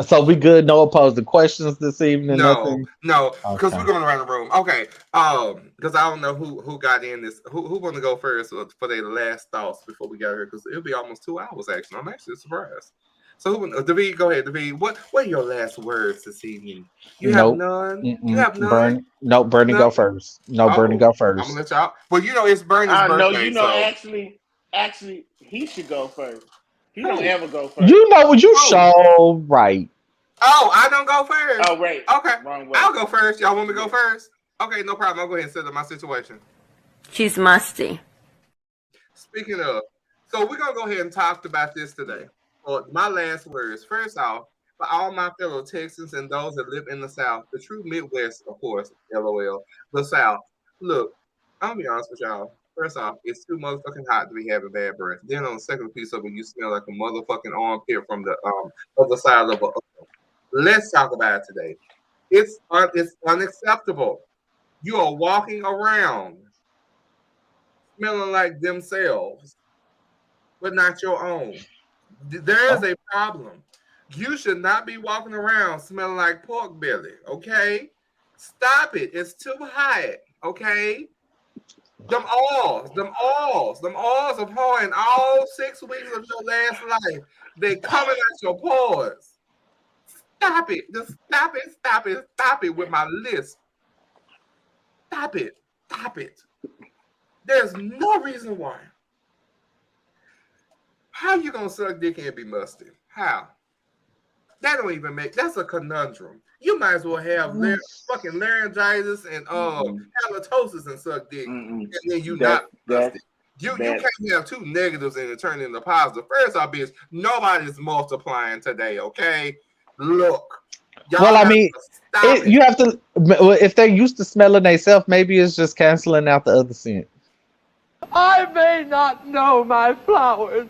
So we good? No opposed to questions this evening? No, because we're going around the room. Okay, because I don't know who got in this. Who want to go first for their last thoughts before we got here? Because it'll be almost 2 hours. Actually, I'm actually surprised. So, David, go ahead, David. What are your last words this evening? You have none. You have none. Bernie, go first. Bernie, go first. I'm gonna let y'all. Well, you know it's Bernie's birthday. Actually, he should go first. He don't ever go first. You know what you show right. Oh, I don't go first. Oh, wait. Okay, wrong way. I'll go first. Y'all want me to go first? Okay, no problem. I'll go ahead and set up my situation. She's musty. Speaking of, so we're gonna go ahead and talk about this today. Well, my last words. First off, for all my fellow Texans and those that live in the South, the true Midwest, of course, LOL, the South. Look, I'm gonna be honest with y'all. First off, it's too motherfucking hot to be having bad breath. Then on the second piece of it, you smell like a motherfucking armpit from the other side of a. Let's talk about it today. It's unacceptable. You are walking around smelling like themselves, but not your own. There is a problem. You should not be walking around smelling like pork belly, okay? Stop it. It's too hot, okay? Them oils of pouring all 6 weeks of your last life. They coming out your pores. Stop it. Just stop it with my list. Stop it. There's no reason why. How you gonna suck dick and be musty? How? That don't even make. That's a conundrum. You might as well have fucking laryngitis and halitosis and suck dick, and then you not musty. You can't have two negatives and it turn into positive. First off, bitch, nobody's multiplying today, okay? Look. Well, I mean, you have to, if they're used to smelling themselves, maybe it's just canceling out the other scent. I may not know my flowers,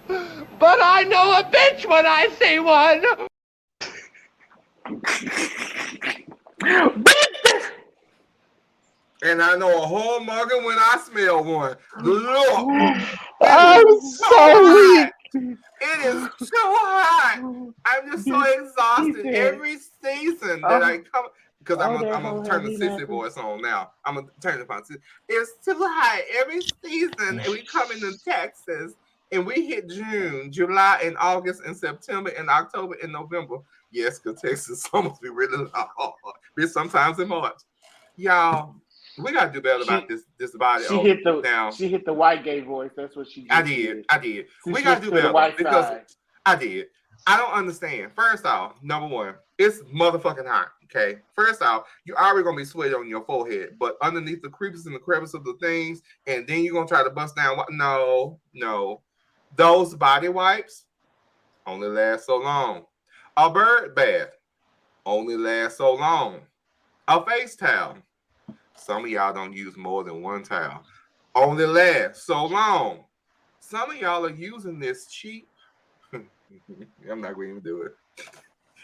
but I know a bitch when I see one. And I know a whole mugger when I smell one. Look. I'm so weak. It is so hot. I'm just so exhausted every season that I come. Because I'm going to turn the sissy voice on now. I'm going to turn it on. It's too hot every season. And we come into Texas and we hit June, July, and August, and September, and October, and November. Yes, because Texas summers be really hot. Sometimes in March. Y'all, we got to do better about this body. She hit the white gay voice. That's what she did. I did. We got to do better because I did. I don't understand. First off, number one, it's motherfucking hot. Okay. First off, you're already gonna be sweaty on your forehead, but underneath the crevices and the crevices of the things, and then you're gonna try to bust down. No. Those body wipes only last so long. A bird bath only lasts so long. A face towel. Some of y'all don't use more than one towel. Only lasts so long. Some of y'all are using this cheap. I'm not going to even do it.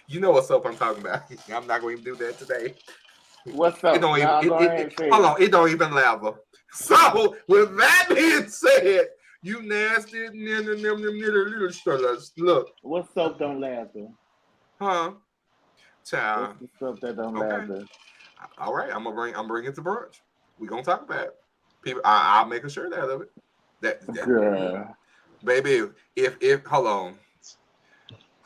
You know what soap I'm talking about. I'm not going to do that today. What's up? It don't even lather. So, with that being said, you nasty little struggles. Look. What soap don't lather? Huh? Child. What's the soap that don't lather? All right, I'm bringing it to brunch. We're gonna talk about it. People, I'll make a shirt out of it. That girl. Baby, if hold on.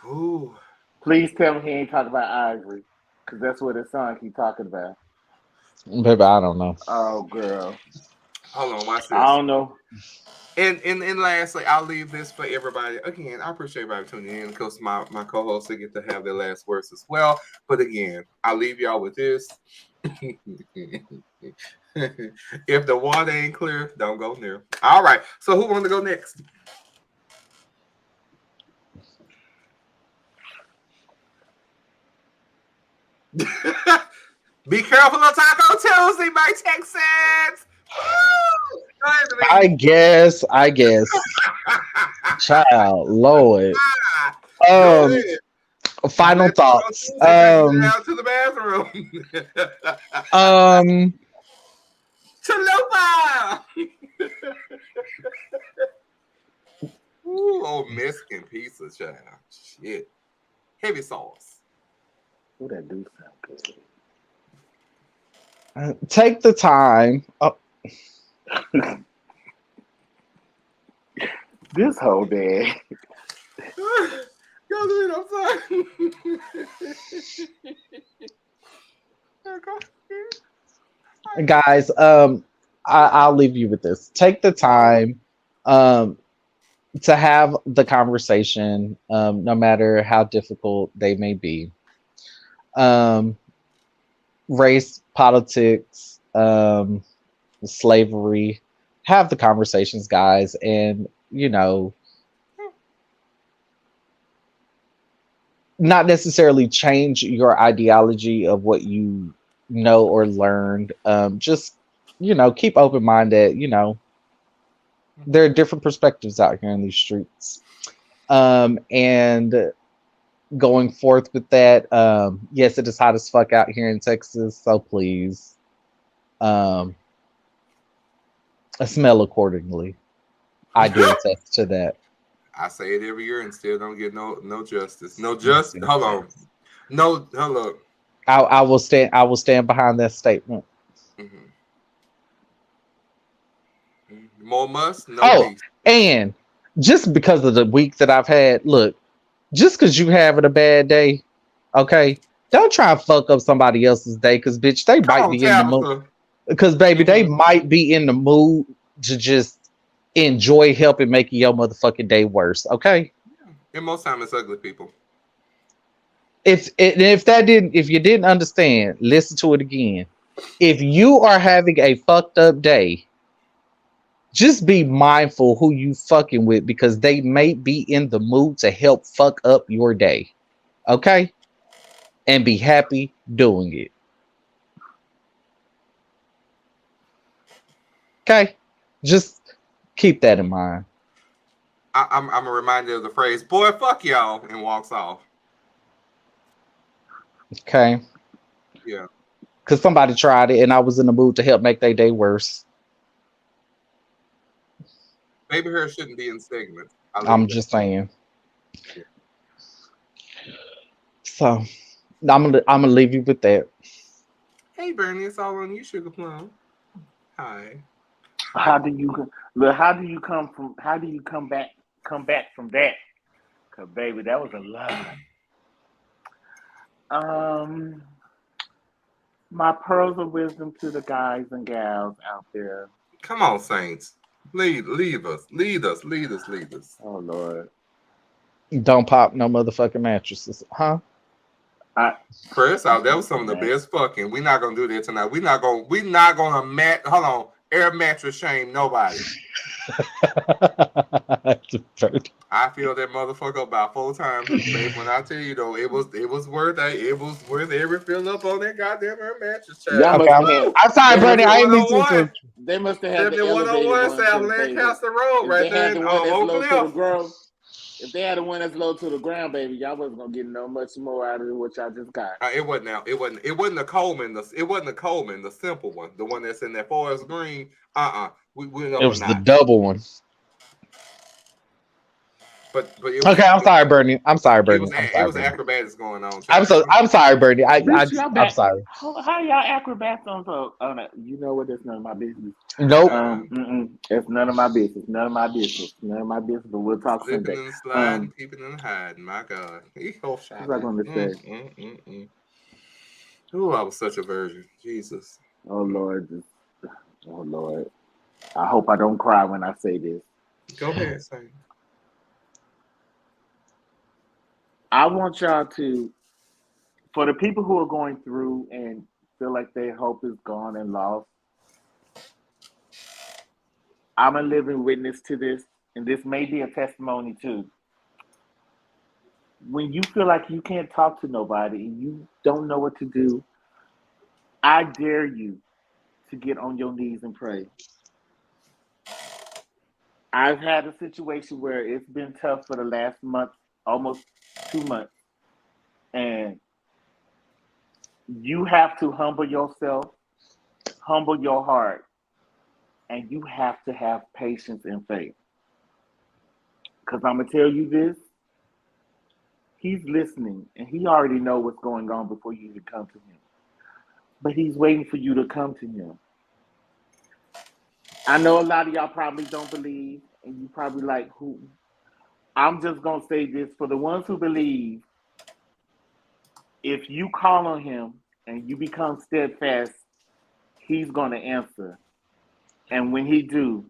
Ooh. Please tell me he ain't talking about Ivory, because that's what his son keep talking about. Baby, I don't know. Oh, girl. Hold on, watch this. I don't know. And lastly, I'll leave this for everybody. Again, I appreciate everybody tuning in because my co-hosts they get to have their last words as well. But again, I'll leave y'all with this. If the water ain't clear, don't go near. All right. So who wants to go next? Be careful on Taco Tuesday, my Texans. I guess. Child, Lord. Final thoughts. Down to the bathroom. Chalupa. Ooh, old Mexican pizza, child. Shit. Heavy sauce. Ooh, that do sound good. Take the time. This whole day. I'm sorry. Guys, I'll leave you with this. Take the time to have the conversation, no matter how difficult they may be. Race, politics, slavery, have the conversations, guys, and not necessarily change your ideology of what you know or learned. Just keep open-minded. There are different perspectives out here in these streets, and going forth with that, yes, it is hot as fuck out here in Texas, so please smell accordingly. I do attest to that. I say it every year and still don't get no justice. No justice. Hold on. No, hello. I will stand behind that statement. Mm-hmm. More must, no peace. And just because of the week that I've had, look, just because you having a bad day, okay, don't try and fuck up somebody else's day, because bitch, they might be in the mood. Because baby, they might be in the mood to just enjoy helping making your motherfucking day worse, okay? And most time it's ugly people. If you didn't understand, listen to it again. If you are having a fucked up day, just be mindful who you fucking with because they may be in the mood to help fuck up your day. Okay? And be happy doing it. Okay? Just keep that in mind. I'm a reminder of the phrase, boy, fuck y'all, and walks off. Okay? Yeah. Because somebody tried it and I was in the mood to help make their day worse. Baby hair shouldn't be in segments. I'm just saying. Yeah. So, I'm gonna leave you with that. Hey, Bernie, it's all on you, Sugar Plum. Hi. How do you come back from that? Cause baby, that was a lot. My pearls of wisdom to the guys and gals out there. Come on, Saints. Lead us. Oh Lord. Don't pop no motherfucking mattresses, huh? Chris, that was some of the best fucking. We're not gonna do that tonight. We're not gonna air mattress shame nobody. I feel that motherfucker about 4 times. Babe, when I tell you though, it was worth every fill up on that goddamn air mattress. I'm sorry, Bernie. I ain't mean to. They must have had the 101 South Lancaster Road right there in Oak Cliff. If they had the one that's low to the ground, baby, y'all wasn't gonna get no much more out of it what y'all just got. It wasn't the Coleman. It wasn't the Coleman, the simple one, the one that's in that forest green. We it was the double one. But it was, okay, I'm sorry, Bernie. It was acrobatics going on. I'm sorry, Bernie. I'm sorry. How y'all acrobats on that? You know what? That's none of my business. Nope. It's none of my business. None of my business. But we'll talk Slipping someday. and sliding, keeping and hiding. My God. What's I gonna say? Ooh, I was such a virgin. Jesus. Oh Lord. I hope I don't cry when I say this. Go ahead, say. I want y'all to, for the people who are going through and feel like their hope is gone and lost, I'm a living witness to this, and this may be a testimony too. When you feel like you can't talk to nobody and you don't know what to do, I dare you to get on your knees and pray. I've had a situation where it's been tough for the last month, almost 2 months, and you have to humble yourself, humble your heart, and you have to have patience and faith. Because I'm going to tell you this, he's listening, and he already knows what's going on before you even come to him. But he's waiting for you to come to him. I know a lot of y'all probably don't believe, and you probably like, who? I'm just going to say this, for the ones who believe, if you call on him and you become steadfast, he's going to answer. And when he do,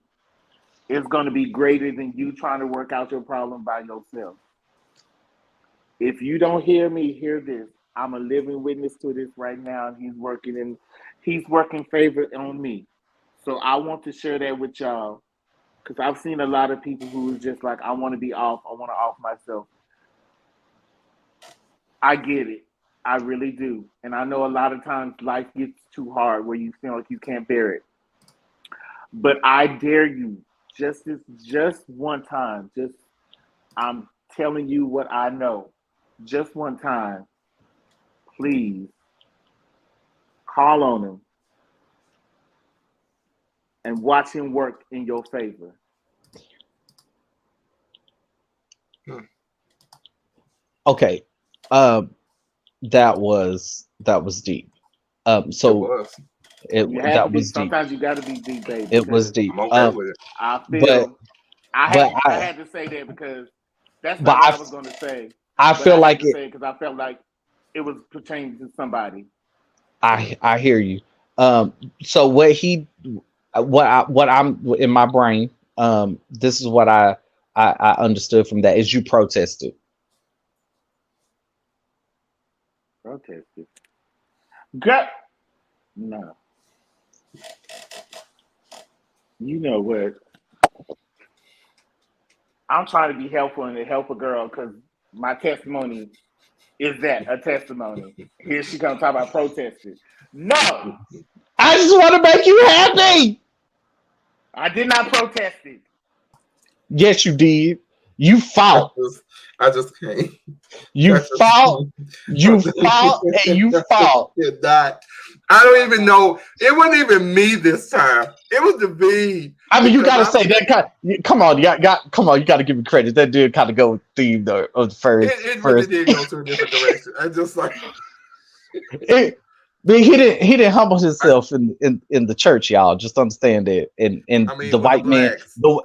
it's going to be greater than you trying to work out your problem by yourself. If you don't hear me, hear this. I'm a living witness to this right now, and he's working favor on me. So I want to share that with y'all, because I've seen a lot of people who is just like, I want to be off. I want to off myself. I get it. I really do. And I know a lot of times life gets too hard where you feel like you can't bear it. But I dare you, just one time, I'm telling you what I know. Just one time, please call on him and watch him work in your favor. Okay. That was deep. That was deep. Sometimes you gotta be deep, baby. It was deep. I'm okay with it. I had to say that because that's not what I was gonna say. I feel like it because I felt like it was pertaining to somebody. I hear you. So what I'm in my brain, this is what I understood from that is you protested. Protested. Gut. No. You know what? I'm trying to be helpful and to help a girl because my testimony is that a testimony. Here she comes talk about protesting. No, I just want to make you happy. I did not protest it. Yes, you did. You fought. I just can't. You fought. You fought and you fought. I don't even know. It wasn't even me this time. It was the V. I mean, you gotta say that. Come on, you gotta give me credit. That did kind of go with theme though of the first. It really did go to a different direction. I just like he didn't humble himself in the church, y'all. Just understand that. And I mean, the white man, do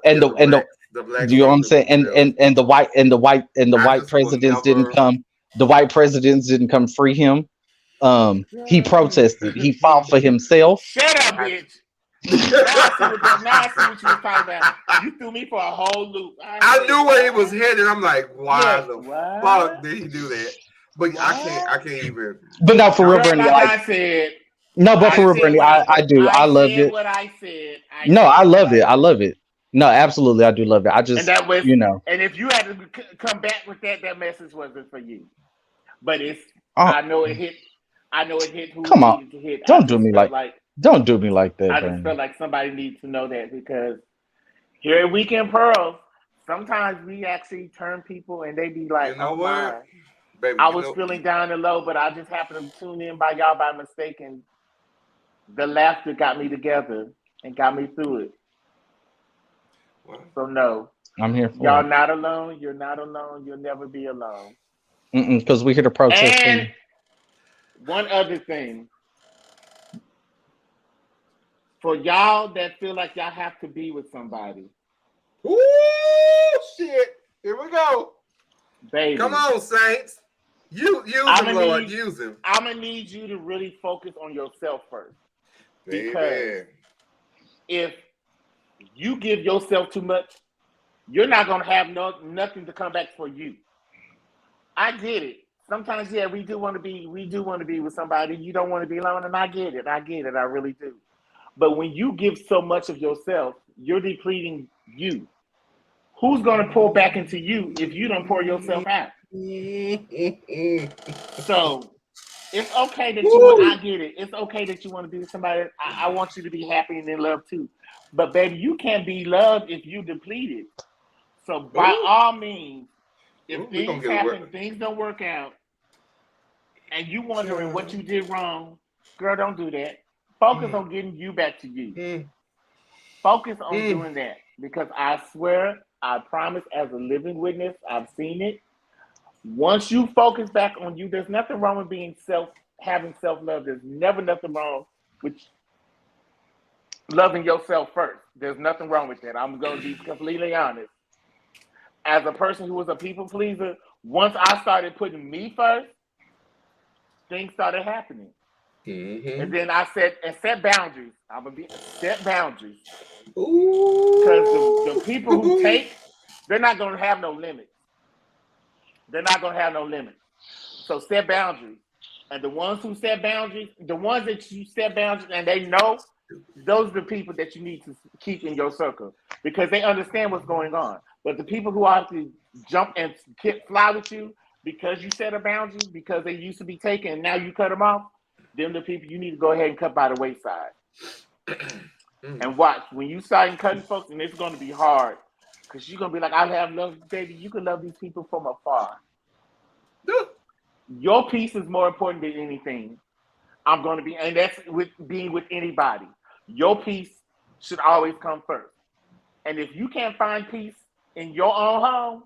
you know what I'm saying? And the white presidents didn't come. The white presidents didn't come free him. He protested. He fought for himself. Shut up, bitch. Now I see what you were talking about. You threw me for a whole loop. I knew where he was headed. I'm like, why the fuck did he do that? But I can't even. But no, for real, Bernie. I said. No, but for real, Bernie, I do. I loved it. What I said. I love it. I love it. No, absolutely, I do love it. I just, and that was, And if you had to come back with that message wasn't for you. But it's. I know it hit. I know it hit who needed to hit. Don't do me like that. I just felt like somebody needs to know that because here at Weekend Pearls, sometimes we actually turn people and they be like, you know what? Baby, I was feeling down and low, but I just happened to tune in by y'all by mistake, and the laughter got me together and got me through it. What? So no, I'm here for y'all. Not alone. You're not alone. You'll never be alone. Because we're here to protest. And one other thing. For y'all that feel like y'all have to be with somebody. Ooh, shit. Here we go. Baby. Come on, Saints. Use him, Lord. Use him. I'm going to need you to really focus on yourself first. Baby. Because if you give yourself too much, you're not going to have nothing to come back for you. I get it. Sometimes, yeah, we do want to be with somebody. You don't want to be alone, and I get it. I really do. But when you give so much of yourself, you're depleting you. Who's going to pour back into you if you don't pour yourself out? So it's okay that you want, I get it. It's okay that you want to be with somebody. I want you to be happy and in love too. But baby, you can't be loved if you depleted. So by all means, if things happen, things don't work out, and you wondering what you did wrong, girl, don't do that. Focus on getting you back to you. Focus on doing that. Because I swear, I promise as a living witness, I've seen it. Once you focus back on you, there's nothing wrong with having self-love. There's never nothing wrong with loving yourself first. There's nothing wrong with that. I'm going to be completely honest. As a person who was a people pleaser, once I started putting me first, things started happening. Mm-hmm. And then I set boundaries. I'm gonna set boundaries. Because the people who take, they're not gonna have no limits. They're not gonna have no limits. So set boundaries. And the ones who set boundaries, the ones that you set boundaries and they know, those are the people that you need to keep in your circle because they understand what's going on. But the people who have to jump and fly with you because you set a boundary, because they used to be taken and now you cut them off, them the people you need to go ahead and cut by the wayside. And watch, when you start cutting folks, and it's going to be hard, because you're going to be like, I have love, baby, you can love these people from afar. Your peace is more important than anything. I'm going to be, and that's with being with anybody. Your peace should always come first. And if you can't find peace in your own home,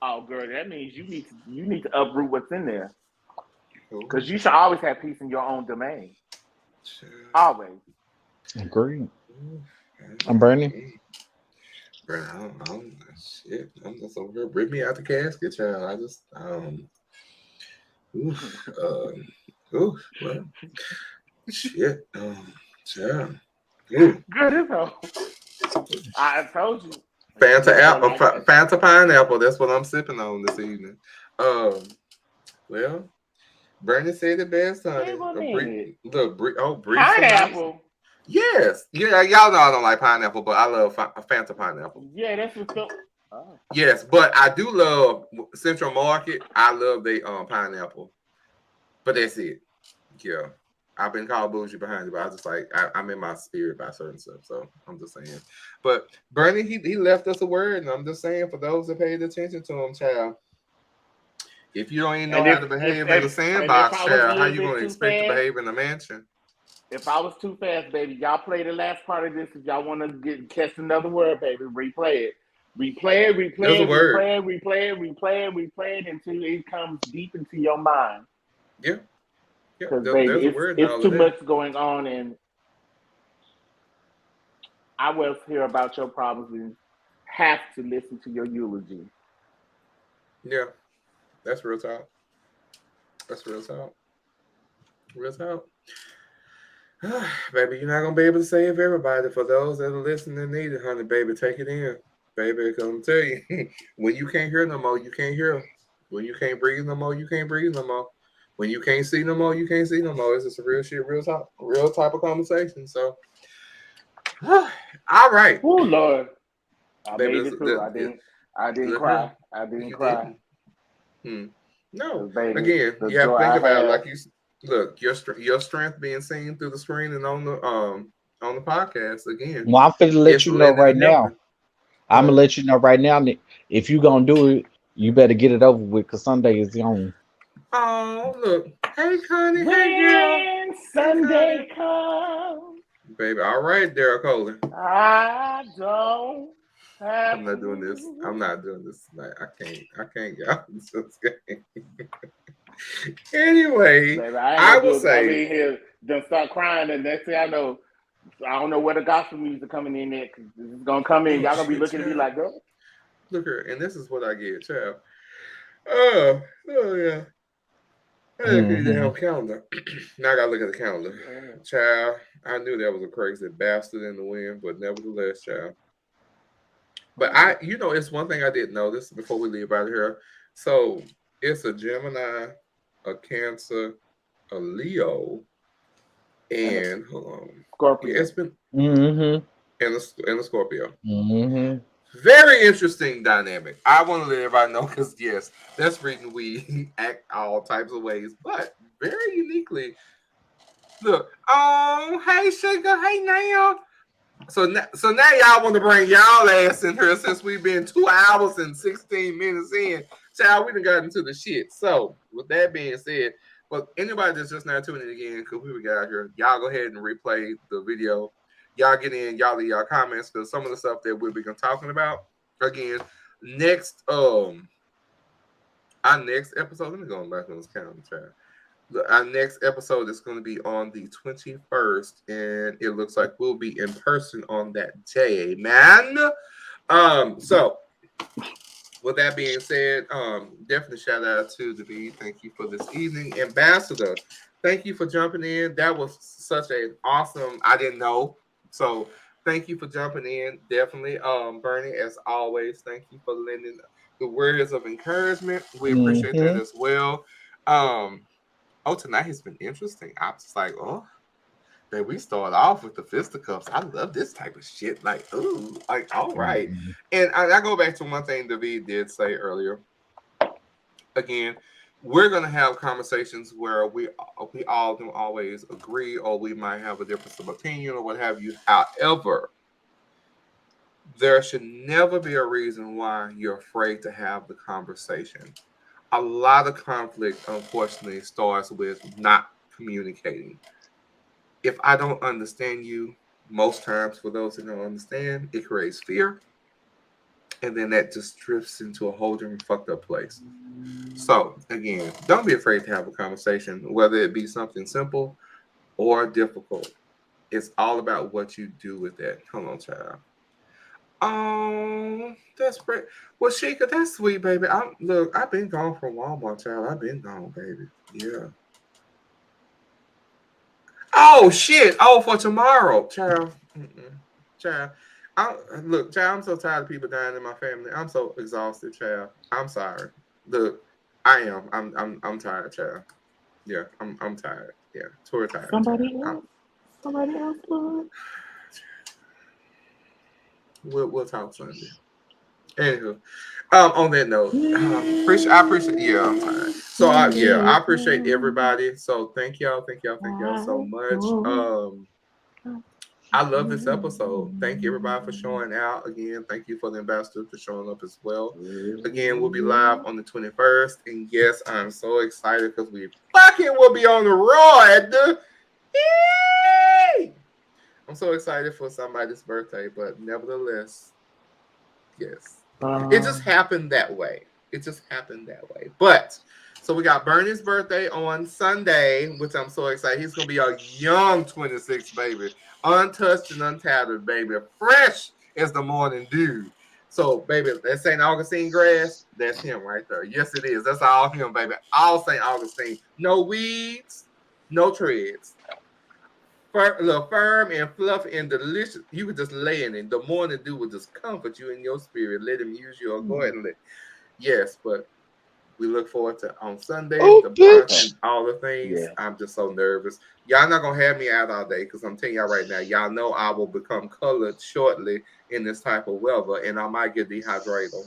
oh girl, that means you need to uproot what's in there. Because you should always have peace in your own domain. Sure. Always. Agreed. I'm Bernie. Bro, I'm just over here. Bring me out the casket, child. I just, well, shit, child. Good as hell. I told you. Fanta pineapple. That's what I'm sipping on this evening. Well, Bernie said the best, honey. Pineapple. Yes. Yeah, y'all know I don't like pineapple, but I love Fanta pineapple. Yeah, that's what's up. Oh. Yes, but I do love Central Market. I love they pineapple, but that's it. Yeah, I've been called bougie behind it, but I just like I'm in my spirit by certain stuff. So I'm just saying. But Bernie, he left us a word, and I'm just saying for those that paid attention to him, child. If you don't even know how to behave in the sandbox, child, how you gonna expect to behave in the mansion? If I was too fast, baby, y'all play the last part of this. If y'all want to catch another word, baby, replay it. Replay it until it comes deep into your mind. Yeah. Because, baby, it's too much going on, and I will hear about your problems and have to listen to your eulogy. Yeah. That's real talk. Real talk. Baby, you're not going to be able to save everybody. For those that are listening and need it, honey, baby, take it in. Baby, because I'm telling you, when you can't hear no more, you can't hear. When you can't breathe no more, you can't breathe no more. When you can't see no more, you can't see no more. It's just a real shit, real talk, real type of conversation. So, all right. Oh, Lord. I baby, made it through. I didn't cry. I didn't cry. No. Baby, again, you have to think about it like you look, your strength being seen through the screen and on the podcast again. Well, I'm finna let you know right now. I'm gonna let you know right now that if you gonna do it, you better get it over with because Sunday is on. Oh, look. Hey, Connie. Hey, girl. Sunday comes. Baby, all right, Daryl Coley. I don't have I'm not doing this. I'm not doing this tonight. I can't get out of this game. Anyway, baby, I will say. I mean, here, just start crying, and next thing I know, I don't know where the gospel music coming in there because this is gonna come in. Y'all gonna be looking at me like, "Girl, look here," and this is what I get, child. Oh yeah. I look at the damn calendar. Now I gotta look at the calendar, child. I knew that was a crazy bastard in the wind, but nevertheless, child. But it's one thing I didn't notice before we leave out of here. So it's a Gemini, a Cancer, a Leo, and hold on, Scorpio. Yeah, it's been and a Scorpio. Very interesting dynamic. I want to let everybody know because yes, that's reading we act all types of ways, but very uniquely. Look, hey sugar, hey now. So now y'all want to bring y'all ass in here since we've been 2 hours and 16 minutes in. Child, we done got into the shit. So with that being said, well, anybody that's just now tuning in again, because we got out here, y'all go ahead and replay the video. Y'all get in, y'all leave y'all comments because some of the stuff that we'll be talking about again next our next episode. Let me go back on this calendar. Our next episode is going to be on the 21st, and it looks like we'll be in person on that day, man. So with that being said, definitely shout out to the B. Thank you for this evening, Ambassador. Thank you for jumping in. That was such an awesome. I didn't know. So thank you for jumping in. Definitely. Bernie, as always, thank you for lending the words of encouragement. We appreciate that as well. Tonight has been interesting. I'm just like, man, we start off with the fisticuffs. I love this type of shit. Like, ooh, like, all right. And I go back to one thing David did say earlier. Again, we're going to have conversations where we all don't always agree, or we might have a difference of opinion or what have you. However, there should never be a reason why you're afraid to have the conversation. A lot of conflict, unfortunately, starts with not communicating. If I don't understand you, most times for those who don't understand, it creates fear. And then that just drifts into a whole different fucked up place. So, again, don't be afraid to have a conversation, whether it be something simple or difficult. It's all about what you do with that. Hold on, child. Oh, that's great. Well, Sheikah, that's sweet, baby. I've been gone from Walmart, child. I've been gone, baby. Yeah. Oh, shit. Oh, for tomorrow, child. Child. Child, I'm so tired of people dying in my family. I'm so exhausted, child. I'm sorry. Look, I am. I'm tired, child. Yeah, I'm tired. Yeah, totally tired. Somebody else, Lord. We'll talk Sunday. Anywho, on that note, I appreciate. Yeah, I'm tired. So I appreciate everybody. So thank y'all so much. I love this episode. Thank you everybody for showing out. Again, thank you for the ambassadors for showing up as well. Again, we'll be live on the 21st. And yes, I'm so excited because we fucking will be on the road. Yay! I'm so excited for somebody's birthday, but nevertheless, yes. It just happened that way. But so we got Bernie's birthday on Sunday, which I'm so excited. He's gonna be a young 26 baby, untouched and untattered baby, fresh as the morning dew. So, baby, that St. Augustine grass, that's him right there. Yes, it is. That's all him, baby. All St. Augustine. No weeds, no treads. Firm and fluffy and delicious. You could just lay in it. The morning dew will just comfort you in your spirit. Let him use you or go ahead and let. Yes, but we look forward to on Sunday, the brunch and all the things. Yeah. I'm just so nervous. Y'all not gonna have me out all day because I'm telling y'all right now, y'all know I will become colored shortly in this type of weather, and I might get dehydrated.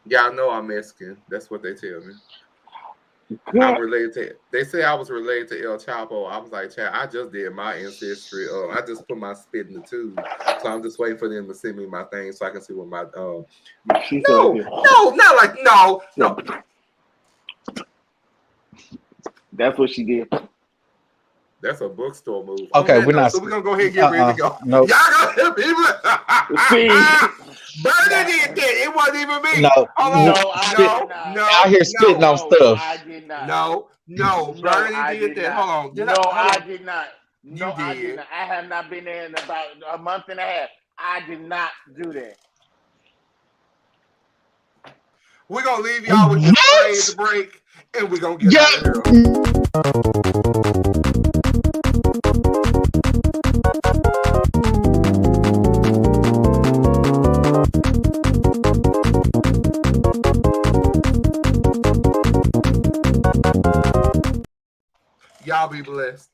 Y'all know I'm Mexican. That's what they tell me. I'm related to. They say I was related to El Chapo. I was like, Chad, I just did my ancestry. I just put my spit in the tube, so I'm just waiting for them to send me my thing so I can see what my. No, not like no. That's what she did. That's a bookstore move. Okay, we're not. So we're gonna go ahead and get ready to go. Nope. Y'all gonna help people. See, Bernie did that. It wasn't even me. No, I hear spitting on stuff. I did not. No, Bernie did that. Hold on. I did not. No, I did not. I have not been there in about a month and a half. I did not do that. We're gonna leave y'all with the break, and we're gonna get out of here. Y'all be blessed.